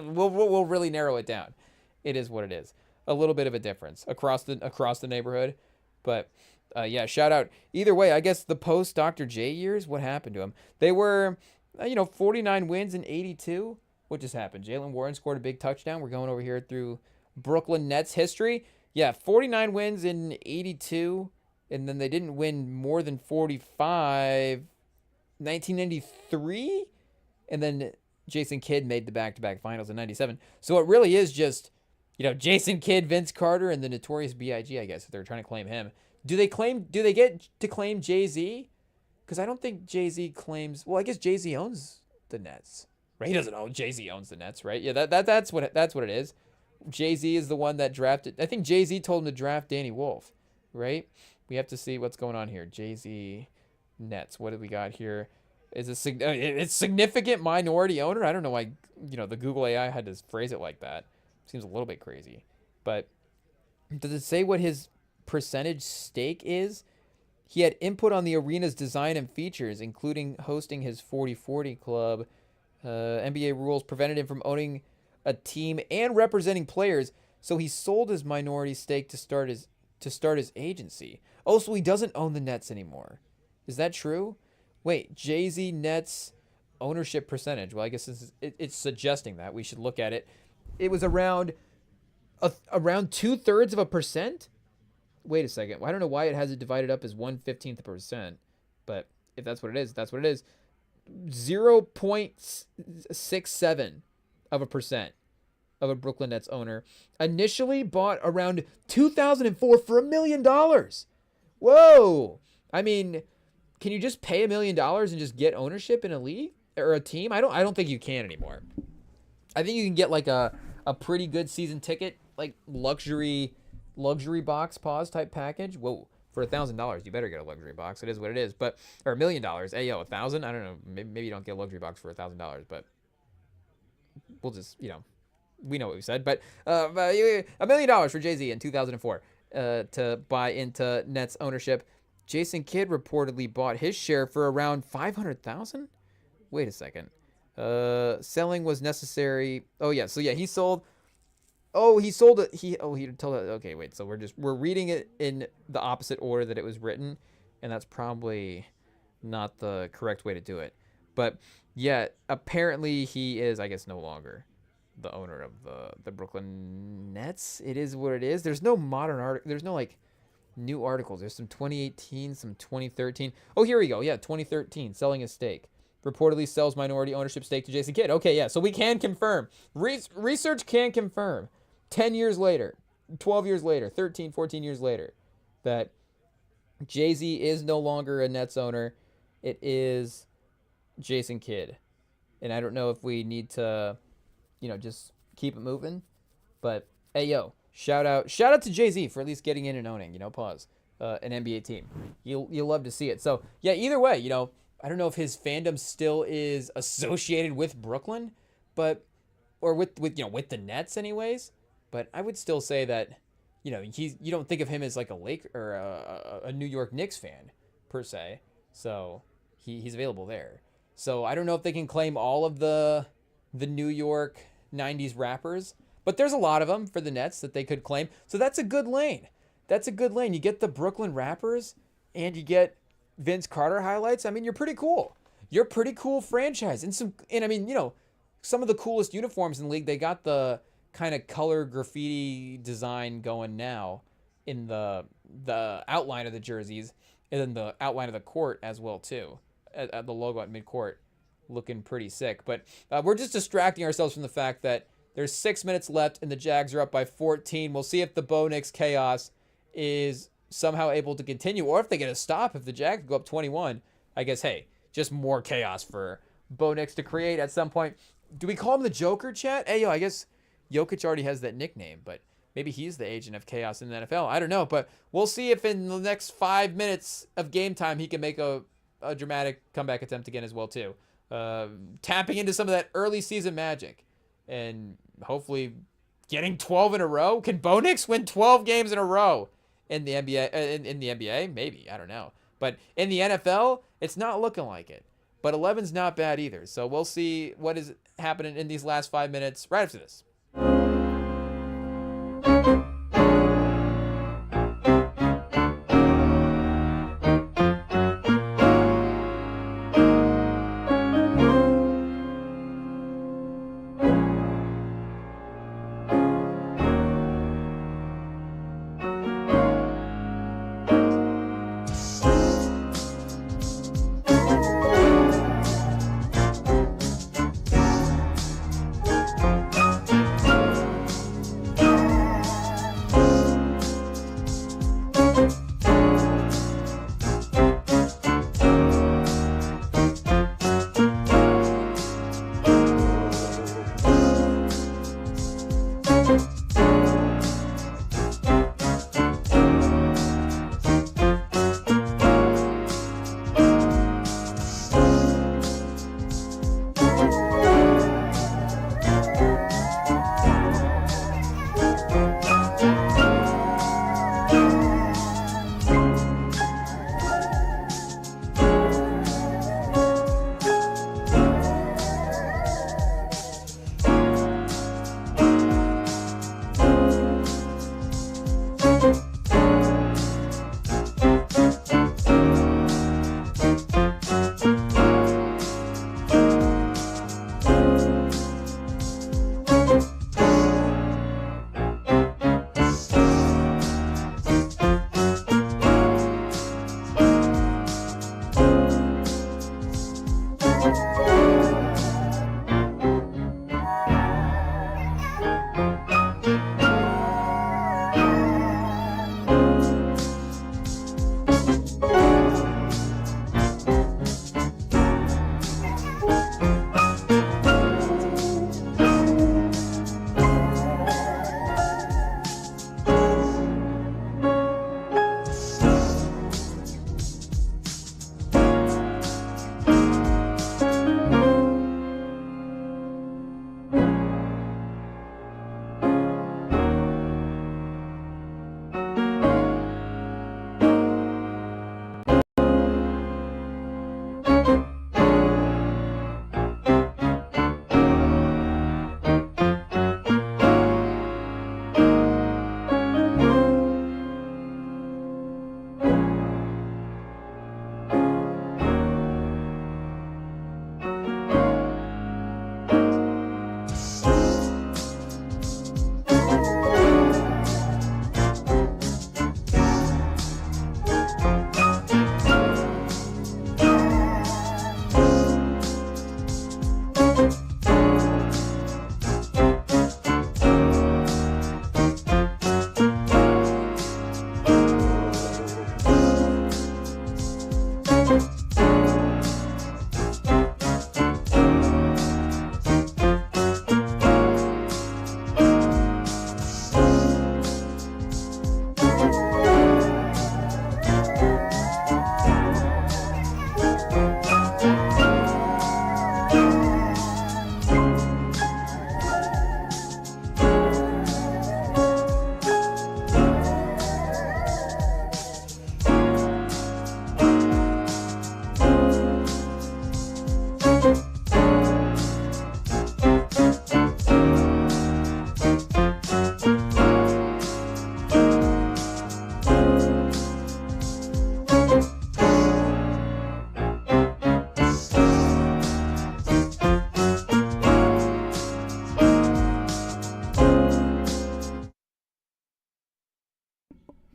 we'll really narrow it down. It is what it is. A little bit of a difference across the neighborhood, but Yeah, shout out. Either way, I guess the post Dr. J years, what happened to him? They were, 49 wins in 82. What just happened? Jalen Warren scored a big touchdown. We're going over here through Brooklyn Nets history. Yeah, 49 wins in 82, and then they didn't win more than 45, 1993, and then Jason Kidd made the back-to-back finals in 97. So it really is just, Jason Kidd, Vince Carter, and the Notorious B.I.G., I guess, if they're trying to claim him. Do they get to claim Jay-Z? Because I don't think Jay-Z claims, well, I guess Jay-Z owns the Nets. Right? He doesn't own, Jay-Z owns the Nets, right? Yeah, that's what it is. Jay-Z is the one that drafted, I think Jay-Z told him to draft Danny Wolf, right? We have to see what's going on here. Jay-Z Nets. What do we got here? Is it's significant minority owner? I don't know why, the Google AI had to phrase it like that. Seems a little bit crazy. But does it say what his percentage stake is? He had input on the arena's design and features, including hosting his 40-40 club. NBA rules prevented him from owning a team and representing players, so he sold his minority stake to start his agency. Oh, so he doesn't own the Nets anymore. Is that true? Wait, Jay-Z Nets ownership percentage. Well, I guess it's suggesting that. We should look at it. It was around 2/3%. Wait a second. Well, I don't know why it has it divided up as 1/15%, but if that's what it is, that's what it is. 0.67% of a Brooklyn Nets owner initially bought around 2004 for $1 million. Whoa! I mean, can you just pay $1 million and just get ownership in a league or a team? I don't think you can anymore. I think you can get like a pretty good season ticket, like luxury box pause type package. Whoa, for $1,000, you better get a luxury box. It is what it is. But or $1 million. Hey yo, 1,000? I don't know. Maybe you don't get a luxury box for $1,000, but we'll just we know what we said. But $1 million for Jay-Z in 2004 to buy into Nets ownership. Jason Kidd reportedly bought his share for around $500,000. Wait a second. Selling was necessary. Oh yeah, so yeah, he sold. Oh, he sold it. He told it. Okay, wait. So we're reading it in the opposite order that it was written, and that's probably not the correct way to do it. But yeah, apparently he is, I guess, no longer the owner of the Brooklyn Nets. It is what it is. There's no modern article. There's no like new articles. There's some 2018, some 2013. Oh, here we go. Yeah, 2013, selling his stake. Reportedly sells minority ownership stake to Jason Kidd. Okay, yeah, so we can confirm. Research can confirm 10 years later, 12 years later, 13, 14 years later, that Jay-Z is no longer a Nets owner. It is Jason Kidd. And I don't know if we need to, just keep it moving. But, hey, yo, shout out to Jay-Z for at least getting in and owning, pause, an NBA team. You'll love to see it. So, yeah, either way, I don't know if his fandom still is associated with Brooklyn, or with the Nets anyways. But I would still say that, you don't think of him as like a Lake or a New York Knicks fan per se. So he's available there. So I don't know if they can claim all of the New York 90s rappers, but there's a lot of them for the Nets that they could claim. So that's a good lane. You get the Brooklyn rappers and you get Vince Carter highlights. I mean, you're pretty cool. You're a pretty cool franchise. And I mean, some of the coolest uniforms in the league, they got the kind of color graffiti design going now in the outline of the jerseys and then the outline of the court as well too. At the logo at midcourt looking pretty sick. But we're just distracting ourselves from the fact that there's 6 minutes left and the Jags are up by 14. We'll see if the Bo Nix chaos is somehow able to continue, or if they get a stop. If the Jags go up 21, I guess, hey, just more chaos for Bo Nix to create at some point. Do we call him the Joker, chat? Hey, yo, I guess Jokic already has that nickname, but maybe he's the agent of chaos in the NFL. I don't know, but we'll see if in the next 5 minutes of game time he can make a dramatic comeback attempt again as well too. Tapping into some of that early season magic and hopefully getting 12 in a row. Can Bo Nix win 12 games in a row? In the NBA, in the NBA, maybe, I don't know. But in the NFL, it's not looking like it. But 11's not bad either. So we'll see what is happening in these last 5 minutes right after this.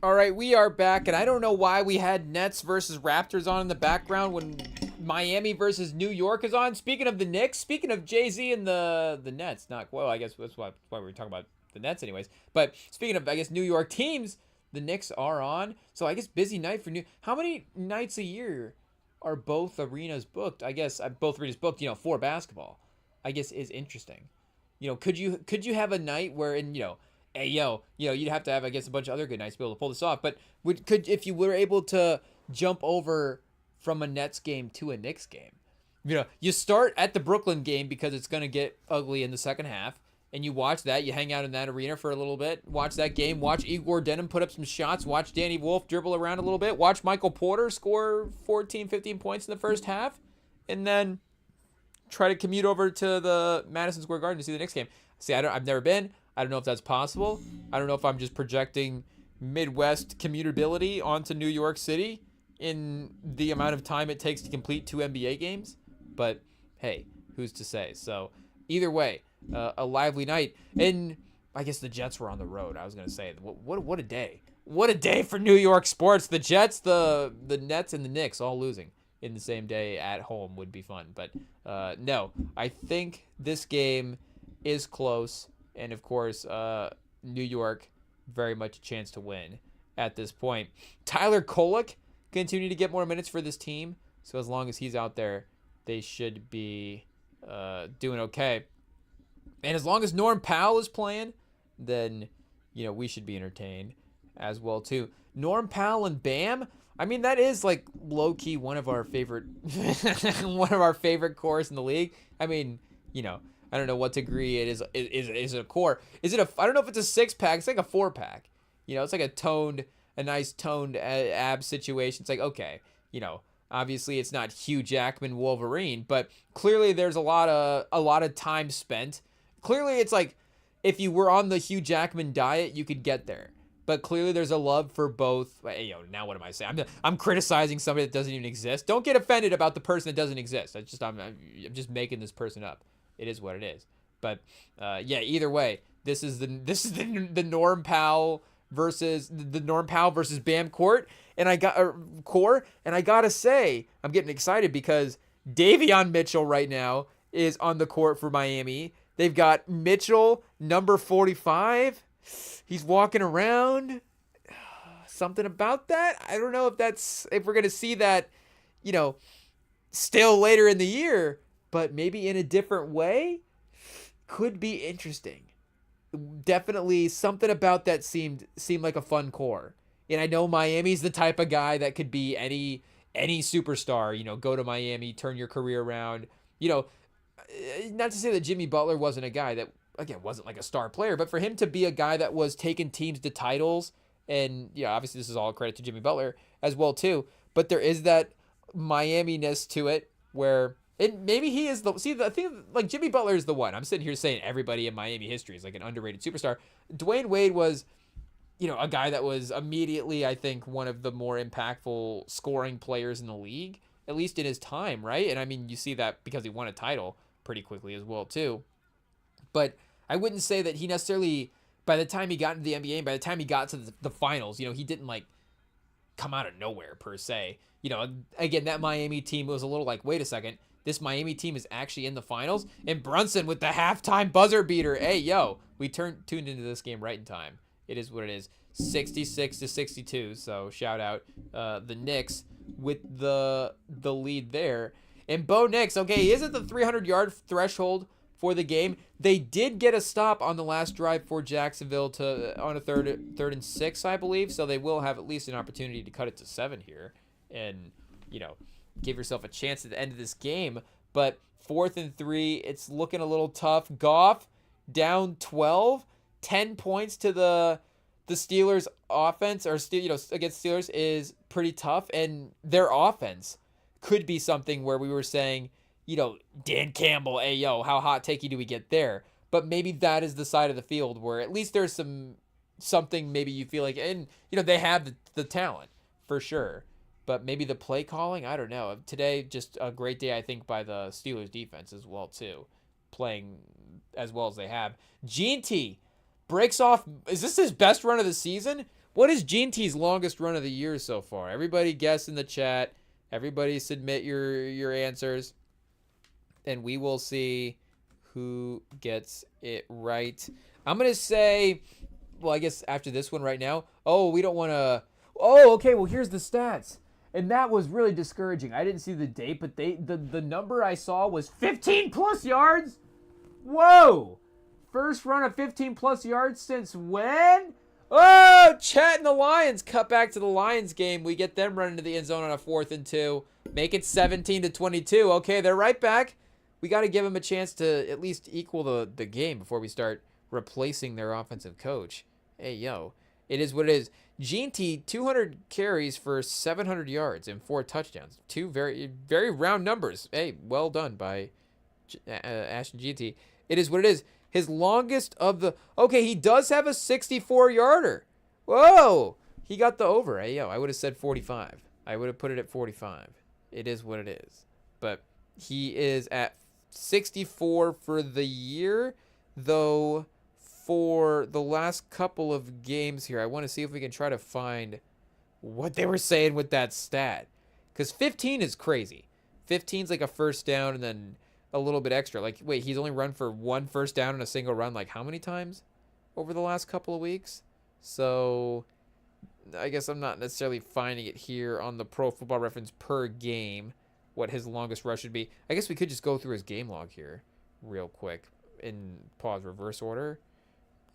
All right, we are back, and I don't know why we had Nets versus Raptors on in the background when Miami versus New York is on. Speaking of the Knicks, speaking of Jay-Z and the Nets, not well, I guess that's why we were talking about the Nets anyways. But speaking of, I guess, New York teams, the Knicks are on. So I guess busy night for New. How many nights a year are both arenas booked? I guess both arenas booked, for basketball. I guess is interesting. Could you have a night where hey yo, you'd have to have, I guess, a bunch of other good nights to be able to pull this off. But could if you were able to jump over from a Nets game to a Knicks game, you start at the Brooklyn game because it's gonna get ugly in the second half, and you watch that, you hang out in that arena for a little bit, watch that game, watch Igor Denham put up some shots, watch Danny Wolf dribble around a little bit, watch Michael Porter score 14, 15 points in the first half, and then try to commute over to the Madison Square Garden to see the Knicks game. See, I've never been. I don't know if that's possible. I don't know if I'm just projecting Midwest commutability onto New York City in the amount of time it takes to complete 2 NBA games. But hey, who's to say? So either way, a lively night. And I guess the Jets were on the road. I was gonna say, what a day! What a day for New York sports. The Jets, the Nets, and the Knicks all losing in the same day at home would be fun. But no, I think this game is close. And of course, New York, very much a chance to win at this point. Tyler Kolek continue to get more minutes for this team. So as long as he's out there, they should be doing okay. And as long as Norm Powell is playing, then, we should be entertained as well, too. Norm Powell and Bam, I mean, that is like low-key one of our favorite cores in the league. I mean, I don't know what degree it is. Is it a core? Is it I don't know if it's a 6-pack. It's like a 4-pack. It's like a nice toned ab situation. It's like, okay, obviously it's not Hugh Jackman Wolverine, but clearly there's a lot of time spent. Clearly it's like if you were on the Hugh Jackman diet, you could get there. But clearly there's a love for both. Now what am I saying? I'm criticizing somebody that doesn't even exist. Don't get offended about the person that doesn't exist. I'm just making this person up. It is what it is. But yeah, either way, this is the Norm Powell versus Bam court, and I gotta say, I'm getting excited because Davion Mitchell right now is on the court for Miami. They've got Mitchell, number 45. He's walking around. Something about that. I don't know if we're gonna see that, still later in the year. But maybe in a different way, could be interesting. Definitely something about that seemed like a fun core. And I know Miami's the type of guy that could be any superstar. Go to Miami, turn your career around. Not to say that Jimmy Butler wasn't a guy that, again, wasn't like a star player, but for him to be a guy that was taking teams to titles, and obviously this is all credit to Jimmy Butler as well too. But there is that Miami-ness to it where. And maybe he is I think like Jimmy Butler is the one. I'm sitting here saying everybody in Miami history is like an underrated superstar. Dwayne Wade was, a guy that was immediately, I think, one of the more impactful scoring players in the league, at least in his time, right? And I mean, you see that because he won a title pretty quickly as well, too. But I wouldn't say that he necessarily, by the time he got into the NBA, and by the time he got to the finals, he didn't like come out of nowhere per se. Again, that Miami team was a little like, wait a second. This Miami team is actually in the finals, and Brunson with the halftime buzzer beater. Hey, yo, we tuned into this game right in time. It is what it is, 66-62. So shout out the Knicks with the lead there. And Bo Nix, okay, he is at the 300-yard threshold for the game. They did get a stop on the last drive for Jacksonville on a third and 6, I believe. So they will have at least an opportunity to cut it to 7 here, and give yourself a chance at the end of this game. But 4th and 3, it's looking a little tough. Goff down 12, 10 points to the Steelers offense, or against Steelers is pretty tough, and their offense could be something where we were saying, Dan Campbell, hey yo, how hot takey do we get there? But maybe that is the side of the field where at least there's something maybe you feel like, and they have the talent for sure. But maybe the play calling, I don't know. Today, just a great day, I think, by the Steelers defense as well, too. Playing as well as they have. Gene T breaks off. Is this his best run of the season? What is Gene T's longest run of the year so far? Everybody guess in the chat. Everybody submit your answers, and we will see who gets it right. I'm gonna say, well, I guess after this one right now. Oh, we don't want to. Oh, okay. Well, here's the stats, and that was really discouraging. I didn't see the date, but the number I saw was 15 plus yards. Whoa! First run of 15 plus yards since when? Oh, Chat and the Lions cut back to the Lions game. We get them running to the end zone on a 4th and 2. Make it 17-22. Okay, they're right back. We got to give them a chance to at least equal the game before we start replacing their offensive coach. Hey, yo, it is what it is. Gene T, 200 carries for 700 yards and 4 touchdowns. 2 very, very round numbers. Hey, well done by Ashton Gene T. It is what it is. His longest of the... Okay, he does have a 64-yarder. Whoa! He got the over. Hey, yo, I would have said 45. I would have put it at 45. It is what it is. But he is at 64 for the year, though for the last couple of games here, I want to see if we can try to find what they were saying with that stat. Because 15 is crazy. 15's like a first down and then a little bit extra. Like, wait, he's only run for 1 first down in a single run, like how many times over the last couple of weeks? So I guess I'm not necessarily finding it here on the Pro Football Reference per game what his longest rush should be. I guess we could just go through his game log here real quick in pause reverse order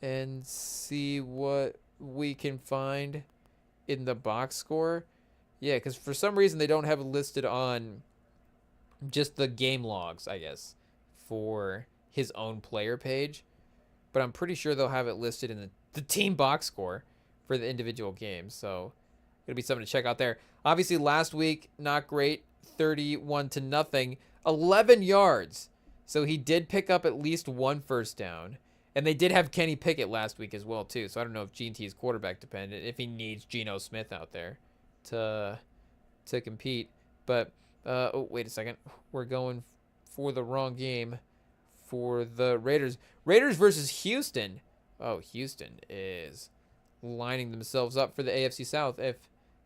and see what we can find in the box score. Yeah, because for some reason they don't have it listed on just the game logs, I guess, for his own player page. But I'm pretty sure they'll have it listed in the team box score for the individual games. So it'll be something to check out there. Obviously, last week, not great. 31-0. 11 yards. So he did pick up at least 1 first down. And they did have Kenny Pickett last week as well, too. So I don't know if Gene T is quarterback dependent, if he needs Geno Smith out there to compete. But oh, wait a second. We're going for the wrong game for the Raiders. Raiders versus Houston. Oh, Houston is lining themselves up for the AFC South if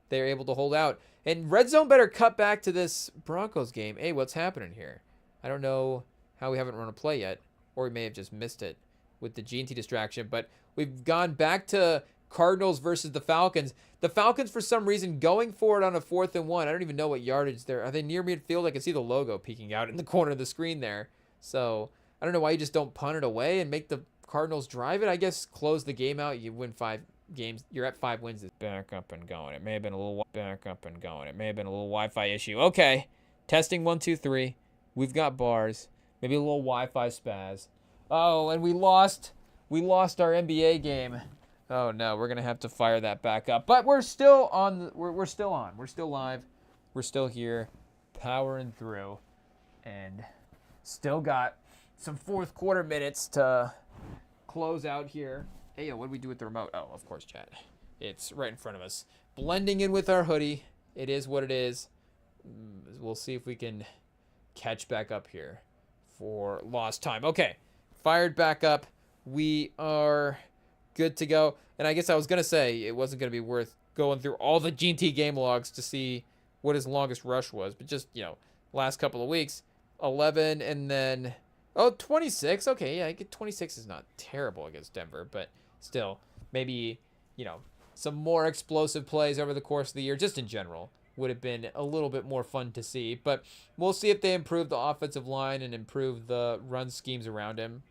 they're able to hold out. And Red Zone better cut back to this Broncos game. Hey, what's happening here? I don't know how we haven't run a play yet, or we may have just missed it with the Gene T distraction. But we've gone back to Cardinals versus the Falcons. The Falcons, for some reason, going for it on a 4th and 1. I don't even know what yardage they're. Are they near midfield? I can see the logo peeking out in the corner of the screen there. So I don't know why you just don't punt it away and make the Cardinals drive it. I guess close the game out. You win 5 games. You're at 5 wins. Back up and going. It may have been a little back up and going. It may have been a little Wi-Fi issue. Okay, testing 1 2 3. We've got bars. Maybe a little Wi-Fi spaz. Oh, and we lost. We lost our NBA game. Oh no, we're gonna have to fire that back up. But we're still on. We're still on. We're still live. We're still here, powering through, and still got some 4th quarter minutes to close out here. Hey, what do we do with the remote? Oh, of course, chat. It's right in front of us. Blending in with our hoodie. It is what it is. We'll see if we can catch back up here for lost time. Okay, fired back up. We are good to go. And I guess I was going to say it wasn't going to be worth going through all the Gene T game logs to see what his longest rush was. But just, last couple of weeks, 11 and then, 26. Okay, yeah, 26 is not terrible against Denver. But still, maybe, some more explosive plays over the course of the year, just in general, would have been a little bit more fun to see. But we'll see if they improve the offensive line and improve the run schemes around him,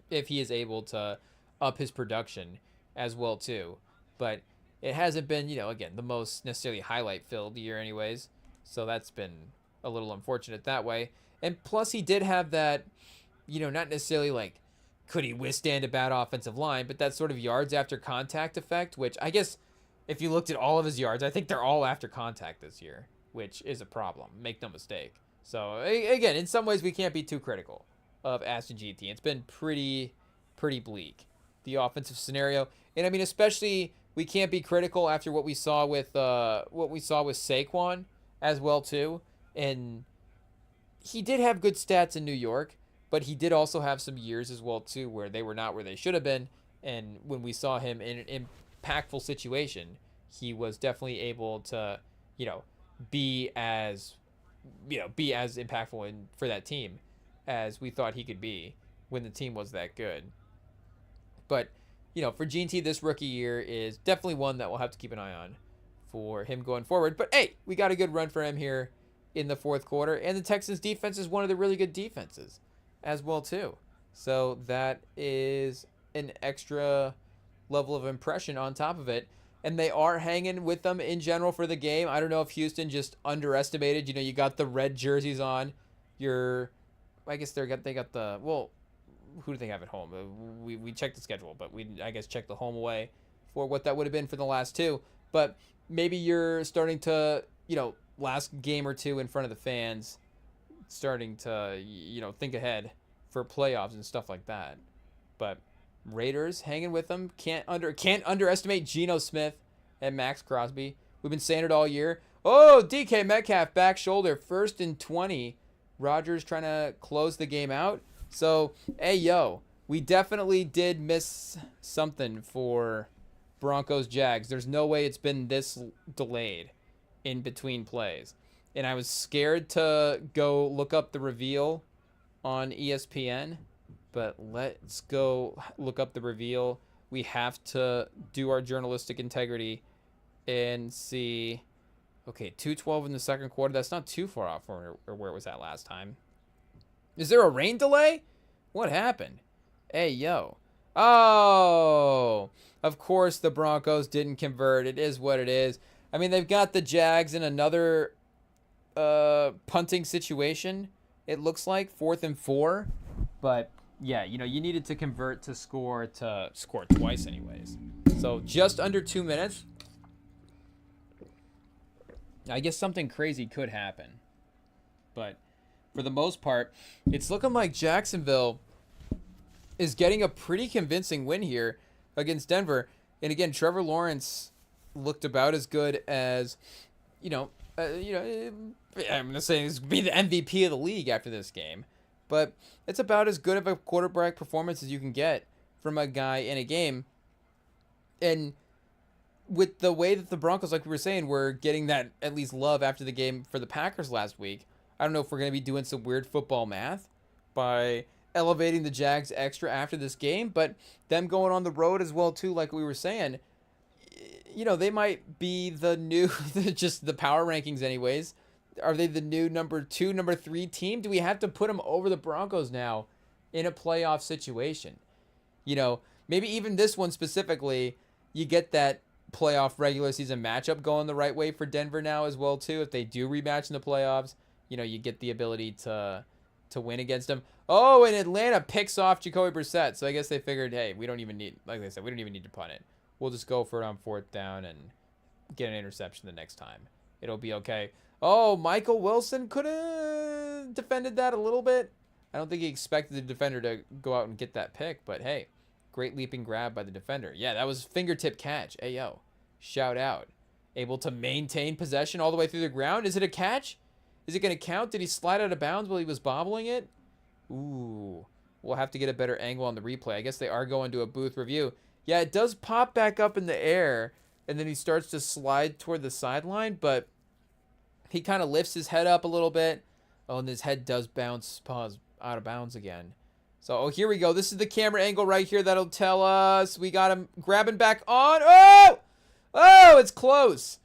if he is able to up his production as well too. But it hasn't been, again, the most necessarily highlight filled year anyways. So that's been a little unfortunate that way. And plus he did have that, not necessarily like, could he withstand a bad offensive line, but that sort of yards after contact effect, which I guess if you looked at all of his yards, I think they're all after contact this year, which is a problem. Make no mistake. So again, in some ways we can't be too critical of Ashton GT. It's been pretty bleak, the offensive scenario. And I mean, especially we can't be critical after what we saw with Saquon as well too. And he did have good stats in New York, but he did also have some years as well too where they were not where they should have been. And when we saw him in impactful situation, he was definitely able to, you know, be as, be as impactful for that team as we thought he could be when the team was that good. But, for Gene T, this rookie year is definitely one that we'll have to keep an eye on for him going forward. But hey, we got a good run for him here in the fourth quarter, and the Texans defense is one of the really good defenses as well too. So that is an extra level of impression on top of it. And they are hanging with them in general for the game. I don't know if Houston just underestimated. You got the red jerseys on. I guess they got the, well, who do they have at home? We checked the schedule, but we, I guess, checked the home away for what that would have been for the last two. But maybe you're starting to, last game or two in front of the fans, starting to, think ahead for playoffs and stuff like that. But Raiders hanging with them. Can't underestimate Geno Smith and Max Crosby. We've been saying it all year. Oh, DK Metcalf back shoulder, 1st and 20. Rodgers trying to close the game out. So, hey, we definitely did miss something for Broncos Jags. There's no way it's been this delayed in between plays. And I was scared to go look up the reveal on ESPN, but let's go look up the reveal. We have to do our journalistic integrity and see. Okay, 2:12 in the second quarter. That's not too far off from where it was at last time. Is there a rain delay? What happened? Hey, Oh, of course the Broncos didn't convert. It is what it is. I mean, they've got the Jags in another punting situation, it looks like, 4th and 4. But, yeah, you needed to convert to score twice anyways. So, just under 2 minutes. I guess something crazy could happen. But for the most part, it's looking like Jacksonville is getting a pretty convincing win here against Denver. And again, Trevor Lawrence looked about as good as, I'm going to say he's be the MVP of the league after this game. But it's about as good of a quarterback performance as you can get from a guy in a game. And with the way that the Broncos, like we were saying, were getting that at least love after the game for the Packers last week, I don't know if we're going to be doing some weird football math by elevating the Jags extra after this game, but them going on the road as well too, like we were saying, they might be the new, just the power rankings anyways. Are they the new number 2, number 3 team? Do we have to put them over the Broncos now in a playoff situation? Maybe even this one specifically, you get that playoff regular season matchup going the right way for Denver now as well too. If they do rematch in the playoffs, you get the ability to win against them. Oh, and Atlanta picks off Jacoby Brissett. So I guess they figured, hey, we don't even need, like they said, we don't even need to punt it. We'll just go for it on 4th down and get an interception the next time. It'll be okay. Oh, Michael Wilson could have defended that a little bit. I don't think he expected the defender to go out and get that pick, but hey, great leaping grab by the defender. Yeah, that was fingertip catch. Hey, shout out. Able to maintain possession all the way through the ground. Is it a catch? Is it going to count? Did he slide out of bounds while he was bobbling it? Ooh, we'll have to get a better angle on the replay. I guess they are going to a booth review. Yeah, it does pop back up in the air, and then he starts to slide toward the sideline, but he kind of lifts his head up a little bit. Oh, and his head does pause out of bounds again. So, here we go. This is the camera angle right here that'll tell us. We got him grabbing back on. Oh! Oh, it's close.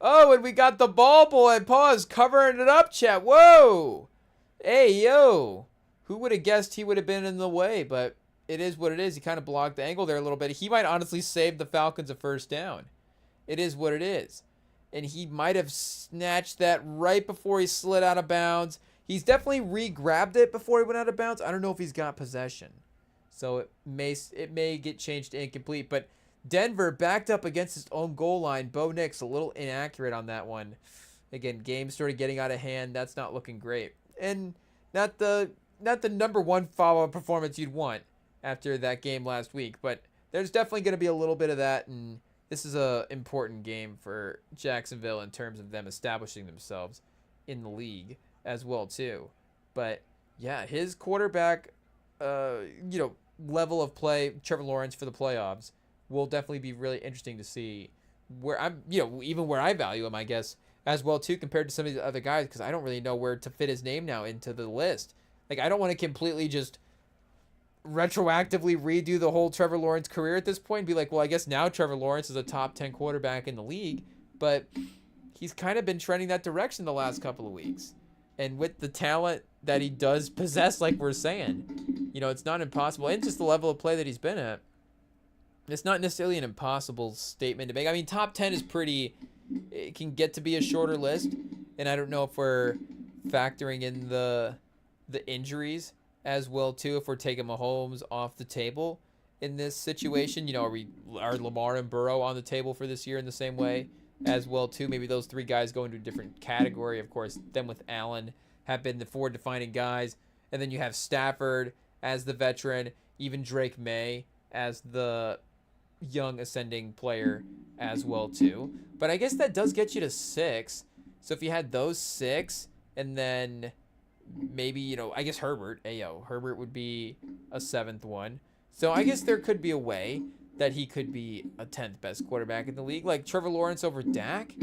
Oh, and we got the ball boy, pause, covering it up, chat. Whoa. Hey, who would have guessed he would have been in the way? But it is what it is. He kind of blocked the angle there a little bit. He might honestly save the Falcons a 1st down. It is what it is. And he might have snatched that right before he slid out of bounds. He's definitely re-grabbed it before he went out of bounds. I don't know if he's got possession. So it may get changed to incomplete. But Denver backed up against his own goal line. Bo Nix a little inaccurate on that one. Again, game started getting out of hand. That's not looking great. And not the number 1 follow-up performance you'd want after that game last week. But there's definitely going to be a little bit of that. And this is a important game for Jacksonville in terms of them establishing themselves in the league as well too. But yeah, his quarterback, level of play, Trevor Lawrence for the playoffs will definitely be really interesting to see where I'm, even where I value him, I guess, as well too, compared to some of the other guys, because I don't really know where to fit his name now into the list. Like, I don't want to completely just retroactively redo the whole Trevor Lawrence career at this point and be like, well, I guess now Trevor Lawrence is a top 10 quarterback in the league, but he's kind of been trending that direction the last couple of weeks. And with the talent that he does possess, like we're saying, it's not impossible. And just the level of play that he's been at, it's not necessarily an impossible statement to make. I mean, top 10 is it can get to be a shorter list. And I don't know if we're factoring in the injuries as well too, if we're taking Mahomes off the table in this situation. Are Lamar and Burrow on the table for this year in the same way as well too? Maybe those three guys go into a different category. Of course, them with Allen have been the forward defining guys, and then you have Stafford as the veteran, even Drake May as the young ascending player as well too. But I guess that does get you to 6. So if you had those 6, and then maybe, I guess Herbert would be a 7th one. So I guess there could be a way that he could be a 10th best quarterback in the league, like Trevor Lawrence over Dak.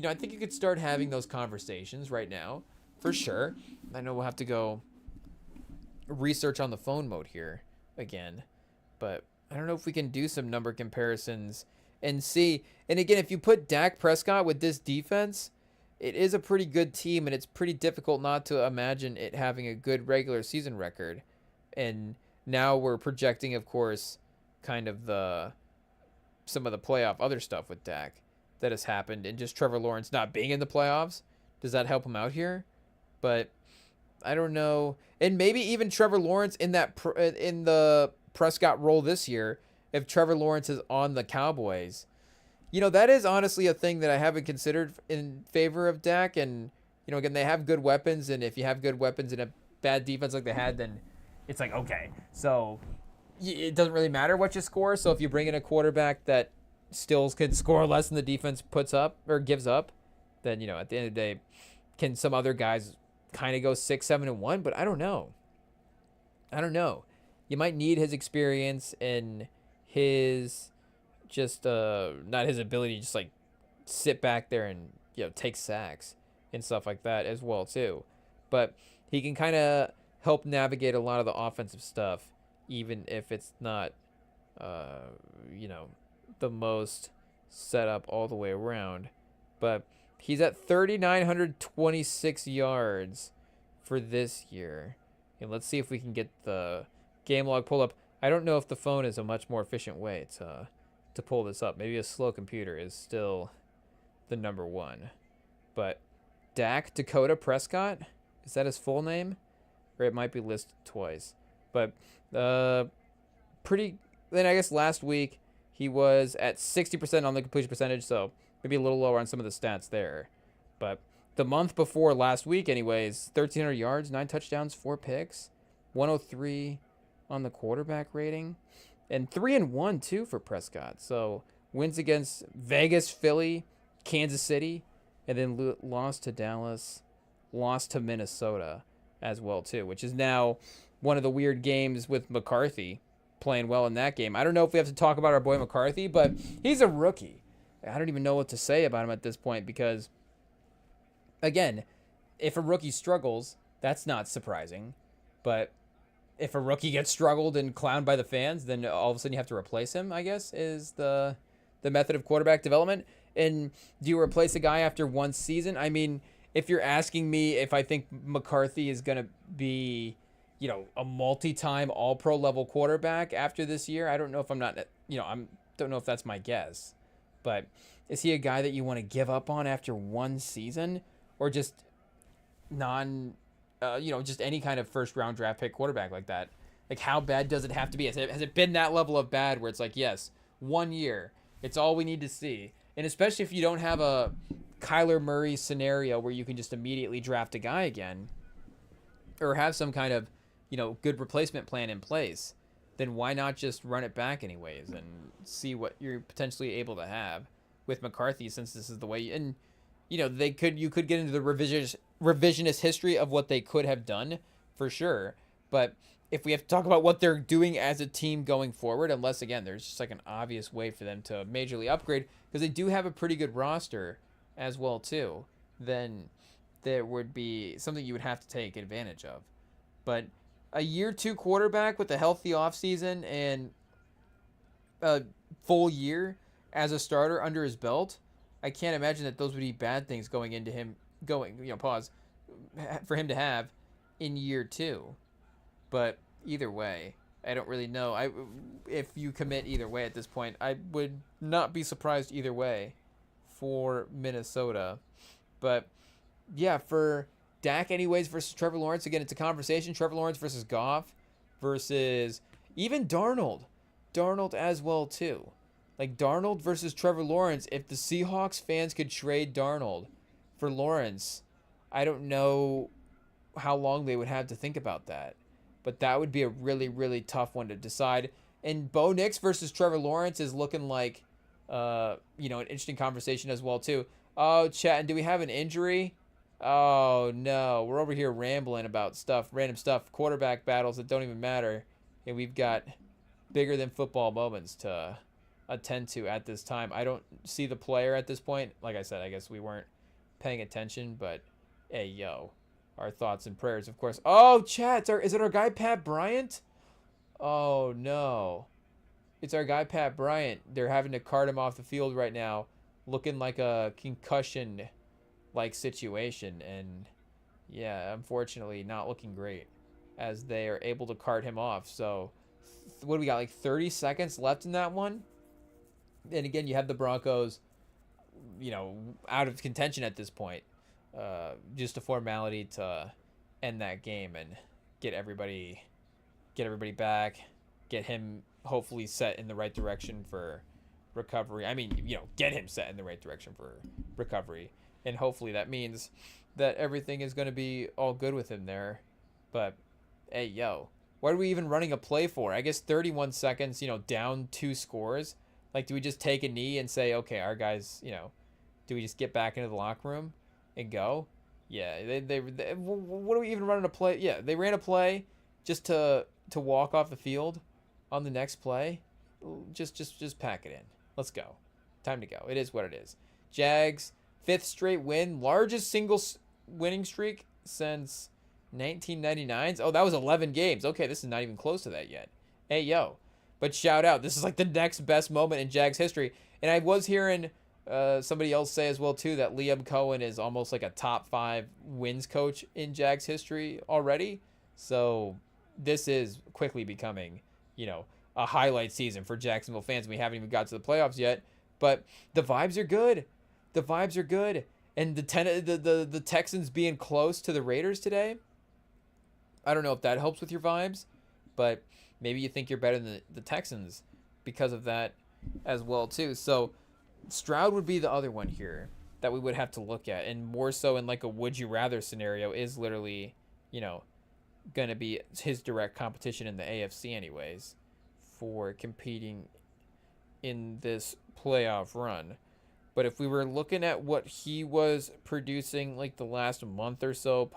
I think you could start having those conversations right now, for sure. I know we'll have to go research on the phone mode here again, but I don't know if we can do some number comparisons and see. And again, if you put Dak Prescott with this defense, it is a pretty good team, and it's pretty difficult not to imagine it having a good regular season record. And now we're projecting, of course, kind of some of the playoff other stuff with Dak that has happened, and just Trevor Lawrence not being in the playoffs. Does that help him out here? But I don't know. And maybe even Trevor Lawrence in the Prescott role this year, if Trevor Lawrence is on the Cowboys. That is honestly a thing that I haven't considered in favor of Dak. And, again, they have good weapons. And if you have good weapons and a bad defense like they had, then it's like, okay. So it doesn't really matter what you score. So if you bring in a quarterback that still could score less than the defense puts up or gives up, then, at the end of the day, can some other guys kind of go 6, 7, and 1? But I don't know. You might need his experience and his not his ability to just like sit back there and take sacks and stuff like that as well too. But he can kind of help navigate a lot of the offensive stuff, even if it's not the most set up all the way around. But he's at 3,926 yards for this year. And let's see if we can get the game log pulled up. I don't know if the phone is a much more efficient way to pull this up. Maybe a slow computer is still the number one. But Dakota Prescott, is that his full name? Or it might be listed twice. But then I guess last week he was at 60% on the completion percentage, so maybe a little lower on some of the stats there. But the month before last week anyways, 1,300 yards, 9 touchdowns, 4 picks, 103 on the quarterback rating, and 3-1 too for Prescott. So wins against Vegas, Philly, Kansas City, and then lost to Dallas, lost to Minnesota as well too, which is now one of the weird games with McCarthy playing well in that game. I don't know if we have to talk about our boy McCarthy, but he's a rookie. I don't even know what to say about him at this point because, again, if a rookie struggles, that's not surprising. But if a rookie gets struggled and clowned by the fans, then all of a sudden you have to replace him, I guess, is the method of quarterback development. And do you replace a guy after one season? I mean, if you're asking me if I think McCarthy is going to be, a multi-time all-pro level quarterback after this year, I don't know if don't know if that's my guess. But is he a guy that you want to give up on after one season, or just just any kind of first-round draft pick quarterback like that? Like, how bad does it have to be? Has it been that level of bad where it's like, yes, 1 year, it's all we need to see? And especially if you don't have a Kyler Murray scenario where you can just immediately draft a guy again, or have some kind of, good replacement plan in place, then why not just run it back anyways and see what you're potentially able to have with McCarthy, since this is the way. And you could get into the revisionist history of what they could have done for sure, but if we have to talk about what they're doing as a team going forward, unless again there's just like an obvious way for them to majorly upgrade because they do have a pretty good roster as well too, then there would be something you would have to take advantage of. But a year two quarterback with a healthy offseason and a full year as a starter under his belt, I can't imagine that those would be bad things going into him going, pause, for him to have in year two. But either way, I don't really know. If you commit either way at this point, I would not be surprised either way for Minnesota. But yeah, for Dak anyways versus Trevor Lawrence, again, it's a conversation. Trevor Lawrence versus Goff versus even Darnold. Darnold as well too. Like Darnold versus Trevor Lawrence, if the Seahawks fans could trade Darnold for Lawrence, I don't know how long they would have to think about that. But that would be a really, really tough one to decide. And Bo Nix versus Trevor Lawrence is looking like, an interesting conversation as well too. Oh, chat, and do we have an injury? Oh no, we're over here rambling about stuff, random stuff, quarterback battles that don't even matter, and we've got bigger than football moments to attend to at this time. I don't see the player at this point. Like I said, I guess we weren't paying attention, but hey, yo. Our thoughts and prayers, of course. Oh, chat, is it our guy Pat Bryant? Oh, no. It's our guy Pat Bryant. They're having to cart him off the field right now, looking like a concussion-like situation. And, yeah, unfortunately, not looking great as they are able to cart him off. So, what do we got, like 30 seconds left in that one? And, again, you have the Broncos, out of contention at this point. Just a formality to end that game and get everybody back, get him hopefully set in the right direction for recovery. I mean, get him set in the right direction for recovery, and hopefully that means that everything is going to be all good with him there. But hey, yo, what are we even running a play for? I guess 31 seconds, down 2 scores. Like, do we just take a knee and say, okay, our guys, do we just get back into the locker room and go? Yeah, they what are we even running a play? Yeah, they ran a play just to walk off the field on the next play. Just pack it in. Let's go. Time to go. It is what it is. Jags 5th straight win, largest single winning streak since 1999. Oh, that was 11 games. Okay, this is not even close to that yet. Hey, yo. But shout out. This is like the next best moment in Jags history. And I was hearing somebody else say as well too that Liam Cohen is almost like a top 5 wins coach in Jags history already. So this is quickly becoming, a highlight season for Jacksonville fans. We haven't even got to the playoffs yet, but the vibes are good. The vibes are good. And the Texans being close to the Raiders today, I don't know if that helps with your vibes, but maybe you think you're better than the Texans because of that as well too. So Stroud would be the other one here that we would have to look at, and more so in like a would you rather scenario is literally, going to be his direct competition in the AFC anyways for competing in this playoff run. But if we were looking at what he was producing like the last month or so,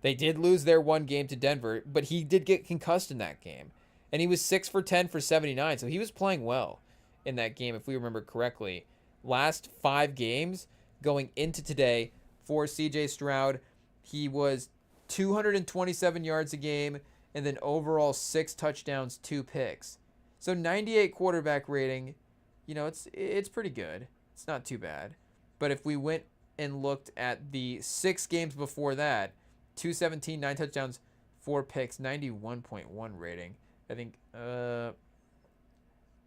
they did lose their one game to Denver, but he did get concussed in that game. And he was 6 for 10 for 79, so he was playing well in that game, if we remember correctly. Last 5 games going into today for CJ Stroud, he was 227 yards a game, and then overall 6 touchdowns, 2 picks. So 98 quarterback rating, it's pretty good. It's not too bad. But if we went and looked at the 6 games before that, 217, 9 touchdowns, 4 picks, 91.1 rating. I think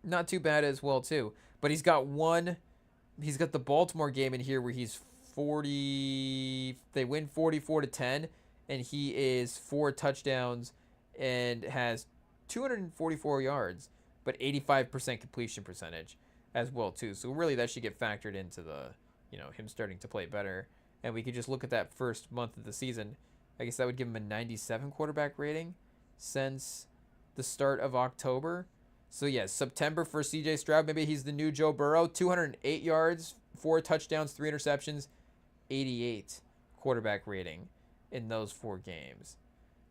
not too bad as well too. But he's got the Baltimore game in here where he's 40, they win 44-10, and he is 4 touchdowns and has 244 yards, but 85% completion percentage as well too. So really that should get factored into the, him starting to play better. And we could just look at that first month of the season. I guess that would give him a 97 quarterback rating since the start of October. So yes, September for CJ Stroud, maybe he's the new Joe Burrow. 208 yards, 4 touchdowns, 3 interceptions, 88 quarterback rating in those 4 games.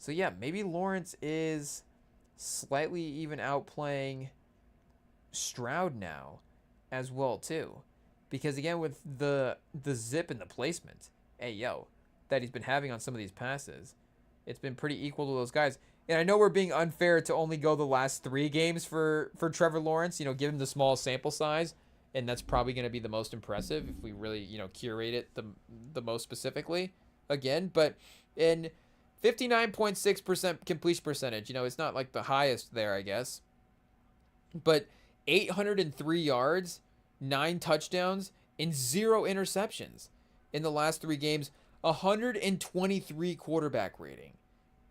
So yeah, maybe Lawrence is slightly even outplaying Stroud now as well too. Because again with the zip and the placement, hey yo, that he's been having on some of these passes, it's been pretty equal to those guys. And I know we're being unfair to only go the last 3 games for Trevor Lawrence, give him the small sample size, and that's probably going to be the most impressive if we really, curate it the most specifically again, but in 59.6% completion percentage, it's not like the highest there, I guess. But 803 yards, 9 touchdowns, and 0 interceptions in the last 3 games. 123 quarterback rating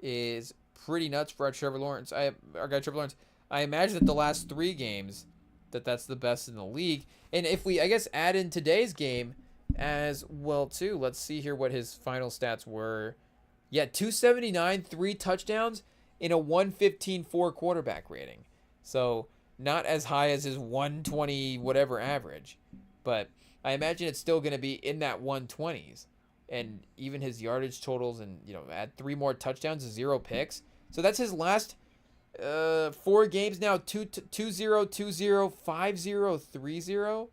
is pretty nuts for our Trevor Lawrence. Our guy Trevor Lawrence. I imagine that the last 3 games that's the best in the league. And if we, I guess, add in today's game as well too, let's see here what his final stats were. Yeah, 279, 3 touchdowns, in a 115.4 quarterback rating. So not as high as his 120 whatever average, but I imagine it's still going to be in that 120s. And even his yardage totals, and add 3 more touchdowns, 0 picks. So that's his last 4 games now: 2-0, 2-0, 5-0, 3-0.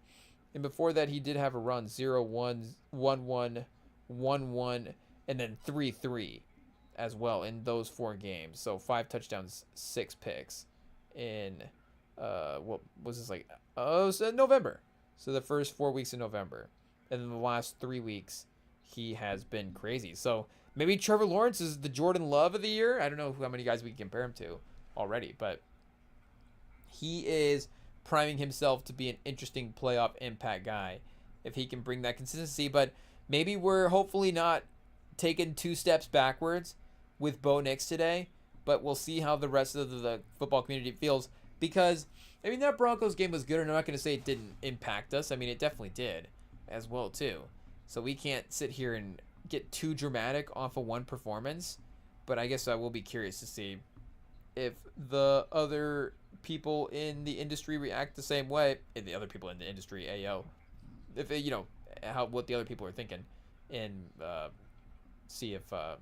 And before that, he did have a run: 0-1, 1-1, 1-1, and then 3-3 as well in those 4 games. So 5 touchdowns, 6 picks in what was this like? Oh, so November. So the first 4 weeks in November, and then the last 3 weeks, he has been crazy. So maybe Trevor Lawrence is the Jordan Love of the year. I don't know how many guys we can compare him to already, but he is priming himself to be an interesting playoff impact guy if he can bring that consistency. But maybe we're hopefully not taking 2 steps backwards with Bo Nix today, but we'll see how the rest of the football community feels, because that Broncos game was good, and I'm not going to say it didn't impact us. It definitely did as well too. So we can't sit here and get too dramatic off of one performance, but I guess I will be curious to see if the other people in the industry react the same way. And the other people in the industry, AO, if what the other people are thinking, and see if the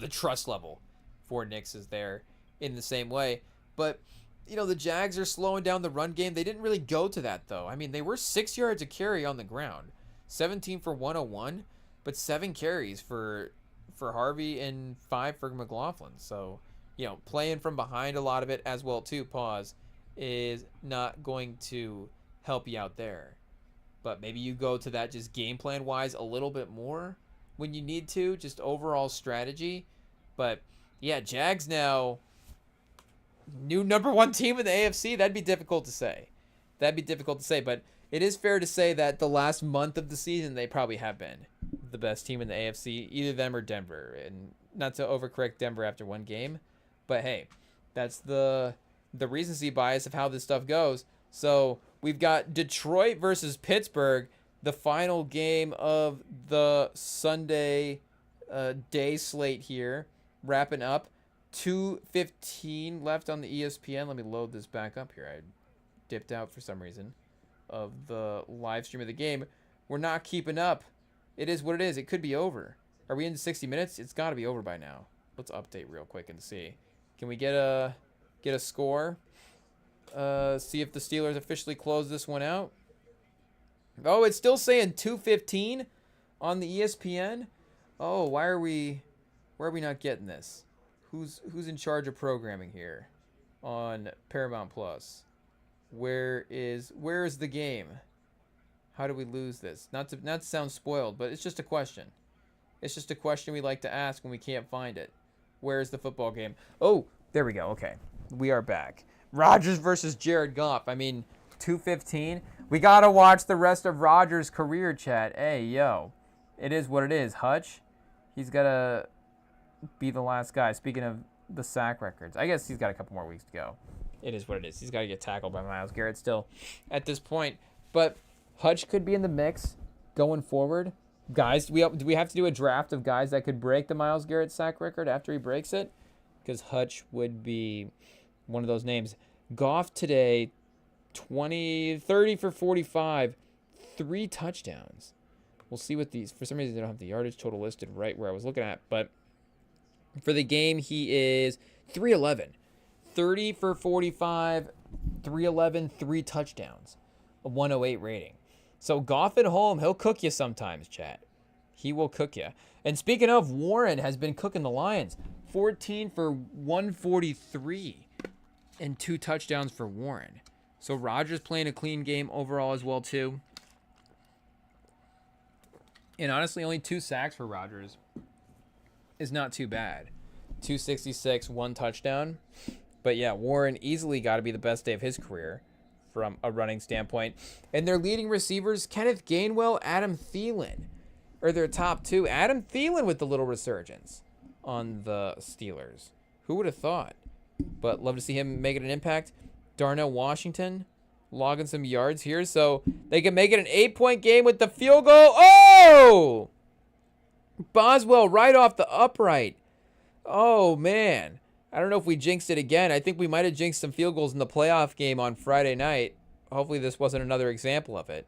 trust level for Knicks is there in the same way. But the Jags are slowing down the run game. They didn't really go to that though. They were 6 yards a carry on the ground, 17 for 101, but 7 carries for Harvey and 5 for McLaughlin. So playing from behind a lot of it as well too, is not going to help you out there. But maybe you go to that just game plan wise a little bit more when you need to, just overall strategy. But yeah, Jags now, new number 1 team in the AFC. That'd be difficult to say. But it is fair to say that the last month of the season, they probably have been the best team in the AFC, either them or Denver. And not to overcorrect Denver after 1 game, but hey, that's the recency bias of how this stuff goes. So we've got Detroit versus Pittsburgh, the final game of the Sunday day slate here, wrapping up. 2:15 left on the ESPN. Let me load this back up here. I dipped out for some reason of the live stream of the game. We're not keeping up. It is what it is. It could be over. Are we in 60 minutes? It's got to be over by now. Let's update real quick and see. Can we get a score? See if the Steelers officially close this one out. Oh, it's still saying 2:15 on the ESPN. Oh, why are we not getting this? Who's in charge of programming here on Paramount Plus? Where is the game? How do we lose this? Not to sound spoiled, but it's just a question. It's just a question we like to ask when we can't find it. Where's the football game? Oh, there we go. Okay, we are back. Rodgers versus Jared Goff. 2:15. We gotta watch the rest of Rodgers' career, chat. Hey, yo, it is what it is. Hutch, he's gotta be the last guy. Speaking of the sack records, I guess he's got a couple more weeks to go. It is what it is. He's got to get tackled by Myles Garrett still at this point. But Hutch could be in the mix going forward. Guys, do we have to do a draft of guys that could break the Myles Garrett sack record after he breaks it? Because Hutch would be one of those names. Goff today, 30 for 45, 3 touchdowns. We'll see what these, for some reason they don't have the yardage total listed right where I was looking at, but For the game, he is 311. 30 for 45, 311, 3 touchdowns, a 108 rating. So Goff at home, he'll cook you sometimes, chat. He will cook you. And speaking of, Warren has been cooking the Lions. 14 for 143 and 2 touchdowns for Warren. So Rodgers playing a clean game overall as well, too. And honestly, only 2 sacks for Rodgers is not too bad. 266, 1 touchdown. But yeah, Warren easily got to be the best day of his career from a running standpoint. And their leading receivers, Kenneth Gainwell, Adam Thielen, are their top 2. Adam Thielen with the little resurgence on the Steelers. Who would have thought? But love to see him making an impact. Darnell Washington logging some yards here, so they can make it an 8-point game with the field goal. Oh! Boswell right off the upright. Oh, man. I don't know if we jinxed it again. I think we might have jinxed some field goals in the playoff game on Friday night. Hopefully this wasn't another example of it.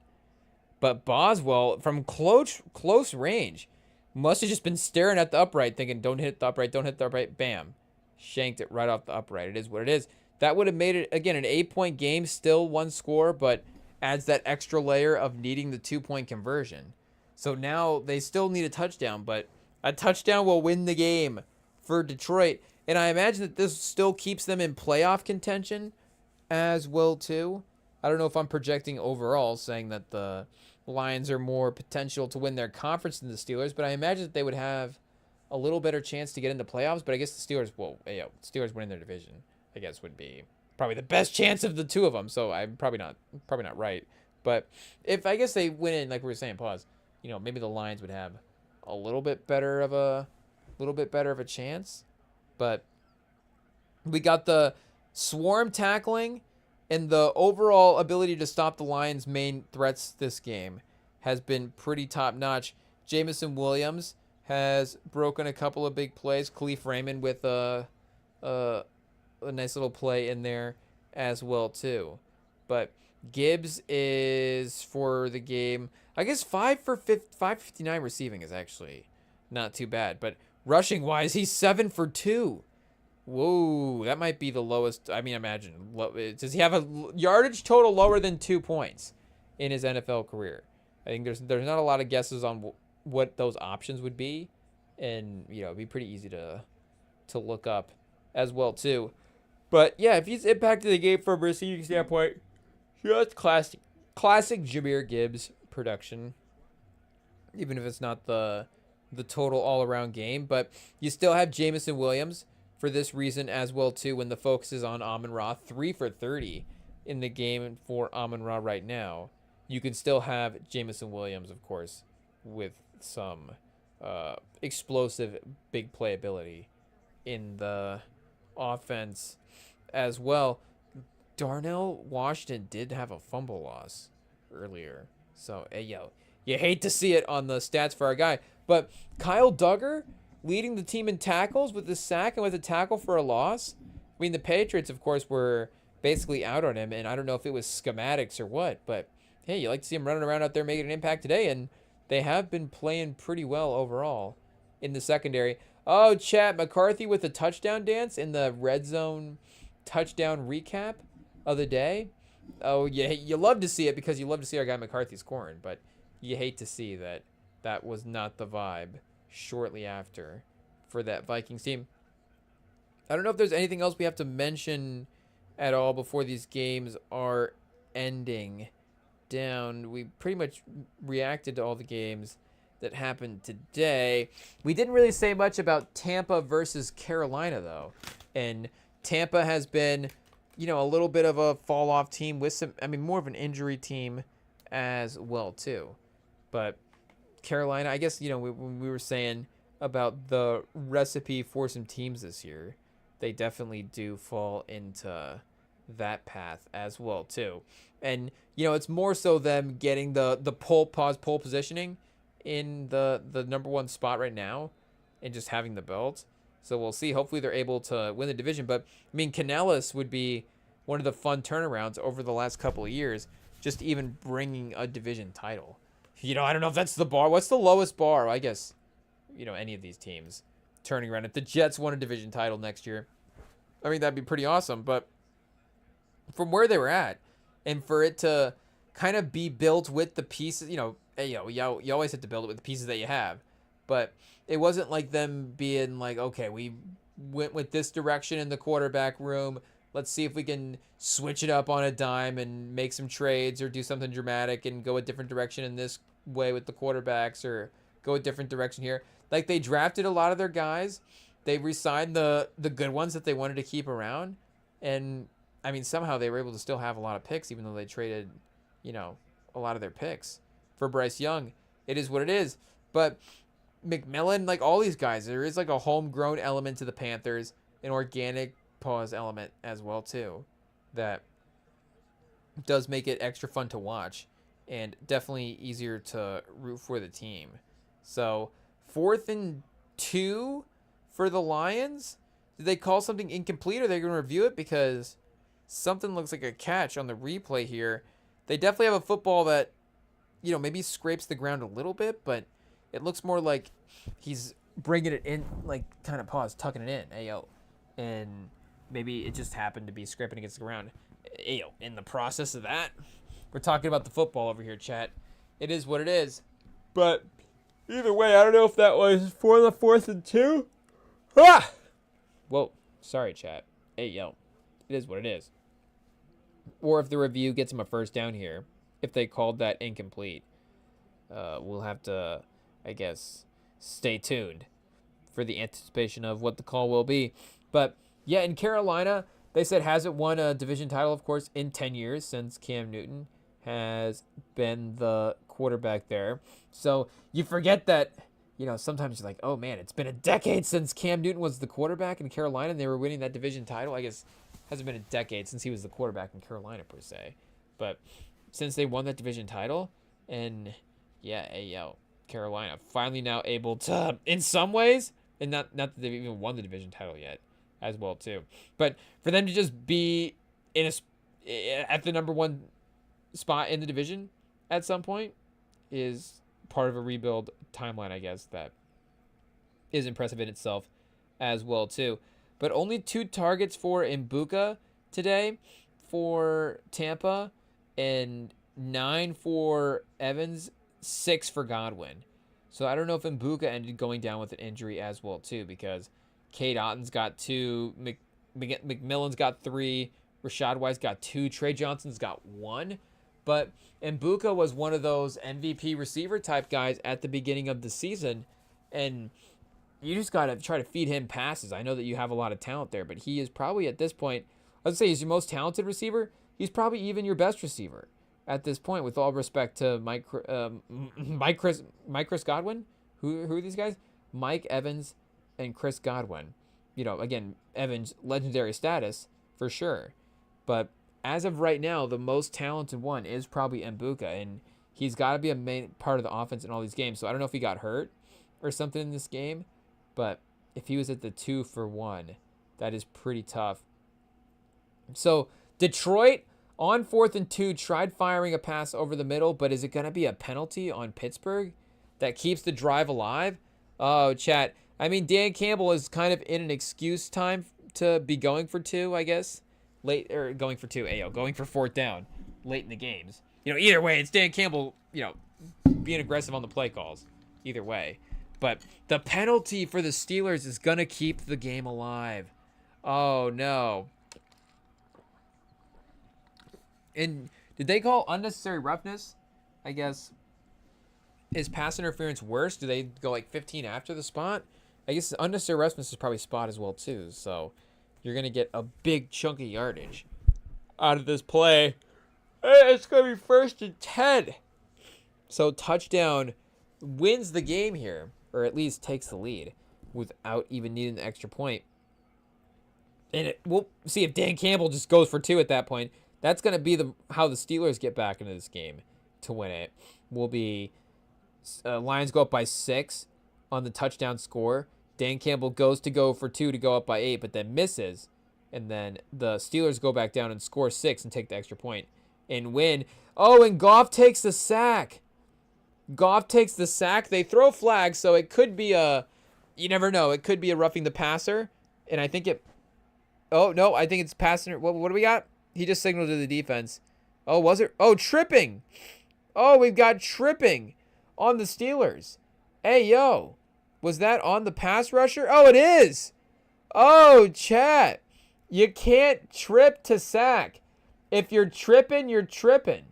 But Boswell, from close range, must have just been staring at the upright, thinking, don't hit the upright, don't hit the upright. Bam. Shanked it right off the upright. It is what it is. That would have made it, again, an 8-point game, still 1 score, but adds that extra layer of needing the 2-point conversion. So now they still need a touchdown, but a touchdown will win the game for Detroit. And I imagine that this still keeps them in playoff contention as well, too. I don't know if I'm projecting overall, saying that the Lions are more potential to win their conference than the Steelers, but I imagine that they would have a little better chance to get into playoffs. But I guess the Steelers, Steelers winning their division, I guess, would be probably the best chance of the 2 of them. So I'm probably not right. But if I guess they win in, like we were saying, maybe the Lions would have a little bit better of a chance. But we got the swarm tackling and the overall ability to stop the Lions' main threats this game has been pretty top-notch. Jamison Williams has broken a couple of big plays. Khalif Raymond with a nice little play in there as well, too. But Gibbs is, for the game, I guess 559 receiving is actually not too bad. But rushing-wise, he's 7 for 2. Whoa, that might be the lowest. I mean, imagine. Does he have a yardage total lower than 2 points in his NFL career? I think there's not a lot of guesses on what those options would be, and it'd be pretty easy to look up as well too. But yeah, if he's impacted the game from a receiving standpoint, just classic Jahmyr Gibbs production. Even if it's not the total all around game, but you still have Jamison Williams for this reason as well too, when the focus is on Amon-Ra. 3 for 30 in the game for Amon-Ra right now. You can still have Jamison Williams, of course, with some explosive big playability in the offense as well. Darnell Washington did have a fumble loss earlier, so you hate to see it on the stats for our guy. But Kyle Duggar leading the team in tackles with a sack and with a tackle for a loss. I mean, the Patriots, of course, were basically out on him, and I don't know if it was schematics or what, but hey, you like to see him running around out there making an impact today, and they have been playing pretty well overall in the secondary. Oh, chat, McCarthy with a touchdown dance in the red zone touchdown recap of the day. Oh, yeah, you love to see it because you love to see our guy McCarthy scoring, but you hate to see that was not the vibe shortly after for that Vikings team. I don't know if there's anything else we have to mention at all before these games are ending down. We pretty much reacted to all the games that happened today. We didn't really say much about Tampa versus Carolina, though. And Tampa has been, a little bit of a fall-off team with more of an injury team as well, too. But Carolina, I guess, when we were saying about the recipe for some teams this year, they definitely do fall into that path as well, too. And, it's more so them getting the pole positioning in the number 1 spot right now and just having the belt. So we'll see. Hopefully they're able to win the division. But, Canellis would be one of the fun turnarounds over the last couple of years, just even bringing a division title. I don't know if that's the bar. What's the lowest bar? I guess, any of these teams turning around. If the Jets won a division title next year, I mean, that'd be pretty awesome. But from where they were at, and for it to kind of be built with the pieces, you always have to build it with the pieces that you have. But it wasn't like them being like, okay, we went with this direction in the quarterback room. Let's see if we can switch it up on a dime and make some trades or do something dramatic and go a different direction in this way with the quarterbacks or go a different direction here. Like, they drafted a lot of their guys. They re-signed the good ones that they wanted to keep around. And, I mean, somehow they were able to still have a lot of picks even though they traded, a lot of their picks for Bryce Young. It is what it is. But McMillan, like all these guys, there is like a homegrown element to the Panthers, an organic pause element as well too, that does make it extra fun to watch and definitely easier to root for the team. So 4th and 2 for the Lions. Did they call something incomplete, or are they going to review it? Because something looks like a catch on the replay here. They definitely have a football that, maybe scrapes the ground a little bit, but it looks more like he's bringing it in, like kind of tucking it in. Ayo. And maybe it just happened to be scraping against the ground. Ayo. In the process of that, we're talking about the football over here, chat. It is what it is. But either way, I don't know if that was for the 4th and 2. Ah! Well, sorry, chat. Ayo. It is what it is. Or if the review gets him a first down here, if they called that incomplete, we'll have to, I guess, stay tuned for the anticipation of what the call will be. But yeah, in Carolina, they said hasn't won a division title, of course, in 10 years since Cam Newton has been the quarterback there. So you forget that, sometimes you're like, oh man, it's been a decade since Cam Newton was the quarterback in Carolina and they were winning that division title. I guess hasn't been a decade since he was the quarterback in Carolina per se, but since they won that division title, and yeah, Carolina finally now able to, in some ways, and not that they've even won the division title yet, as well too, but for them to just be at the number 1 spot in the division at some point is part of a rebuild timeline, I guess, that is impressive in itself as well too. But only 2 targets for Mbuka today for Tampa, and 9 for Evans, 6 for Godwin. So I don't know if Mbuka ended going down with an injury as well too, because Cade Otton's got 2, McMillan's got 3, Rashad White's got 2, Trey Johnson's got 1. But Mbuka was one of those MVP receiver type guys at the beginning of the season, and you just got to try to feed him passes. I know that you have a lot of talent there, but he is probably at this point, let's say he's your most talented receiver. He's probably even your best receiver at this point, with all respect to Chris Godwin. Who are these guys? Mike Evans and Chris Godwin. Again, Evans, legendary status for sure. But as of right now, the most talented one is probably Mbuka, and he's got to be a main part of the offense in all these games. So I don't know if he got hurt or something in this game, but if he was at the 2 for 1, that is pretty tough. So Detroit on 4th and 2 tried firing a pass over the middle, but is it going to be a penalty on Pittsburgh that keeps the drive alive? Oh, chat. I mean, Dan Campbell is kind of in an excuse time to be going for 2, I guess. Going for 2, going for 4th down late in the games. Either way, it's Dan Campbell, being aggressive on the play calls. Either way. But the penalty for the Steelers is going to keep the game alive. Oh, no. And did they call unnecessary roughness? I guess. Is pass interference worse? Do they go like 15 after the spot? I guess unnecessary roughness is probably spot as well too. So you're going to get a big chunk of yardage out of this play. It's going to be 1st and 10. So touchdown wins the game here, or at least takes the lead without even needing the extra point. And we'll see if Dan Campbell just goes for 2 at that point. That's going to be how the Steelers get back into this game to win it. Will be Lions go up by 6 on the touchdown score. Dan Campbell goes to go for 2 to go up by 8, but then misses. And then the Steelers go back down and score 6 and take the extra point and win. Oh, and Goff takes the sack. They throw flags, so it could be a you never know. It could be a roughing the passer, and I think it. Oh no, I think it's passing. What do we got? He just signaled to the defense. Oh, was it? Oh, tripping. Oh, we've got tripping on the Steelers. Hey, yo. Was that on the pass rusher? Oh, it is. Oh, chat. You can't trip to sack. If you're tripping, you're tripping.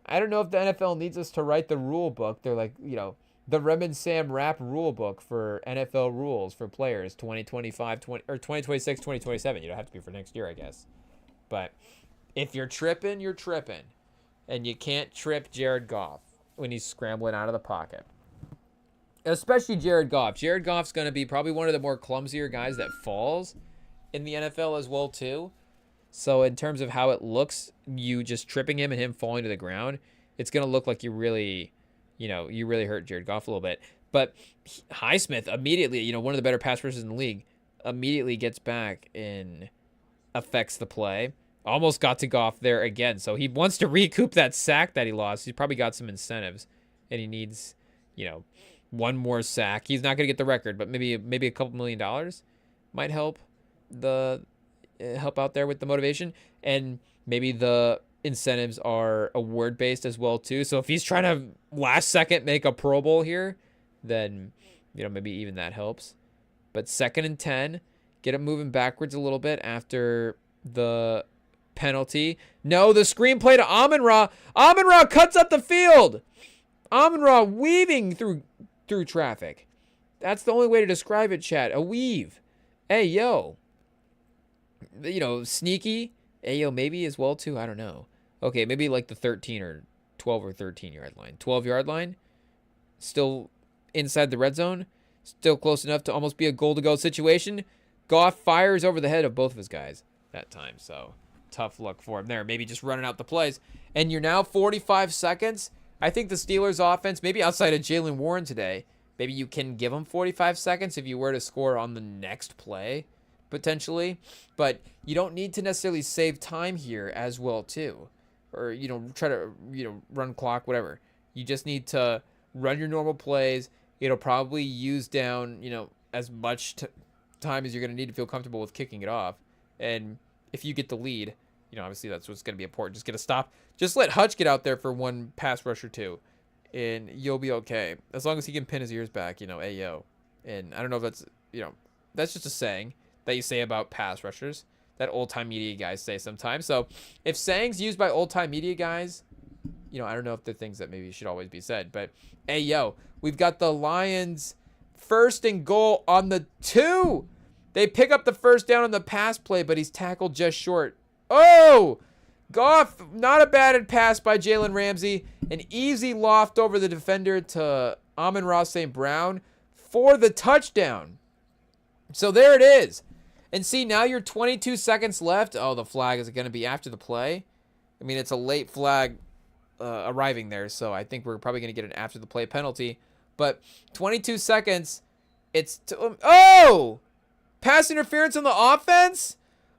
I don't know if the NFL needs us to write the rule book. They're like, the REMINGTOM rap rule book for NFL rules for players 2025, or 2026, 2027. You don't have to be for next year, I guess. But if you're tripping, you're tripping. And you can't trip Jared Goff when he's scrambling out of the pocket. Especially Jared Goff. Jared Goff's going to be probably one of the more clumsier guys that falls in the NFL as well, too. So in terms of how it looks, you just tripping him and him falling to the ground, it's going to look like you really hurt Jared Goff a little bit. But Highsmith immediately, one of the better pass rushers in the league, immediately gets back and affects the play. Almost got to Goff there again. So he wants to recoup that sack that he lost. He's probably got some incentives, and he needs, one more sack. He's not going to get the record, but maybe a couple $1 million might help out there with the motivation. And maybe the incentives are award based as well too. So if he's trying to last second make a Pro Bowl here, then maybe even that helps. But 2nd and 10, get him moving backwards a little bit after the penalty. No, the screenplay to Amon-Ra. Amon-Ra cuts up the field. Amon-Ra weaving through traffic. That's the only way to describe it, chat. A weave. Hey, yo. Sneaky. Hey, yo, maybe as well, too. I don't know. Okay, maybe like the 13 or 12 or 13 yard line. 12-yard line. Still inside the red zone. Still close enough to almost be a goal-to-go situation. Goff fires over the head of both of his guys that time. So, tough luck for him there. Maybe just running out the plays. And you're now 45 seconds. I think the Steelers offense, maybe outside of Jaylen Warren today, maybe you can give them 45 seconds if you were to score on the next play, potentially. But you don't need to necessarily save time here as well, too. Or, try to, run clock, whatever. You just need to run your normal plays. It'll probably use down, as much time as you're going to need to feel comfortable with kicking it off. And if you get the lead, obviously that's what's going to be important. Just get a stop. Just let Hutch get out there for one pass rush or two, and you'll be okay. As long as he can pin his ears back, hey, yo. And I don't know if that's, that's just a saying that you say about pass rushers that old-time media guys say sometimes. So if sayings used by old-time media guys, I don't know if they're things that maybe should always be said. But, hey, yo, we've got the Lions 1st and goal on the 2. They pick up the first down on the pass play, but he's tackled just short. Oh! Goff, not a batted pass by Jalen Ramsey. An easy loft over the defender to Amon-Ra St. Brown for the touchdown. So there it is. And see, now you're 22 seconds left. Oh, the flag is going to be after the play. I mean, it's a late flag arriving there, so I think we're probably going to get an after the play penalty. But 22 seconds, it's... Oh! Pass interference on the offense?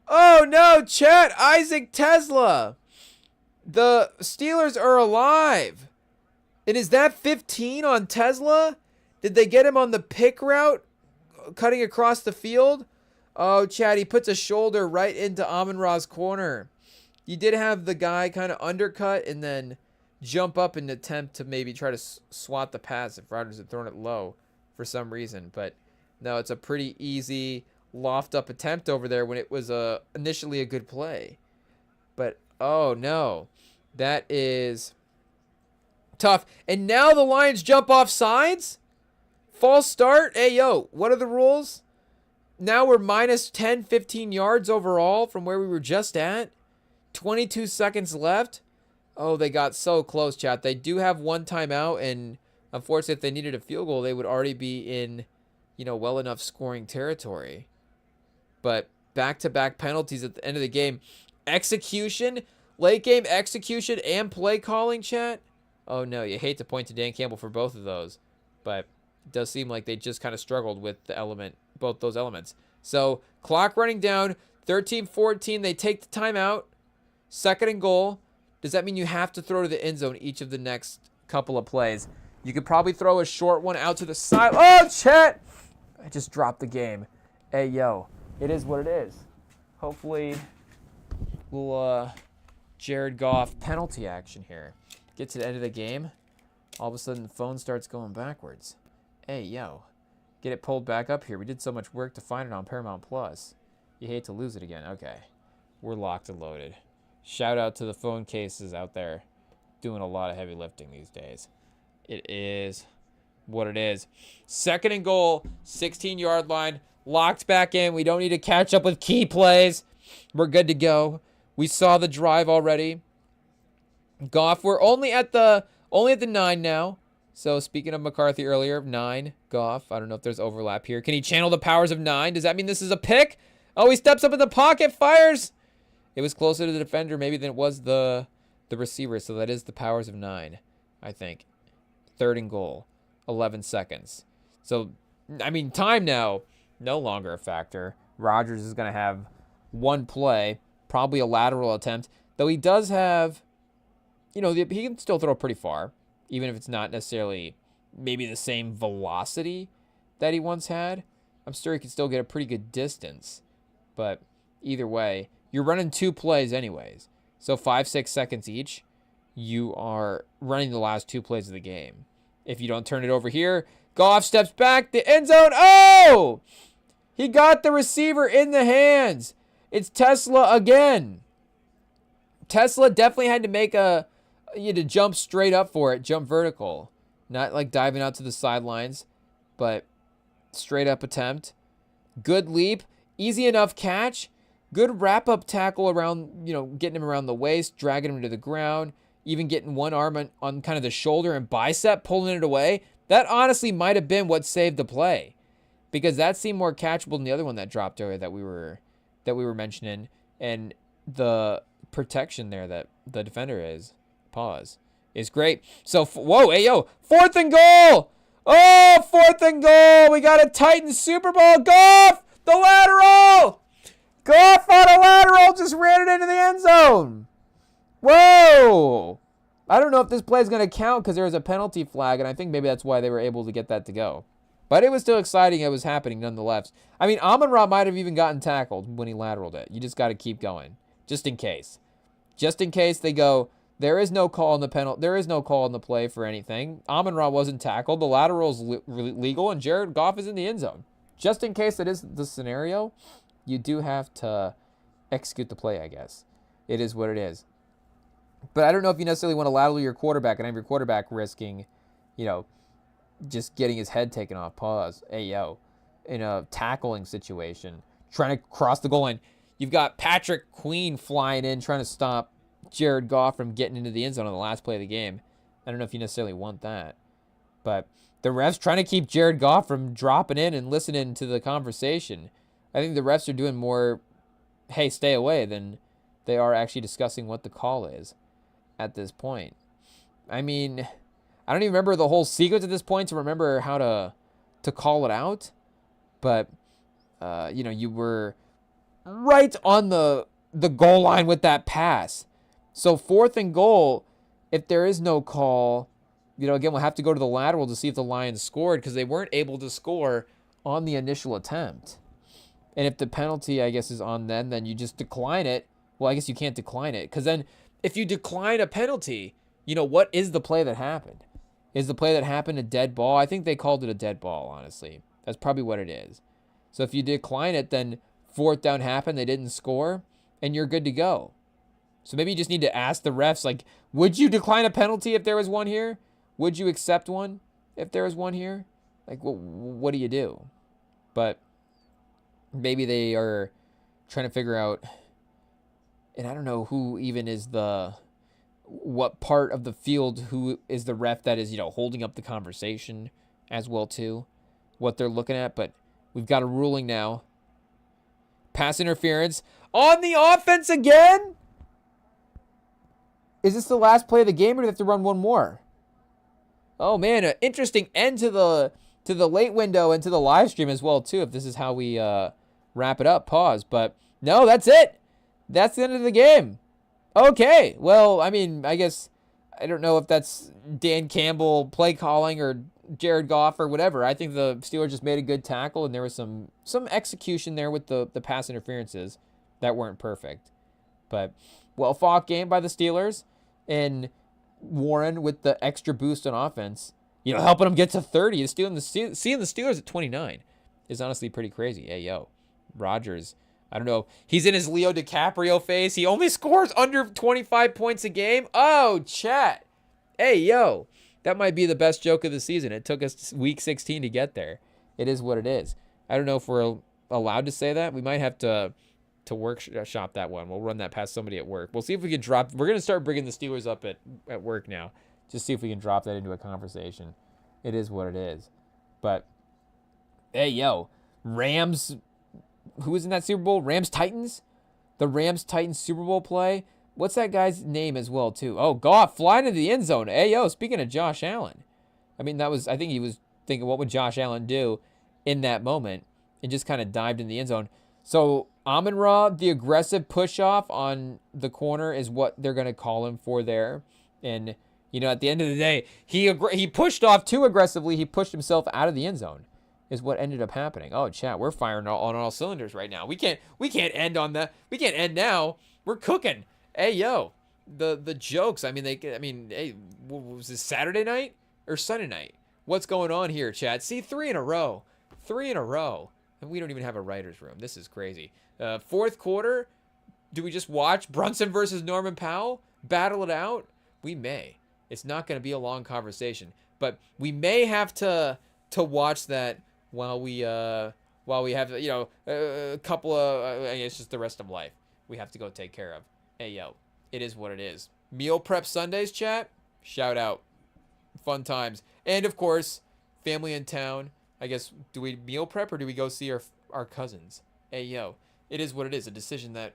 Oh, no, chat. Isaac Tesla. The Steelers are alive. And is that 15 on Tesla? Did they get him on the pick route, cutting across the field? Oh, chat, he puts a shoulder right into Amon-Ra's corner. You did have the guy kind of undercut and then jump up and attempt to maybe try to swat the pass if Rodgers had thrown it low for some reason. But no, it's a pretty easy loft-up attempt over there when it was initially a good play. But, oh, no. That is tough. And now the Lions jump off sides? False start? Hey, yo, what are the rules? Now we're minus 10, 15 yards overall from where we were just at. 22 seconds left. Oh, they got so close, chat. They do have one timeout, and unfortunately, if they needed a field goal, they would already be in, well enough scoring territory. But back-to-back penalties at the end of the game. Execution, late game execution and play calling, chat. Oh, no, you hate to point to Dan Campbell for both of those. But it does seem like they just kind of struggled with both those elements. So, clock running down, 13-14. They take the timeout. 2nd and goal. Does that mean you have to throw to the end zone each of the next couple of plays? You could probably throw a short one out to the side. Oh, chat! I just dropped the game. Hey, yo. It is what it is. Hopefully, we'll, Jared Goff penalty action here. Get to the end of the game. All of a sudden, the phone starts going backwards. Hey, yo. Get it pulled back up here. We did so much work to find it on Paramount Plus. You hate to lose it again. Okay. We're locked and loaded. Shout out to the phone cases out there doing a lot of heavy lifting these days. It is what it is. 2nd and goal, 16-yard line. Locked back in. We don't need to catch up with key plays. We're good to go. We saw the drive already. Goff, we're only at the 9 now. So speaking of McCarthy earlier, 9, Goff. I don't know if there's overlap here. Can he channel the powers of 9? Does that mean this is a pick? Oh, he steps up in the pocket, fires. It was closer to the defender maybe than it was the receiver. So that is the powers of 9, I think. 3rd and goal, 11 seconds. So, I mean, time now, no longer a factor. Rodgers is going to have one play, probably a lateral attempt. Though he does have, he can still throw pretty far, even if it's not necessarily maybe the same velocity that he once had. I'm sure he can still get a pretty good distance. But either way, you're running 2 plays anyways. So 5-6 seconds each, you are running the last 2 plays of the game. If you don't turn it over here, Goff steps back, the end zone. Oh! He got the receiver in the hands. It's Tesla again. Tesla definitely had to make you had to jump straight up for it, jump vertical. Not like diving out to the sidelines, but straight up attempt. Good leap, easy enough catch. Good wrap-up tackle around, getting him around the waist, dragging him to the ground, even getting one arm on kind of the shoulder and bicep, pulling it away. That honestly might have been what saved the play, because that seemed more catchable than the other one that dropped earlier that we were mentioning, and the protection there that the defender is great. So whoa, hey yo, 4th and goal. Oh, 4th and goal. We got a Titan Super Bowl. Goff, the lateral. Goff on a lateral, just ran it into the end zone. Whoa. I don't know if this play is going to count because there was a penalty flag, and I think maybe that's why they were able to get that to go. But it was still exciting. It was happening nonetheless. I mean, Amon-Ra might have even gotten tackled when he lateraled it. You just got to keep going, just in case. Just in case they go, there is no call on the penalty. There is no call on the play for anything. Amon-Ra wasn't tackled. The lateral is legal, and Jared Goff is in the end zone. Just in case that is the scenario, you do have to execute the play, I guess. It is what it is. But I don't know if you necessarily want to lateral your quarterback and have your quarterback risking, just getting his head taken off. Hey, yo. In a tackling situation, trying to cross the goal line. You've got Patrick Queen flying in, trying to stop Jared Goff from getting into the end zone on the last play of the game. I don't know if you necessarily want that. But the refs trying to keep Jared Goff from dropping in and listening to the conversation. I think the refs are doing more, hey, stay away, than they are actually discussing what the call is at this point. I mean, I don't even remember the whole sequence at this point to remember how to call it out. But, you were right on the goal line with that pass. So 4th and goal, if there is no call, again, we'll have to go to the lateral to see if the Lions scored, because they weren't able to score on the initial attempt. And if the penalty, I guess, is on them, then you just decline it. Well, I guess you can't decline it, because then if you decline a penalty, what is the play that happened? Is the play that happened a dead ball? I think they called it a dead ball, honestly. That's probably what it is. So if you decline it, then 4th down happened, they didn't score, and you're good to go. So maybe you just need to ask the refs, would you decline a penalty if there was one here? Would you accept one if there was one here? What do you do? But maybe they are trying to figure out, and I don't know who even is what part of the field, who is the ref that is, holding up the conversation as well too, what they're looking at. But we've got a ruling now. Pass interference on the offense again? Is this the last play of the game, or do they have to run one more? Oh man, an interesting end to the late window and to the live stream as well too, if this is how we wrap it up. But no, that's it. That's the end of the game. Okay, well, I mean, I guess I don't know if that's Dan Campbell play calling or Jared Goff or whatever. I think the Steelers just made a good tackle, and there was some execution there with the pass interferences that weren't perfect. But well fought game by the Steelers, and Warren with the extra boost on offense, helping them get to 30. Seeing the Steelers at 29 is honestly pretty crazy. Hey, yo, Rodgers, I don't know. He's in his Leo DiCaprio phase. He only scores under 25 points a game. Oh, chat. Hey, yo, that might be the best joke of the season. It took us week 16 to get there. It is what it is. I don't know if we're allowed to say that. We might have to workshop that one. We'll run that past somebody at work. We'll see if we can drop. We're going to start bringing the Steelers up at work now. Just see if we can drop that into a conversation. It is what it is. But, hey, yo, Rams, who was in that Super Bowl? Rams-Titans? The Rams-Titans Super Bowl play? What's that guy's name as well, too? Oh, Goff flying into the end zone. Hey, yo, speaking of Josh Allen. I mean, I think he was thinking, what would Josh Allen do in that moment? And just kind of dived in the end zone. So, Amon-Ra, the aggressive push-off on the corner is what they're going to call him for there. And, at the end of the day, he pushed off too aggressively. He pushed himself out of the end zone is what ended up happening. Oh, chat, we're firing on all cylinders right now. We can't end on that. We can't end now. We're cooking. Hey, yo, the jokes. Hey, was this Saturday night or Sunday night? What's going on here, chat? See, 3 in a row. 3 in a row. And we don't even have a writer's room. This is crazy. Fourth quarter, do we just watch Brunson versus Norman Powell battle it out? We may. It's not going to be a long conversation, but we may have to watch that while we have a couple of it's just the rest of life we have to go take care of. Hey, yo, it is what it is. Meal prep Sundays, chat. Shout out. Fun times. And of course, family in town. I guess, do we meal prep or do we go see our cousins? Hey, yo, it is what it is. A decision that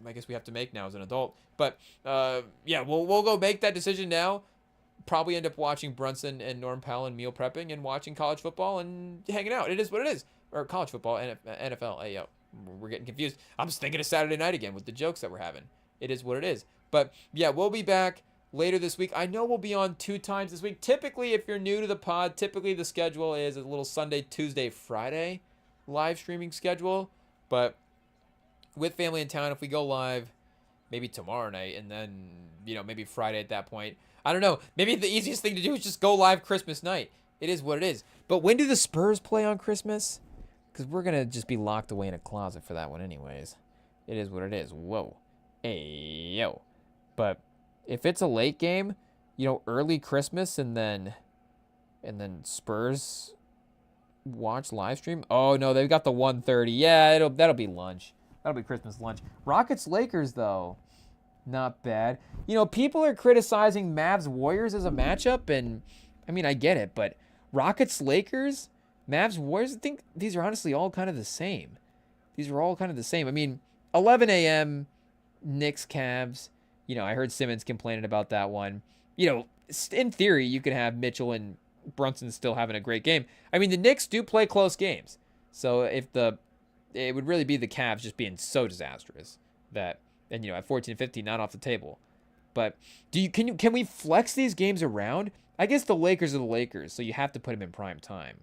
I guess we have to make now as an adult. But, yeah, we'll go make that decision now. Probably end up watching Brunson and Norm Powell and meal prepping and watching college football and hanging out. It is what it is. Or college football, NFL. Hey, yo, we're getting confused. I'm just thinking of Saturday night again with the jokes that we're having. It is what it is. But, yeah, we'll be back later this week. I know we'll be on 2 times this week. Typically, if you're new to the pod, typically the schedule is a little Sunday, Tuesday, Friday live streaming schedule. But with family in town, if we go live maybe tomorrow night and then, maybe Friday at that point, I don't know. Maybe the easiest thing to do is just go live Christmas night. It is what it is. But when do the Spurs play on Christmas? Because we're going to just be locked away in a closet for that one anyways. It is what it is. Whoa. Hey, yo. But if it's a late game, early Christmas and then Spurs watch live stream. Oh, no, they've got the 1:30. Yeah, that'll be lunch. That'll be Christmas lunch. Rockets-Lakers, though. Not bad. People are criticizing Mavs-Warriors as a matchup, and, I get it, but Rockets-Lakers, Mavs-Warriors, I think these are honestly all kind of the same. These are all kind of the same. 11 a.m., Knicks-Cavs. I heard Simmons complaining about that one. In theory, you could have Mitchell and Brunson still having a great game. The Knicks do play close games. So it would really be the Cavs just being so disastrous that, and at 14-15, not off the table. But can we flex these games around? I guess the Lakers are the Lakers, so you have to put them in prime time.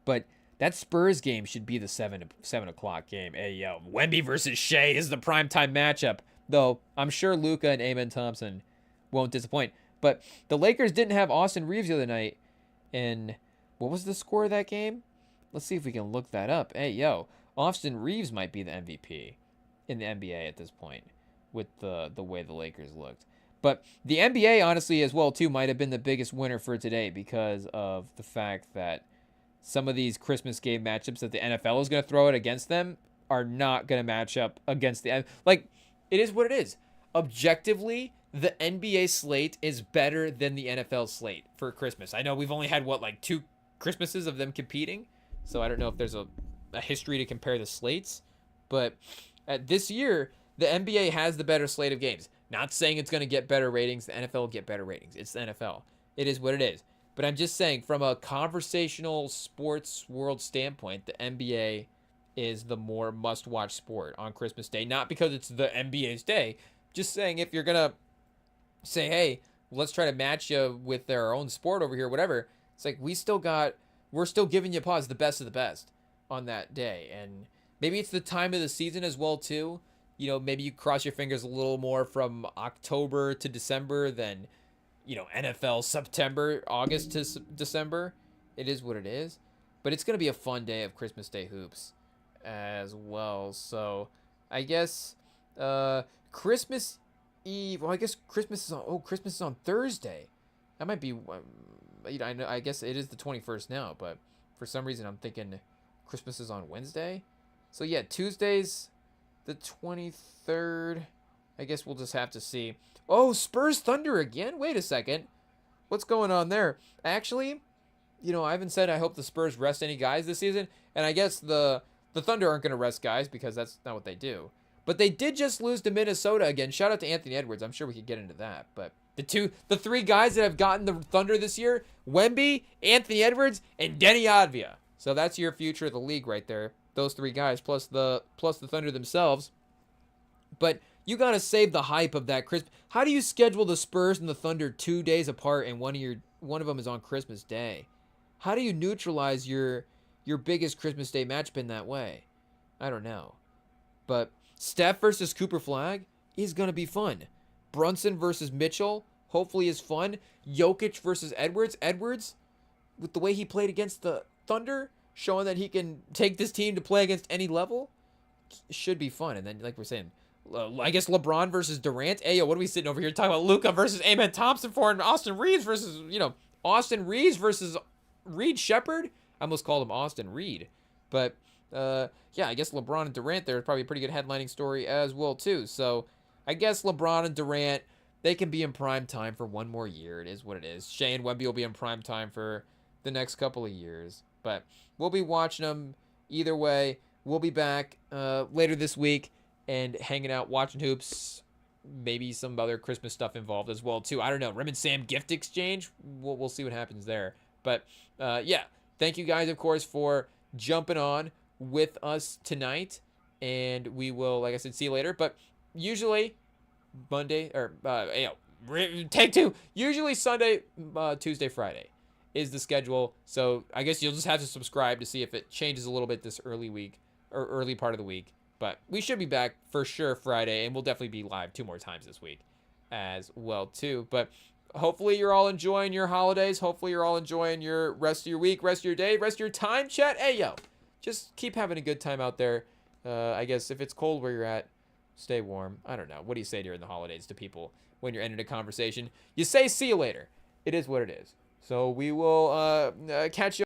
But that Spurs game should be the 7 o'clock game. Hey, yo, Wemby versus Shea is the primetime matchup. Though, I'm sure Luka and Amen Thompson won't disappoint. But the Lakers didn't have Austin Reeves the other night. And what was the score of that game? Let's see if we can look that up. Hey, yo, Austin Reeves might be the MVP in the NBA at this point with the way the Lakers looked. But the NBA, honestly, as well, too, might have been the biggest winner for today because of the fact that some of these Christmas game matchups that the NFL is going to throw it against them are not going to match up against the... it is what it is. Objectively, the NBA slate is better than the NFL slate for Christmas. I know we've only had, 2 Christmases of them competing, so I don't know if there's a history to compare the slates, but this year, the NBA has the better slate of games. Not saying it's going to get better ratings. The NFL will get better ratings. It's the NFL. It is what it is. But I'm just saying, from a conversational sports world standpoint, the NBA is the more must-watch sport on Christmas Day. Not because it's the NBA's day. Just saying, if you're going to say, hey, let's try to match you with their own sport over here, whatever, It's like we're still giving you pause, the best of the best on that day. And maybe it's the time of the season as well too. Maybe you cross your fingers a little more from October to December than, NFL September, August to December. It is what it is. But it's going to be a fun day of Christmas Day hoops as well. So I guess Christmas Eve. Well, I guess Christmas is on Thursday. That might be. I guess it is the 21st now, but for some reason I'm thinking Christmas is on Wednesday. So yeah, Tuesday's the 23rd. I guess we'll just have to see. Oh, Spurs Thunder again? Wait a second. What's going on there? Actually, I haven't said I hope the Spurs rest any guys this season, and I guess the Thunder aren't going to rest guys because that's not what they do. But they did just lose to Minnesota again. Shout out to Anthony Edwards. I'm sure we could get into that. But the three guys that have gotten the Thunder this year, Wemby, Anthony Edwards, and Denny Advia. So that's your future of the league right there. Those three guys plus the Thunder themselves. But you got to save the hype of that Christmas. How do you schedule the Spurs and the Thunder 2 days apart and one of them is on Christmas Day? How do you neutralize your biggest Christmas Day matchup in that way? I don't know. But Steph versus Cooper Flag is going to be fun. Brunson versus Mitchell hopefully is fun. Jokic versus Edwards. Edwards, with the way he played against the Thunder, showing that he can take this team to play against any level, should be fun. And then, like we're saying, I guess LeBron versus Durant. Hey, yo, what are we sitting over here talking about? Luka versus Amen Thompson for and Austin Reeves versus, Austin Reeves versus Reed Shepard. I almost called him Austin Reed. But, yeah, I guess LeBron and Durant there is probably a pretty good headlining story as well, too. So, I guess LeBron and Durant, they can be in prime time for one more year. It is what it is. Shea and Wemby will be in prime time for the next couple of years. But we'll be watching them either way. We'll be back later this week and hanging out, watching hoops. Maybe some other Christmas stuff involved as well, too. I don't know. Rem and Sam gift exchange. We'll see what happens there. But, yeah, thank you guys, of course, for jumping on with us tonight. And we will, like I said, see you later. But usually Monday or take two. Usually Sunday, Tuesday, Friday is the schedule. So I guess you'll just have to subscribe to see if it changes a little bit this early week or early part of the week. But we should be back for sure Friday, and we'll definitely be live 2 more times this week as well too. But hopefully you're all enjoying your holidays. Hopefully you're all enjoying your rest of your week, rest of your day, rest of your time, chat. Hey, yo, just keep having a good time out there. I guess if it's cold where you're at, stay warm. I don't know. What do you say during the holidays to people when you're ending a conversation? You say, see you later. It is what it is. So we will catch you